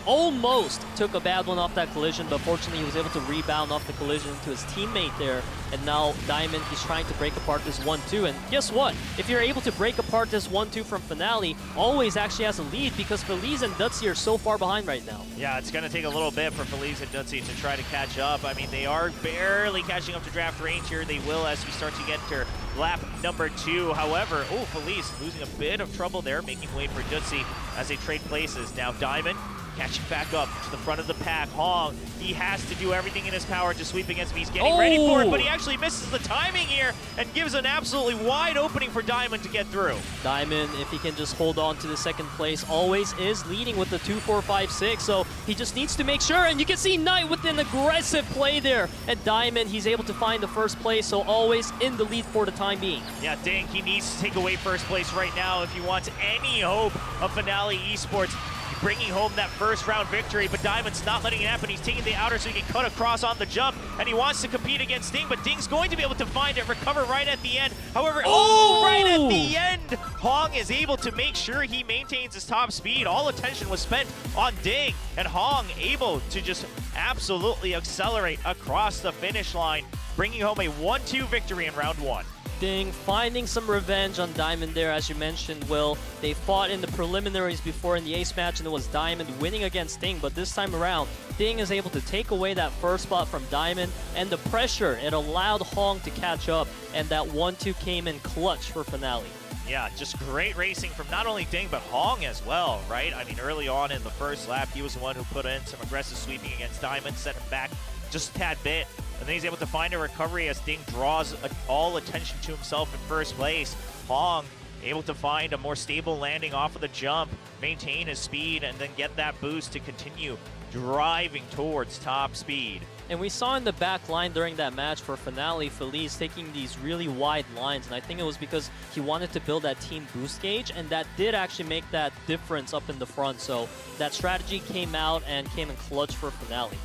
Almost took a bad one off that collision, but fortunately he was able to rebound off the collision to his teammate there. And now Diamond is trying to break apart this 1-2. And guess what? If you're able to break apart this 1-2 from Finale, Always actually has a lead because Felice and Dutzy are so far behind right now. Yeah, it's going to take a little bit for Felice and Dutzy to try to catch up. I mean, they are barely catching up to draft range here. They will as we start to get to lap number 2. However, Felice losing a bit of trouble there, making way for Dutzy as they trade places. Now Diamond catching back up to the front of the pack. Hong, he has to do everything in his power to sweep against me. He's getting ready for it, but he actually misses the timing here and gives an absolutely wide opening for Diamond to get through. Diamond, if he can just hold on to the 2nd place, Always is leading with the 2-4-5-6, so he just needs to make sure, and you can see Knight with an aggressive play there. And Diamond, he's able to find the 1st place, so Always in the lead for the time being. Yeah, Ding, he needs to take away 1st place right now if he wants any hope of Finale Esports bringing home that 1st round victory, but Diamond's not letting it happen. He's taking the outer so he can cut across on the jump, and he wants to compete against Ding, but Ding's going to be able to find it, recover right at the end. However, right at the end, Hong is able to make sure he maintains his top speed. All attention was spent on Ding, and Hong able to just absolutely accelerate across the finish line, bringing home a 1-2 victory in round 1. Ding finding some revenge on Diamond there, as you mentioned, Will. They fought in the preliminaries before in the ace match, and it was Diamond winning against Ding, but this time around, Ding is able to take away that 1st spot from Diamond, and the pressure, it allowed Hong to catch up, and that 1-2 came in clutch for Finale. Yeah, just great racing from not only Ding, but Hong as well, right? I mean, early on in the 1st lap, he was the one who put in some aggressive sweeping against Diamond, set him back just a tad bit. And then he's able to find a recovery as Ding draws all attention to himself in 1st place. Hong able to find a more stable landing off of the jump, maintain his speed, and then get that boost to continue driving towards top speed. And we saw in the back line during that match for Finale, Felice taking these really wide lines, and I think it was because he wanted to build that team boost gauge, and that did actually make that difference up in the front. So that strategy came out and came in clutch for Finale.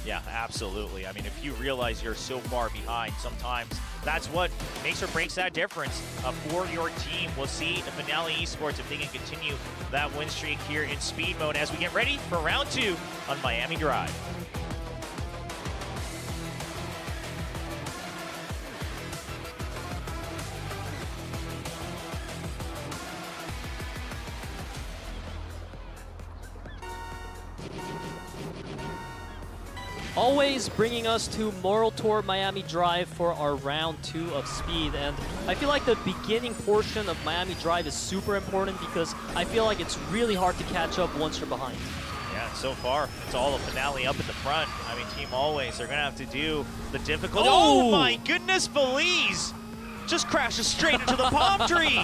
Yeah, absolutely. I mean, if you realize you're so far behind, sometimes that's what makes or breaks that difference for your team. We'll see in Finale Esports if they can continue that win streak here in speed mode as we get ready for round 2 on Miami Drive. Always bringing us to Moral Tour Miami Drive for our round 2 of speed. And I feel like the beginning portion of Miami Drive is super important because I feel like it's really hard to catch up once you're behind. Yeah, and so far, it's all a Finale up in the front. I mean, Team Always, they're going to have to do the difficult... Oh my goodness, Felice just crashes straight into the palm tree.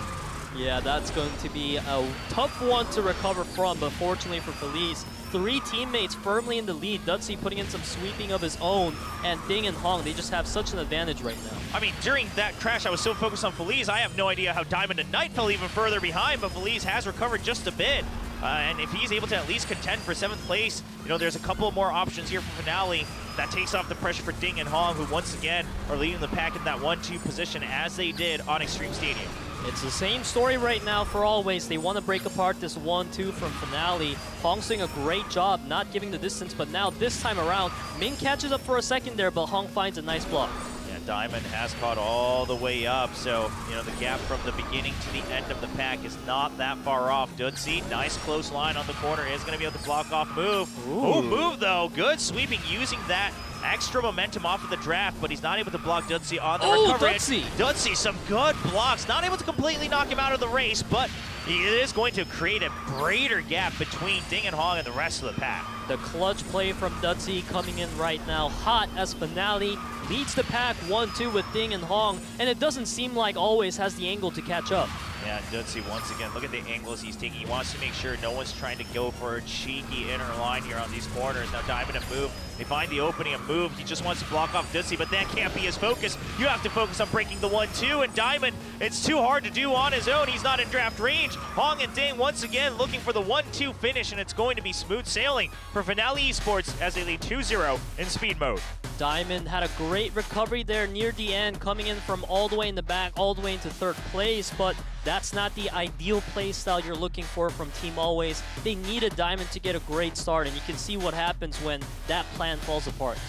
Yeah, that's going to be a tough one to recover from, but fortunately for Felice, 3 teammates firmly in the lead. Dutzy putting in some sweeping of his own, and Ding and Hong, they just have such an advantage right now. I mean, during that crash, I was so focused on Felice, I have no idea how Diamond and Knight fell even further behind, but Felice has recovered just a bit. And if he's able to at least contend for 7th place, you know, there's a couple more options here for Finale. That takes off the pressure for Ding and Hong, who once again are leading the pack in that 1-2 position as they did on Extreme Stadium. It's the same story right now for Always. They want to break apart this 1-2 from Finale. Hong's doing a great job not giving the distance, but now this time around, Ming catches up for a second there, but Hong finds a nice block. Yeah, Diamond has caught all the way up, so, you know, the gap from the beginning to the end of the pack is not that far off. Dutzy, nice close line on the corner, is going to be able to block off move. Ooh, move though, good sweeping, using that extra momentum off of the draft, but he's not able to block Dutzy on the recovery. Dutzy, some good blocks, not able to completely knock him out of the race, but it is going to create a greater gap between Ding and Hong and the rest of the pack. The clutch play from Dutzy coming in right now, hot as Finale leads the pack 1-2 with Ding and Hong, and it doesn't seem like Always has the angle to catch up. Yeah, Dutzy, once again, look at the angles he's taking. He wants to make sure no one's trying to go for a cheeky inner line here on these corners. Now Diamond and Move, they find the opening and Move. He just wants to block off Dutzy, but that can't be his focus. You have to focus on breaking the 1-2, and Diamond, it's too hard to do on his own. He's not in draft range. Hong and Ding once again looking for the 1-2 finish, and it's going to be smooth sailing for Finale Esports as they lead 2-0 in speed mode. Diamond had a great recovery there near the end, coming in from all the way in the back, all the way into third place, but that's not the ideal play style you're looking for from Team Always. They needed Diamond to get a great start, and you can see what happens when that plan falls apart.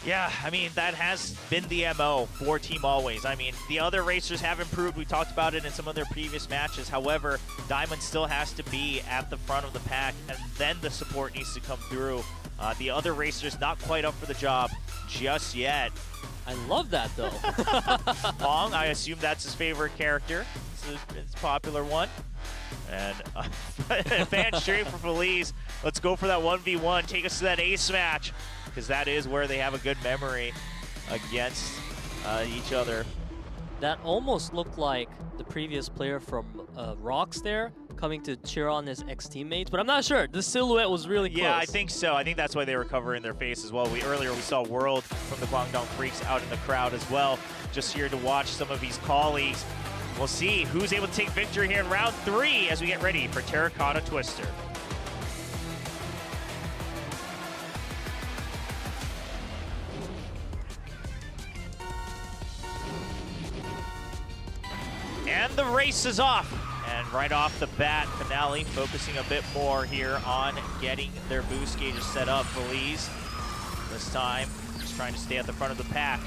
Yeah, I mean, that has been the MO for Team Always. I mean, the other racers have improved. We talked about it in some of their previous matches. However, Diamond still has to be at the front of the pack, and then the support needs to come through. The other racers not quite up for the job just yet. I love that, though. Hong, I assume that's his favorite character. It's a popular one. And fan stream for Feliz. Let's go for that 1v1. Take us to that ace match, because that is where they have a good memory against each other. That almost looked like the previous player from ROX there, coming to cheer on his ex-teammates, but I'm not sure. The silhouette was really close. Yeah, I think so. I think that's why they were covering their face as well. Earlier we saw World from the Guangdong Freaks out in the crowd as well, just here to watch some of his colleagues. We'll see who's able to take victory here in round 3 as we get ready for Terracotta Twister. And the race is off. And right off the bat, Finale focusing a bit more here on getting their boost gauges set up. Feliz, this time, just trying to stay at the front of the pack.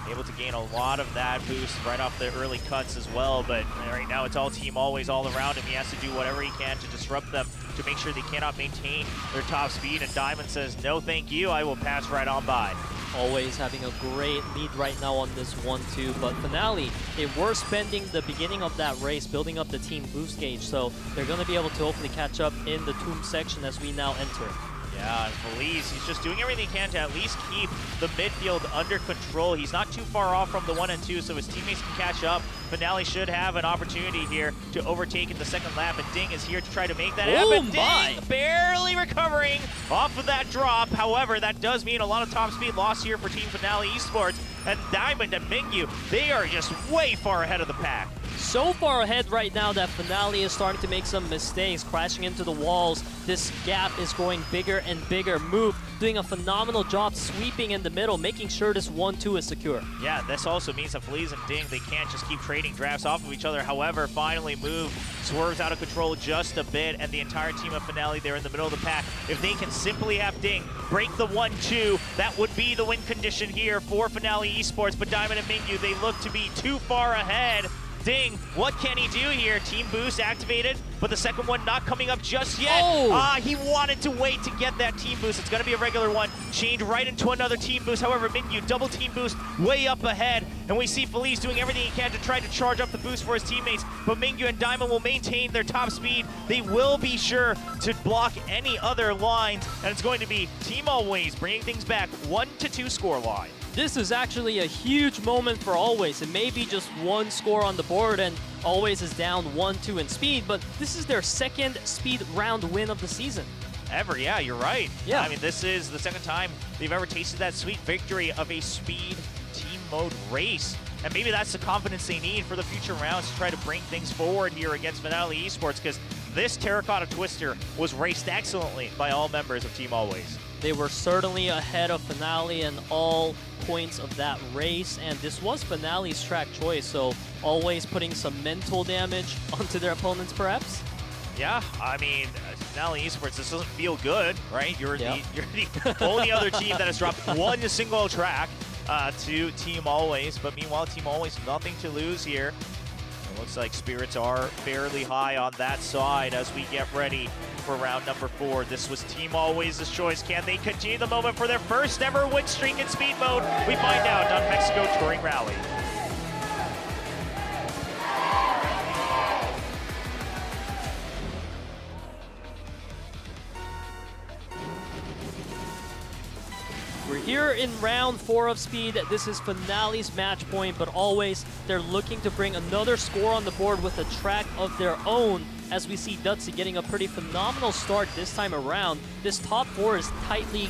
Able to gain a lot of that boost right off the early cuts as well, but right now it's all Team Always all around him. He has to do whatever he can to disrupt them, to make sure they cannot maintain their top speed, and Diamond says, no thank you, I will pass right on by. Always having a great lead right now on this 1-2, but Finale, they were spending the beginning of that race building up the team boost gauge, so they're going to be able to hopefully catch up in the tomb section as we now enter. Yeah, and Feliz, he's just doing everything he can to at least keep the midfield under control. He's not too far off from the 1 and 2, so his teammates can catch up. Finale should have an opportunity here to overtake in the second lap, and Ding is here to try to make that happen. Ding barely recovering off of that drop. However, that does mean a lot of top speed loss here for Team Finale Esports, and Diamond and Mingyu, they are just way far ahead of the pack. So far ahead right now that Finale is starting to make some mistakes, crashing into the walls. This gap is growing bigger and bigger. Move doing a phenomenal job sweeping in the middle, making sure this 1-2 is secure. Yeah, this also means that Feliz and Ding, they can't just keep trading drafts off of each other. However, finally Move swerves out of control just a bit, and the entire team of Finale, they're in the middle of the pack. If they can simply have Ding break the 1-2, that would be the win condition here for Finale Esports, but Diamond and Mingyu, they look to be too far ahead. Ding, what can he do here? Team boost activated, but the second one not coming up just yet. He wanted to wait to get that team boost. It's gonna be a regular one, chained right into another team boost. However, Mingyu, double team boost, way up ahead, and we see Feliz doing everything he can to try to charge up the boost for his teammates, but Mingyu and Diamond will maintain their top speed. They will be sure to block any other lines, and it's going to be Team Always bringing things back 1-2 score line. This is actually a huge moment for Always. It may be just one score on the board and Always is down 1-2 in speed, but this is their second speed round win of the season. Ever, yeah, you're right. Yeah. I mean, this is the second time they've ever tasted that sweet victory of a speed team mode race. And maybe that's the confidence they need for the future rounds to try to bring things forward here against Finale Esports, because this Terracotta Twister was raced excellently by all members of Team Always. They were certainly ahead of Finale in all points of that race, and this was Finale's track choice, so always putting some mental damage onto their opponents, perhaps? Yeah, I mean, Finale Esports, this doesn't feel good, right? You're Yep. the only other team that has dropped one single track to Team Always, but meanwhile, Team Always, nothing to lose here. It looks like spirits are fairly high on that side as we get ready for round number 4. This was Team Always' choice. Can they continue the moment for their first ever win streak in speed mode? We find out on Mexico Touring Rally. We're here in round 4 of Speed. This is Finale's match point, but always they're looking to bring another score on the board with a track of their own, as we see Dutzy getting a pretty phenomenal start this time around. This top 4 is tightly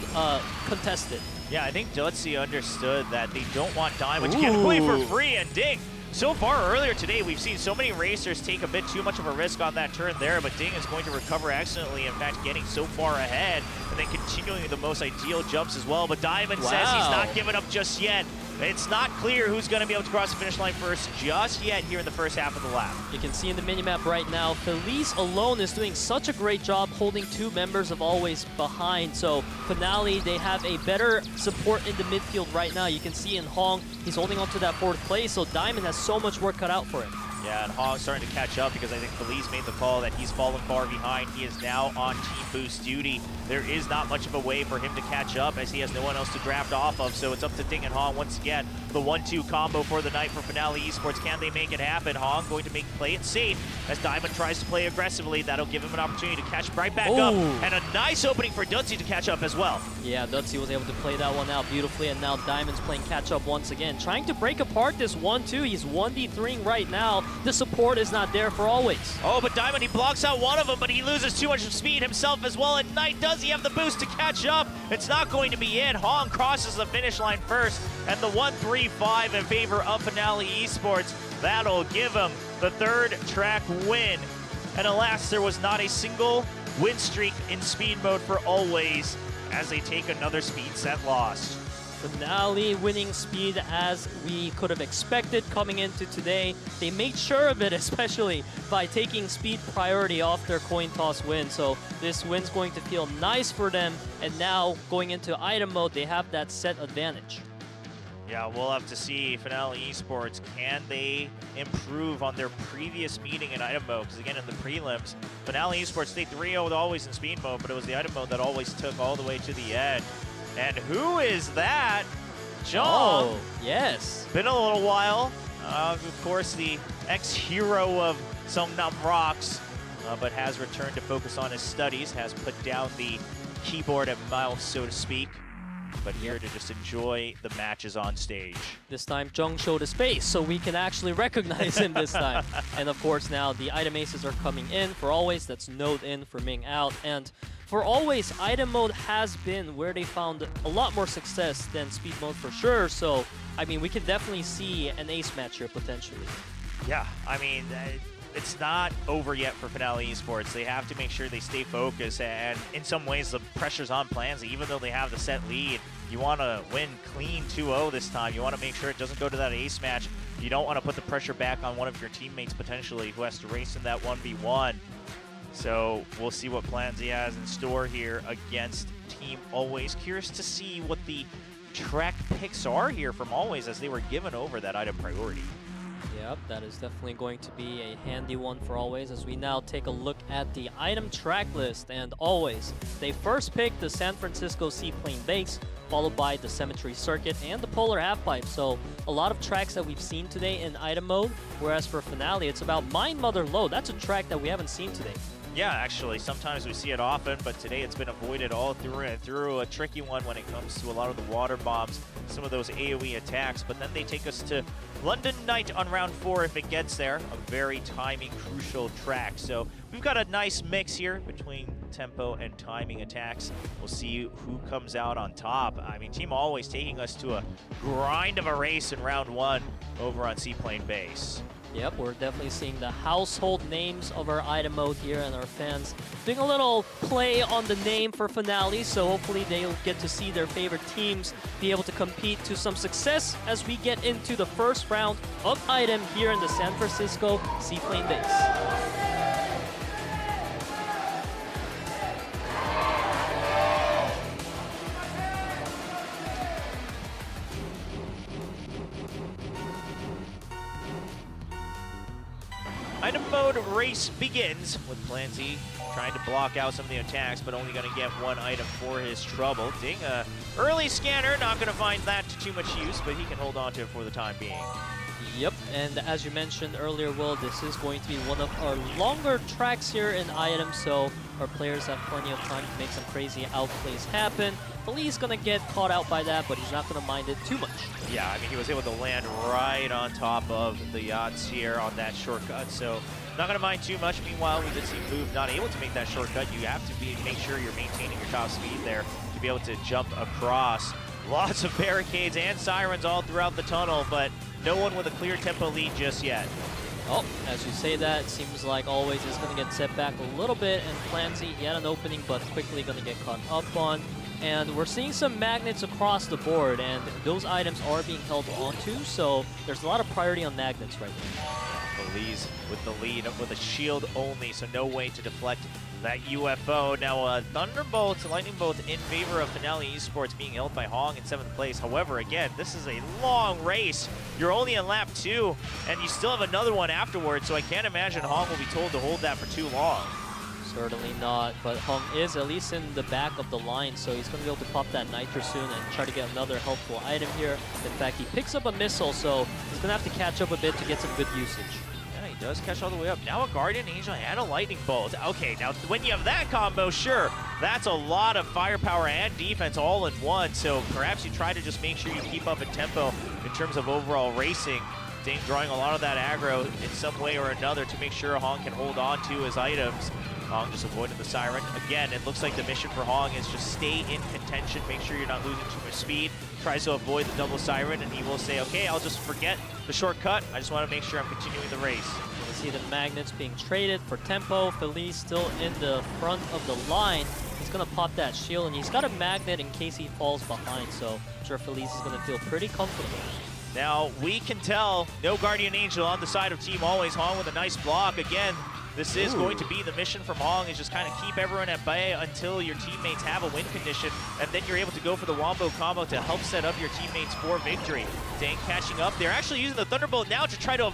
contested. Yeah, I think Dutzy understood that they don't want Diamond to get away for free, and Ding. So far earlier today, we've seen so many racers take a bit too much of a risk on that turn there, but Ding is going to recover excellently, in fact, getting so far ahead, and then continuing the most ideal jumps as well. But Diamond says he's not giving up just yet. It's not clear who's going to be able to cross the finish line first just yet here in the first half of the lap. You can see in the minimap right now, Felice alone is doing such a great job holding 2 members of Always behind. So Finale, they have a better support in the midfield right now. You can see in Hong, he's holding on to that 4th place, so Diamond has so much work cut out for him. Yeah, and Hong's starting to catch up because I think Felice made the call that he's fallen far behind. He is now on Team Boost duty. There is not much of a way for him to catch up as he has no one else to draft off of, so it's up to Ding and Hong once again. The 1-2 combo for the night for Finale Esports. Can they make it happen? Hong going to play it safe as Diamond tries to play aggressively. That'll give him an opportunity to catch right back up. And a nice opening for Dutzy to catch up as well. Yeah, Dutzy was able to play that one out beautifully, and now Diamond's playing catch up once again. Trying to break apart this 1-2. He's 1v3ing right now. The support is not there for Always. Oh, but Diamond, he blocks out one of them, but he loses too much speed himself as well. And Knight, does he have the boost to catch up? It's not going to be in. Hong crosses the finish line first, and the 1-3-5 in favor of Finale Esports. That'll give him the 3rd track win. And alas, there was not a single win streak in speed mode for Always as they take another speed set loss. Finale winning speed as we could have expected coming into today. They made sure of it, especially by taking speed priority off their coin toss win. So this win's going to feel nice for them. And now going into item mode, they have that set advantage. Yeah, we'll have to see Finale Esports. Can they improve on their previous meeting in item mode? Because again, in the prelims, Finale Esports, they 3-0'd Always in speed mode, but it was the item mode that Always took all the way to the end. And who is that? John. Oh, yes. Been a little while. Of course, the ex-hero of Seongnam ROX, but has returned to focus on his studies, has put down the keyboard and mouse, so to speak, but here to just enjoy the matches on stage. This time, Jung showed his face, so we can actually recognize him this time. And of course, now the item aces are coming in for Always. That's Node in for Ming out. And for Always, item mode has been where they found a lot more success than speed mode for sure. So, I mean, we can definitely see an ace match here potentially. Yeah, I mean, it's not over yet for Finale Esports. They have to make sure they stay focused, and in some ways the pressure's on Planzy. Even though they have the set lead, you want to win clean 2-0 this time. You want to make sure it doesn't go to that ace match. You don't want to put the pressure back on one of your teammates potentially who has to race in that 1v1. So we'll see what Planzy has in store here against Team Always. Curious to see what the track picks are here from Always as they were given over that item priority. Yep, that is definitely going to be a handy one for Always as we now take a look at the item track list. And Always, they first picked the San Francisco Seaplane Base, followed by the Cemetery Circuit and the Polar Halfpipe. So a lot of tracks that we've seen today in item mode, whereas for Finale, it's about Mind Mother Low. That's a track that we haven't seen today. Yeah, actually, sometimes we see it often, but today it's been avoided all through a tricky one when it comes to a lot of the water bombs, some of those AoE attacks, but then they take us to London Knight on round 4 if it gets there, a very timing crucial track. So we've got a nice mix here between tempo and timing attacks. We'll see who comes out on top. I mean, Team Always taking us to a grind of a race in round 1 over on Seaplane Base. Yep, we're definitely seeing the household names of our item mode here, and our fans doing a little play on the name for Finale, so hopefully they'll get to see their favorite teams be able to compete to some success as we get into the first round of item here in the San Francisco Seaplane base. Item mode race begins with Planzy trying to block out some of the attacks, but only going to get one item for his trouble. Ding, early scanner, not going to find that to too much use, but he can hold on to it for the time being. Yep, and as you mentioned earlier, Will, this is going to be one of our longer tracks here in items, so our players have plenty of time to make some crazy outplays happen. Feli's gonna get caught out by that, but he's not gonna mind it too much. Yeah, I mean, he was able to land right on top of the yachts here on that shortcut, so not gonna mind too much. Meanwhile, we did see Move not able to make that shortcut. You have to make sure you're maintaining your top speed there to be able to jump across. Lots of barricades and sirens all throughout the tunnel, but no one with a clear tempo lead just yet. Oh, as you say that, it seems like Always is going to get set back a little bit, and Planzy, he had an opening, but quickly going to get caught up on. And we're seeing some magnets across the board, and those items are being held onto, so there's a lot of priority on magnets right now. Belize with the lead with a shield only, so no way to deflect that UFO. Now, Thunderbolt, Lightning Bolt in favor of Finale Esports, being held by Hong in 7th place. However, again, this is a long race. You're only in lap 2, and you still have another one afterwards, so I can't imagine Hong will be told to hold that for too long. Certainly not, but Hong is at least in the back of the line, so he's going to be able to pop that Nitro soon and try to get another helpful item here. In fact, he picks up a missile, so he's going to have to catch up a bit to get some good usage. Yeah, he does catch all the way up. Now a Guardian Angel and a Lightning Bolt. Okay, now when you have that combo, sure, that's a lot of firepower and defense all in one, so perhaps you try to just make sure you keep up in tempo in terms of overall racing. Dane drawing a lot of that aggro in some way or another to make sure Hong can hold on to his items. Hong just avoided the siren. Again, it looks like the mission for Hong is just stay in contention, make sure you're not losing too much speed. Tries to avoid the double siren, and he will say, okay, I'll just forget the shortcut. I just want to make sure I'm continuing the race. You can see the magnets being traded for tempo. Feliz still in the front of the line. He's going to pop that shield, and he's got a magnet in case he falls behind, so I'm sure Feliz is going to feel pretty comfortable. Now, we can tell no Guardian Angel on the side of Team Always. Hong with a nice block. Again, this is going to be the mission from Hong, is just kind of keep everyone at bay until your teammates have a win condition, and then you're able to go for the Wombo combo to help set up your teammates for victory. Dane catching up. They're actually using the Thunderbolt now to try to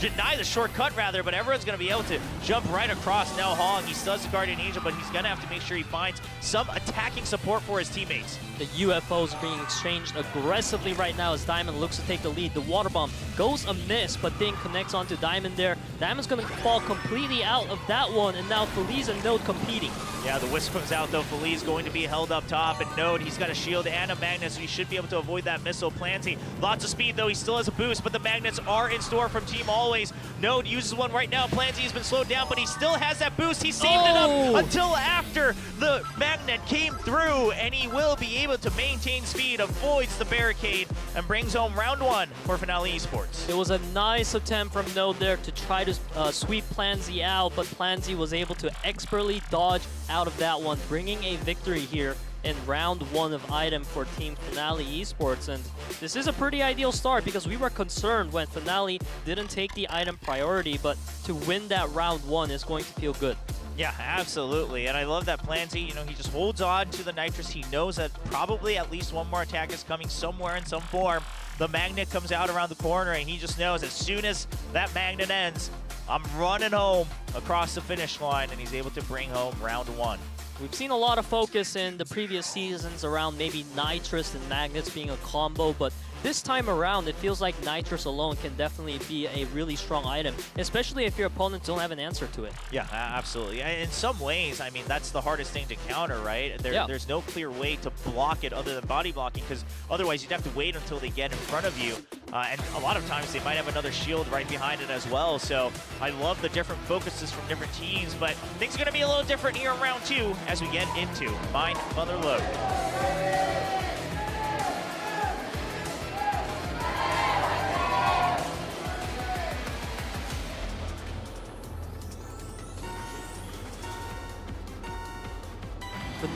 deny the shortcut rather, but everyone's going to be able to jump right across. Now Hong, he still has the Guardian Angel, but he's going to have to make sure he finds some attacking support for his teammates. The UFOs being exchanged aggressively right now as Diamond looks to take the lead. The water bomb goes amiss, but Dane connects onto Diamond there. Diamond's going to fall completely out of that one, and now Feliz and Node competing. Yeah, the Wisp comes out though. Feliz going to be held up top, and Node, he's got a shield and a magnet, so he should be able to avoid that missile. Planty, lots of speed though. He still has a boost, but the magnets are in store from Team Always. Node uses one right now. Planty has been slowed down, but he still has that boost. He saved it up until after the magnet came through, and he will be able to maintain speed, avoids the barricade, and brings home round 1 for Finale Esports. It was a nice attempt from Node there to try to sweep Planzy out, but Planzy was able to expertly dodge out of that one, bringing a victory here in round 1 of item for Team Finale Esports. And this is a pretty ideal start because we were concerned when Finale didn't take the item priority, but to win that round 1 is going to feel good. Yeah, absolutely. And I love that Planty, you know, he just holds on to the nitrous. He knows that probably at least one more attack is coming somewhere in some form. The magnet comes out around the corner, and he just knows as soon as that magnet ends, I'm running home across the finish line, and he's able to bring home round 1. We've seen a lot of focus in the previous seasons around maybe nitrous and magnets being a combo, but this time around, it feels like nitrous alone can definitely be a really strong item, especially if your opponents don't have an answer to it. Yeah, absolutely. In some ways, I mean, that's the hardest thing to counter, right? There's no clear way to block it other than body blocking, because otherwise you'd have to wait until they get in front of you. And a lot of times they might have another shield right behind it as well. So I love the different focuses from different teams, but things are going to be a little different here in round 2 as we get into Mind Mother Load.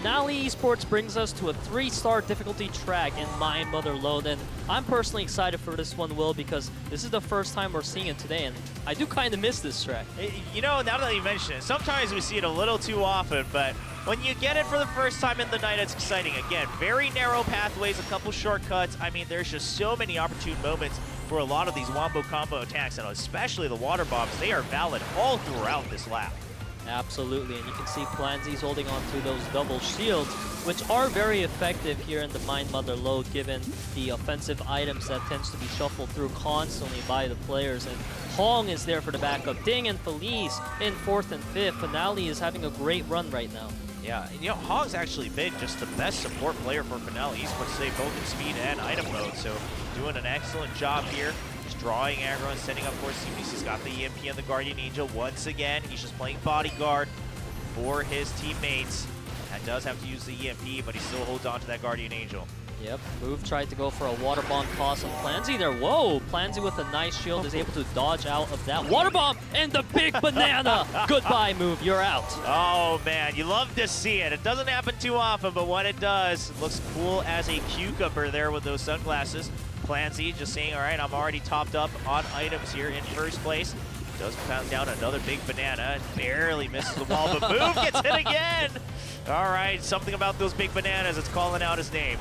Finale Esports brings us to a 3-star difficulty track in My Mother Lode, and I'm personally excited for this one, Will, because this is the first time we're seeing it today, and I do kind of miss this track. You know, now that you mention it, sometimes we see it a little too often, but when you get it for the first time in the night, it's exciting. Again, very narrow pathways, a couple shortcuts. I mean, there's just so many opportune moments for a lot of these wombo combo attacks, and especially the water bombs. They are valid all throughout this lap. Absolutely, and you can see Planzy's holding on to those double shields, which are very effective here in the Mind Mother Lode, given the offensive items that tends to be shuffled through constantly by the players. And Hong is there for the backup. Ding and Felice in 4th and 5th. Finale is having a great run right now. Yeah, and you know, Hong's actually been just the best support player for Finale Esports today, both in speed and item mode, so doing an excellent job here. Just drawing aggro and setting up for CBs. He's got the EMP and the Guardian Angel once again. He's just playing bodyguard for his teammates. And does have to use the EMP, but he still holds on to that Guardian Angel. Yep, Move tried to go for a water bomb toss on Planzy there. Whoa, Planzy with a nice shield is able to dodge out of that water bomb and the big banana. Goodbye, Move, you're out. Oh man, you love to see it. It doesn't happen too often, but when it does, it looks cool as a cucumber there with those sunglasses. Planzy just saying, all right, I'm already topped up on items here in first place. Does pound down another big banana, barely misses the wall, but Move gets hit again. All right, something about those big bananas, it's calling out his name.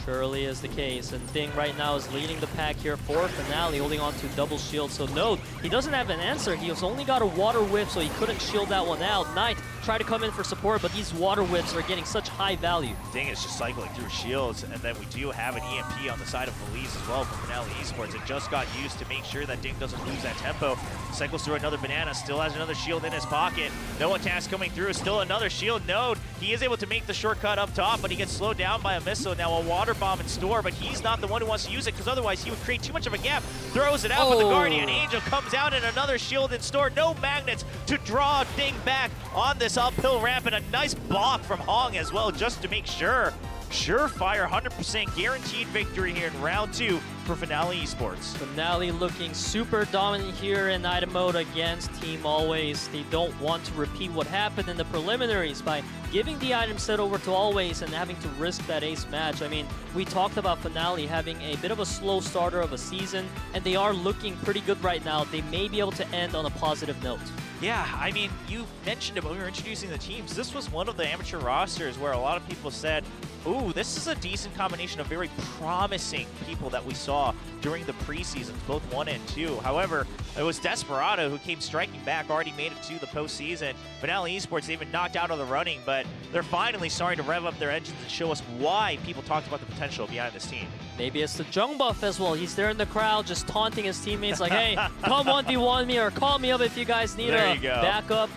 Surely is the case, and Ding right now is leading the pack here for Finale, holding on to double shield. So no, he doesn't have an answer. He has only got a water whip, so he couldn't shield that one out. Knight tried to come in for support, but these water whips are getting such high value. Ding is just cycling through shields, and then we do have an EMP on the side of Felice as well from Finale Esports. It just got used to make sure that Ding doesn't lose that tempo. Cycles through another banana, still has another shield in his pocket. No attacks coming through, still another shield node. He is able to make the shortcut up top, but he gets slowed down by a missile. Now a water bomb in store, but he's not the one who wants to use it, because otherwise he would create too much of a gap. Throws it out, but the Guardian Angel comes out and another shield in store. No magnets to draw Ding back on this uphill ramp, and a nice block from Hong as well, just to make sure. Surefire, 100% guaranteed victory here in round 2 for Finale Esports. Finale looking super dominant here in item mode against Team Always. They don't want to repeat what happened in the preliminaries by giving the item set over to Always and having to risk that ace match. I mean, we talked about Finale having a bit of a slow starter of a season, and they are looking pretty good right now. They may be able to end on a positive note. Yeah, I mean, you mentioned it when we were introducing the teams. This was one of the amateur rosters where a lot of people said, ooh, this is a decent combination of very promising people that we saw during the preseasons, both 1 and 2. However, it was Desperado who came striking back, already made it to the postseason. Finale Esports, they've been knocked out of the running, but they're finally starting to rev up their engines and show us why people talked about the potential behind this team. Maybe it's the Jung buff as well. He's there in the crowd just taunting his teammates like, hey, come 1v1 me or call me up if you guys need a backup.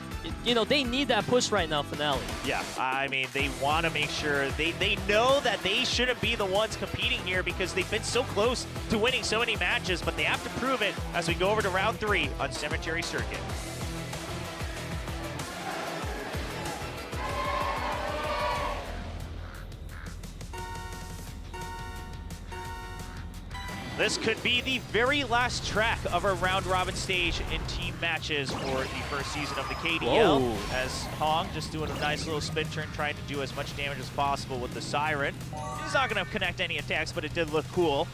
You know, they need that push right now, Finale. Yeah, I mean, they want to make sure, they know that they shouldn't be the ones competing here because they've been so close to winning so many matches, but they have to prove it as we go over to round 3 on Cemetery Circuit. This could be the very last track of our round-robin stage in team matches for the first season of the KDL. Whoa. As Hong just doing a nice little spin turn, trying to do as much damage as possible with the Siren. He's not going to connect any attacks, but it did look cool.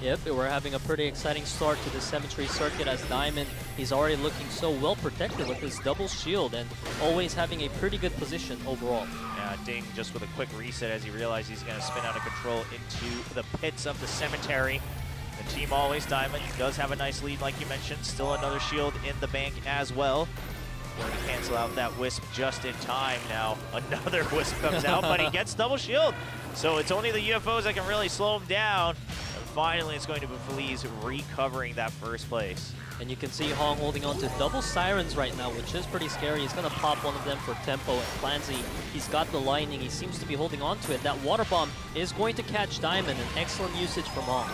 Yep, we're having a pretty exciting start to the Cemetery Circuit as Diamond, he's already looking so well protected with his double shield and always having a pretty good position overall. Yeah, Ding just with a quick reset as he realized he's going to spin out of control into the pits of the cemetery. The team Always Diamond does have a nice lead like you mentioned. Still another shield in the bank as well. Going to cancel out that Wisp just in time now. Another Wisp comes out, but he gets double shield. So it's only the UFOs that can really slow him down. And finally, it's going to be Felice recovering that first place. And you can see Hong holding on to double Sirens right now, which is pretty scary. He's going to pop one of them for tempo. And Planzy, he's got the lightning. He seems to be holding on to it. That water bomb is going to catch Diamond. An excellent usage from Hong.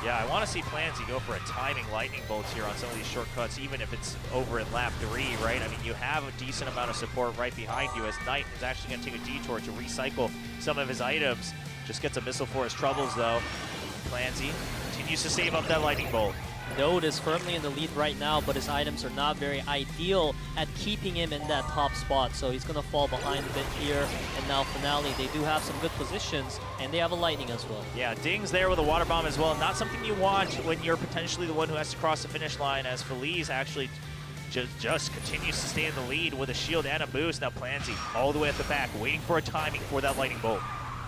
Yeah, I want to see Planzy go for a timing lightning bolts here on some of these shortcuts, even if it's over in lap 3, right? I mean, you have a decent amount of support right behind you as Knight is actually going to take a detour to recycle some of his items. Just gets a missile for his troubles, though. Planzy continues to save up that lightning bolt. Node is firmly in the lead right now, but his items are not very ideal at keeping him in that top spot. So he's going to fall behind a bit here. And now Finale, they do have some good positions, and they have a lightning as well. Yeah, Ding's there with a water bomb as well. Not something you want when you're potentially the one who has to cross the finish line, as Feliz actually just continues to stay in the lead with a shield and a boost. Now Plansy all the way at the back, waiting for a timing for that lightning bolt.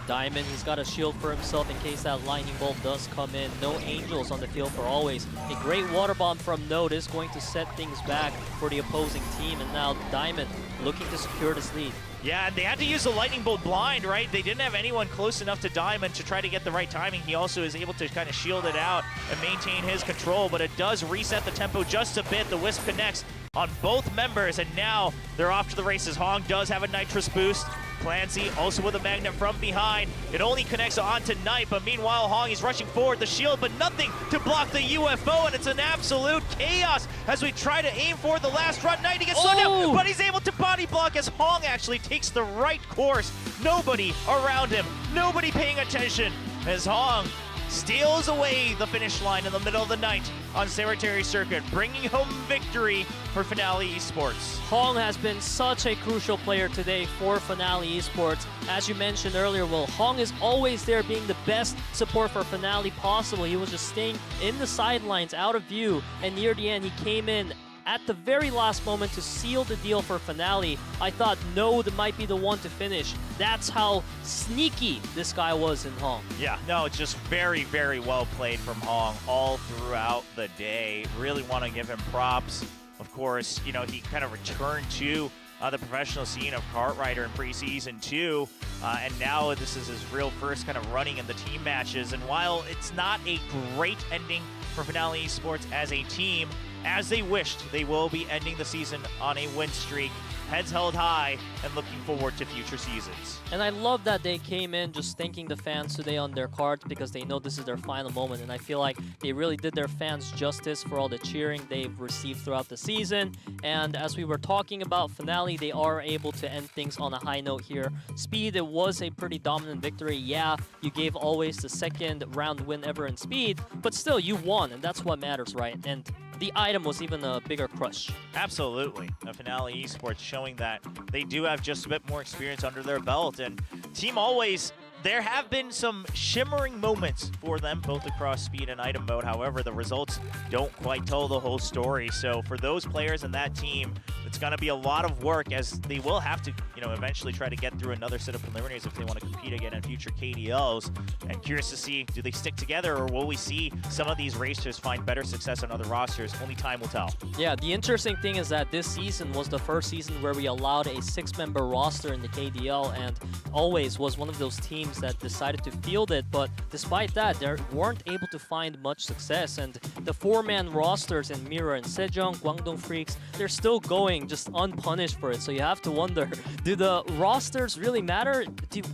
Diamond, he's got a shield for himself in case that lightning bolt does come in. No angels on the field for always. A great water bomb from Node is going to set things back for the opposing team, and now Diamond looking to secure this lead. Yeah, and they had to use the lightning bolt blind, right? They didn't have anyone close enough to Diamond to try to get the right timing. He also is able to kind of shield it out and maintain his control, but it does reset the tempo just a bit. The Wisp connects on both members, and now they're off to the races. Hong does have a nitrous boost. Clancy also with a magnet from behind. It only connects onto Knight, but meanwhile Hong is rushing forward the shield, but nothing to block the UFO, and it's an absolute chaos as we try to aim for the last run. Knight gets slowed down, but he's able to body block as Hong actually takes the right course. Nobody around him, nobody paying attention as Hong steals away the finish line in the middle of the night on Cemetery Circuit, bringing home victory for Finale Esports. Hong has been such a crucial player today for Finale Esports. As you mentioned earlier, Will, Hong is always there being the best support for Finale possible. He was just staying in the sidelines, out of view, and near the end he came in at the very last moment to seal the deal for Finale. I thought Node might be the one to finish. That's how sneaky this guy was in Hong. Yeah, no, it's just very, very well played from Hong all throughout the day. Really want to give him props. Of course, you know, he kind of returned to the professional scene of Kart Rider in preseason 2, and now this is his real first kind of running in the team matches. And while it's not a great ending for Finale Esports as a team, as they wished, they will be ending the season on a win streak, heads held high, and looking forward to future seasons. And I love that they came in just thanking the fans today on their cards because they know this is their final moment, and I feel like they really did their fans justice for all the cheering they've received throughout the season. And as we were talking about Finale, they are able to end things on a high note here. Speed, it was a pretty dominant victory. Yeah, you gave always the second round win ever in Speed, but still you won, and that's what matters, right? And the item was even a bigger crush. Absolutely. Finale Esports showing that they do have just a bit more experience under their belt. And Team Always, there have been some shimmering moments for them, both across speed and item mode. However, the results don't quite tell the whole story. So for those players in that team, it's going to be a lot of work, as they will have to, you know, eventually try to get through another set of preliminaries if they want to compete again in future KDLs. And curious to see, do they stick together, or will we see some of these racers find better success on other rosters? Only time will tell. Yeah, the interesting thing is that this season was the first season where we allowed a 6-member roster in the KDL, and Always was one of those teams that decided to field it, but despite that, they weren't able to find much success. And the 4-man rosters in MIRAEN, Sejong, Guangdong Freaks, they're still going just unpunished for it. So you have to wonder, do the rosters really matter,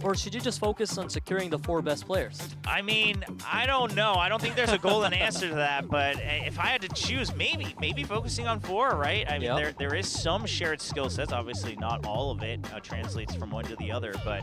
or should you just focus on securing the 4 best players? I mean, I don't know. I don't think there's a golden answer to that, but if I had to choose, maybe focusing on 4, right? I mean, there is some shared skill sets. Obviously, not all of it translates from one to the other, but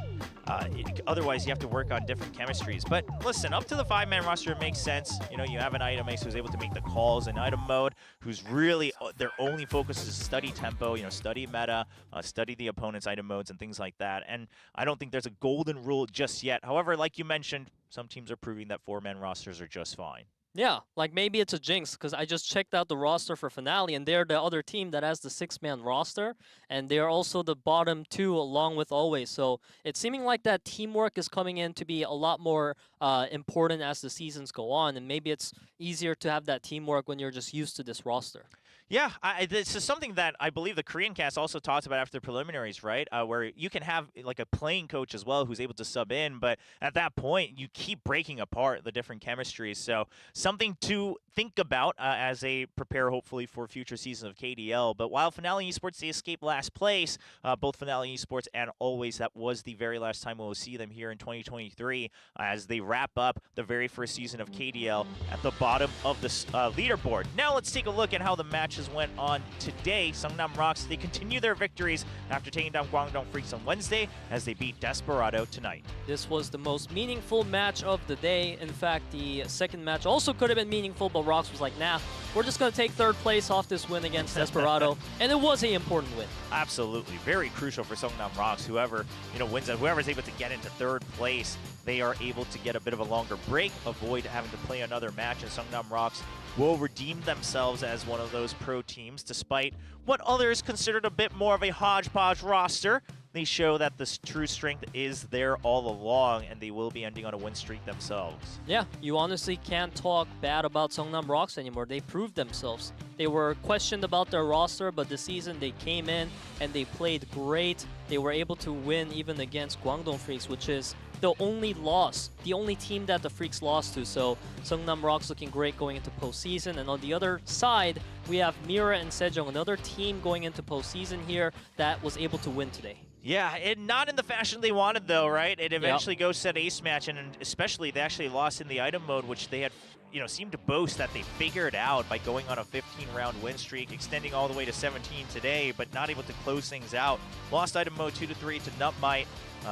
otherwise you have to work on different chemistries. But listen, up to the 5-man roster, it makes sense. You know, you have an item ace who's able to make the calls in item mode, who's really, their only focus is study tempo, you know, study meta, study the opponent's item modes and things like that. And I don't think there's a golden rule just yet. However, like you mentioned, some teams are proving that 4-man rosters are just fine. Yeah, like maybe it's a jinx, because I just checked out the roster for Finale, and they're the other team that has the 6-man roster, and they are also the bottom 2 along with Always. So it's seeming like that teamwork is coming in to be a lot more important as the seasons go on, and maybe it's easier to have that teamwork when you're just used to this roster. Yeah, this is something that I believe the Korean cast also talked about after the preliminaries, right? Where you can have like a playing coach as well who's able to sub in, but at that point, you keep breaking apart the different chemistries. So something to think about as they prepare, hopefully, for future seasons of KDL. But while Finale Esports, they escaped last place, both Finale Esports and Always, that was the very last time we'll see them here in 2023 as they wrap up the very first season of KDL at the bottom of the leaderboard. Now let's take a look at how the matches matches went on today. Seongnam ROX, they continue their victories after taking down Guangdong Freaks on Wednesday as they beat Desperado tonight. This was the most meaningful match of the day. In fact, the second match also could have been meaningful, but ROX was like, nah, we're just going to take third place off this win against Desperado. And it was an important win. Absolutely. Very crucial for Seongnam ROX. Whoever, wins and whoever's able to get into third place, they are able to get a bit of a longer break, avoid having to play another match, and Seongnam ROX will redeem themselves as one of those pro teams, despite what others considered a bit more of a hodgepodge roster. They show that the true strength is there all along, and they will be ending on a win streak themselves. Yeah, you honestly can't talk bad about Seongnam ROX anymore. They proved themselves. They were questioned about their roster, but this season they came in and they played great. They were able to win even against Guangdong Freaks, which is the only loss, the only team that the Freaks lost to. So Seongnam ROX looking great going into postseason. And on the other side, we have MIRAEN and Sejong, another team going into postseason here that was able to win today. Yeah, not in the fashion they wanted, though, right? It eventually goes to that ace match, and especially they actually lost in the item mode, which they had, seemed to boast that they figured out by going on a 15-round win streak, extending all the way to 17 today, but not able to close things out. Lost item mode 2-3 to NUTMITE,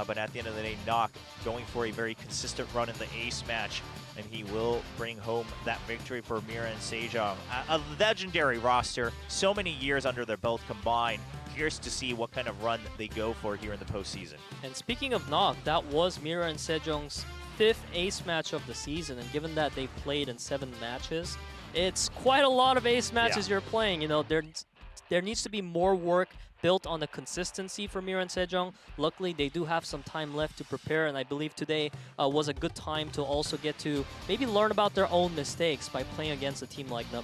but at the end of the day, Knock going for a very consistent run in the ace match, and he will bring home that victory for MIRAEN and Sejong. A legendary roster, so many years under their belt combined. Curious to see what kind of run they go for here in the postseason. And speaking of Knock, that was MIRAEN and Sejong's 5th ace match of the season, and given that they played in 7 matches, it's quite a lot of ace matches you're playing. There needs to be more work built on the consistency for MIRAEN and Sejong. Luckily, they do have some time left to prepare, and I believe today was a good time to also get to maybe learn about their own mistakes by playing against a team like NUTMITE.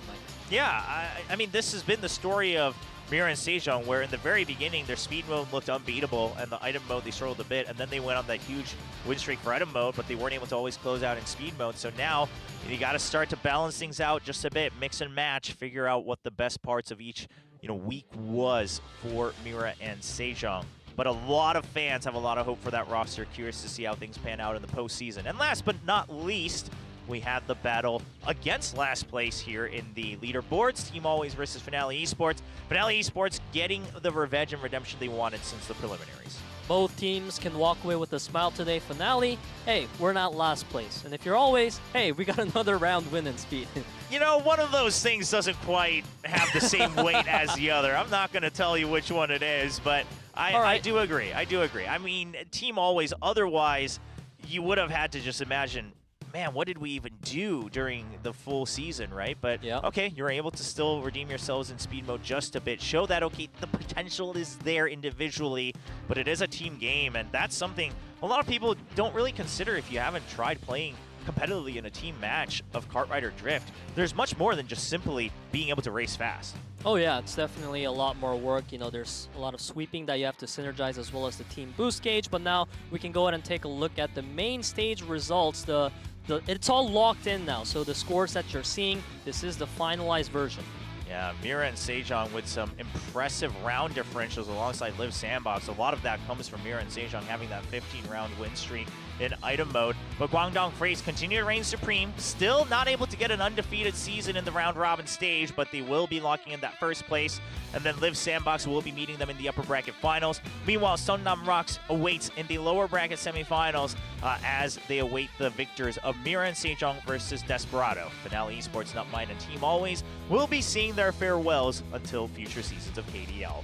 Yeah, I mean, this has been the story of MIRAEN and Sejong, where in the very beginning, their speed mode looked unbeatable, and the item mode, they struggled a bit, and then they went on that huge win streak for item mode, but they weren't able to always close out in speed mode. So now, you got to start to balance things out just a bit, mix and match, figure out what the best parts of each week was for MIRAEN and Sejong. But a lot of fans have a lot of hope for that roster. Curious to see how things pan out in the postseason. And last but not least, we had the battle against last place here in the leaderboards. Team Always versus Finale Esports. Finale Esports getting the revenge and redemption they wanted since the preliminaries. Both teams can walk away with a smile today. Finale, hey, we're not last place. And if you're Always, hey, we got another round win in speed. One of those things doesn't quite have the same weight as the other. I'm not going to tell you which one it is, but I do agree. I do agree. I mean, Team Always, otherwise, you would have had to just imagine, man, what did we even do during the full season, right? But, okay, you're able to still redeem yourselves in speed mode just a bit. Show that, okay, the potential is there individually, but it is a team game, and that's something a lot of people don't really consider if you haven't tried playing competitively in a team match of Kart Rider Drift. There's much more than just simply being able to race fast. Oh yeah, it's definitely a lot more work. There's a lot of sweeping that you have to synergize, as well as the team boost gauge. But now we can go ahead and take a look at the main stage results. It's all locked in now, so the scores that you're seeing, this is the finalized version. Yeah, MIRAEN and Sejong with some impressive round differentials alongside Live Sandbox. A lot of that comes from MIRAEN and Sejong having that 15-round win streak in item mode. But Guangdong Freaks continue to reign supreme. Still not able to get an undefeated season in the round-robin stage, but they will be locking in that first place. And then Live Sandbox will be meeting them in the upper bracket finals. Meanwhile, Seongnam ROX awaits in the lower bracket semifinals as they await the victors of MIRAEN and Sejong versus Desperado. Finale Esports, NUTMITE, and Team Always will be seeing their farewells until future seasons of KDL.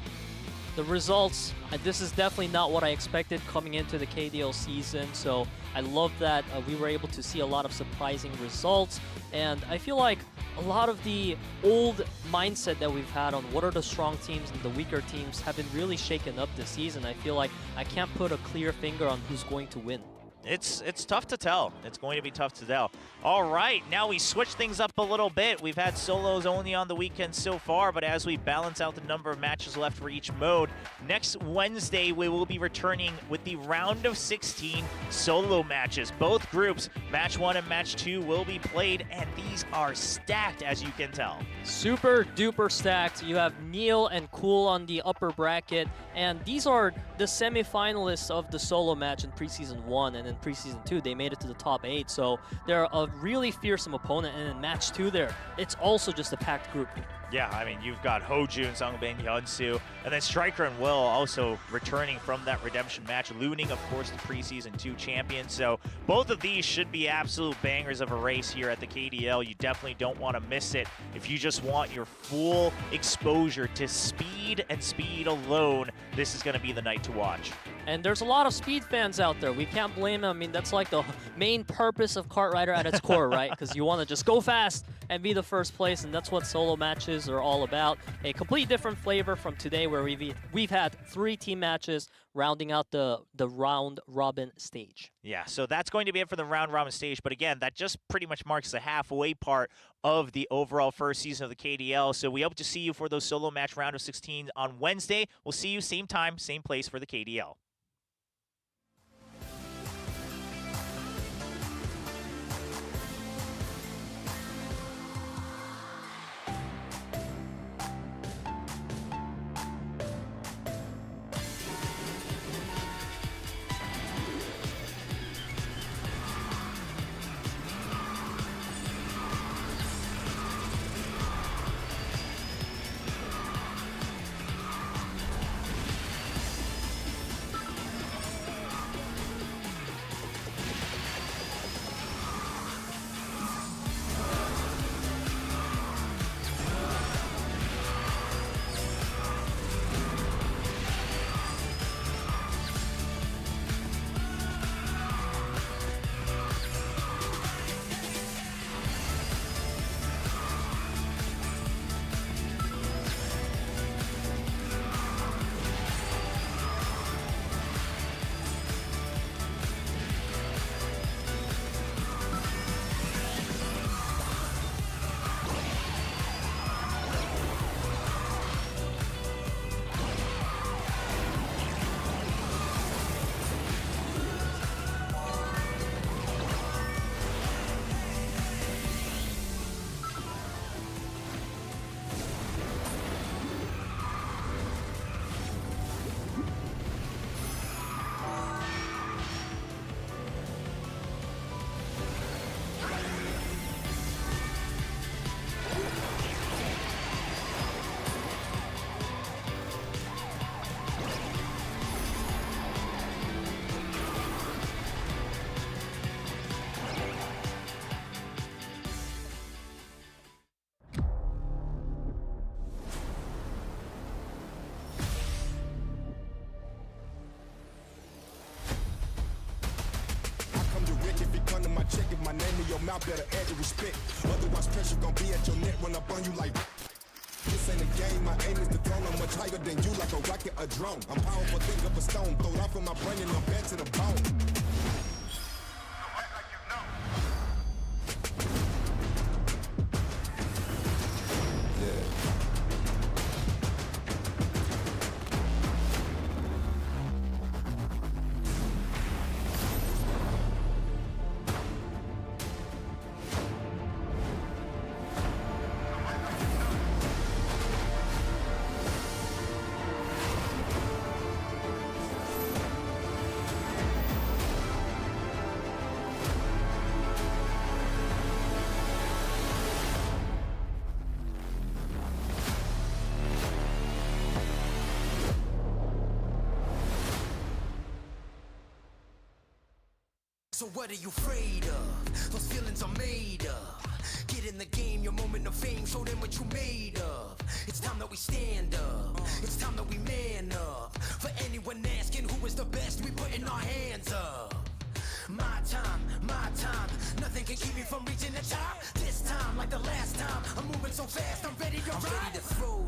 The results, this is definitely not what I expected coming into the KDL season, so I love that we were able to see a lot of surprising results, and I feel like a lot of the old mindset that we've had on what are the strong teams and the weaker teams have been really shaken up this season. I feel like I can't put a clear finger on who's going to win. It's tough to tell. It's going to be tough to tell. All right, now we switch things up a little bit. We've had solos only on the weekend so far, but as we balance out the number of matches left for each mode, next Wednesday we will be returning with the round of 16 solo matches. Both groups, match 1 and match 2, will be played, and these are stacked, as you can tell. Super duper stacked. You have Neil and Cool on the upper bracket, and these are the semifinalists of the solo match in preseason 1, and in preseason 2. They made it to the top 8, so they're a really fearsome opponent. And in match 2 there, it's also just a packed group. Yeah, I mean, you've got Hojun, Seongnam, Hyunsu, and then Striker and Will also returning from that redemption match. Looning, of course, the preseason 2 champion. So both of these should be absolute bangers of a race here at the KDL. You definitely don't want to miss it if you just want your full exposure to speed and speed alone. This is going to be the night to watch. And there's a lot of speed fans out there. We can't blame them. I mean, that's like the main purpose of Kart Rider at its core, right? Because you want to just go fast and be the first place, and that's what solo matches are all about. A complete different flavor from today, where we've had 3 team matches rounding out the round robin stage. Yeah, so that's going to be it for the round robin stage. But again, that just pretty much marks the halfway part of the overall first season of the KDL. So we hope to see you for those solo match round of 16 on Wednesday. We'll see you same time, same place for the KDL. Check my name in your mouth, better add your respect. Otherwise, pressure gon' be at your neck when I burn you like. This ain't a game, my aim is the throne. I'm much higher than you, like a rocket, a drone. I'm powerful, think of a stone. Throw it off in my brain and I'm bad to the bone. So what are you afraid of? Those feelings are made up. Get in the game, your moment of fame, show them what you made of. It's time that we stand up. It's time that we man up. For anyone asking who is the best, we putting our hands up. My time, nothing can keep me from reaching the top. This time, like the last time, I'm moving so fast, I'm ready to ride. I'm ready to throw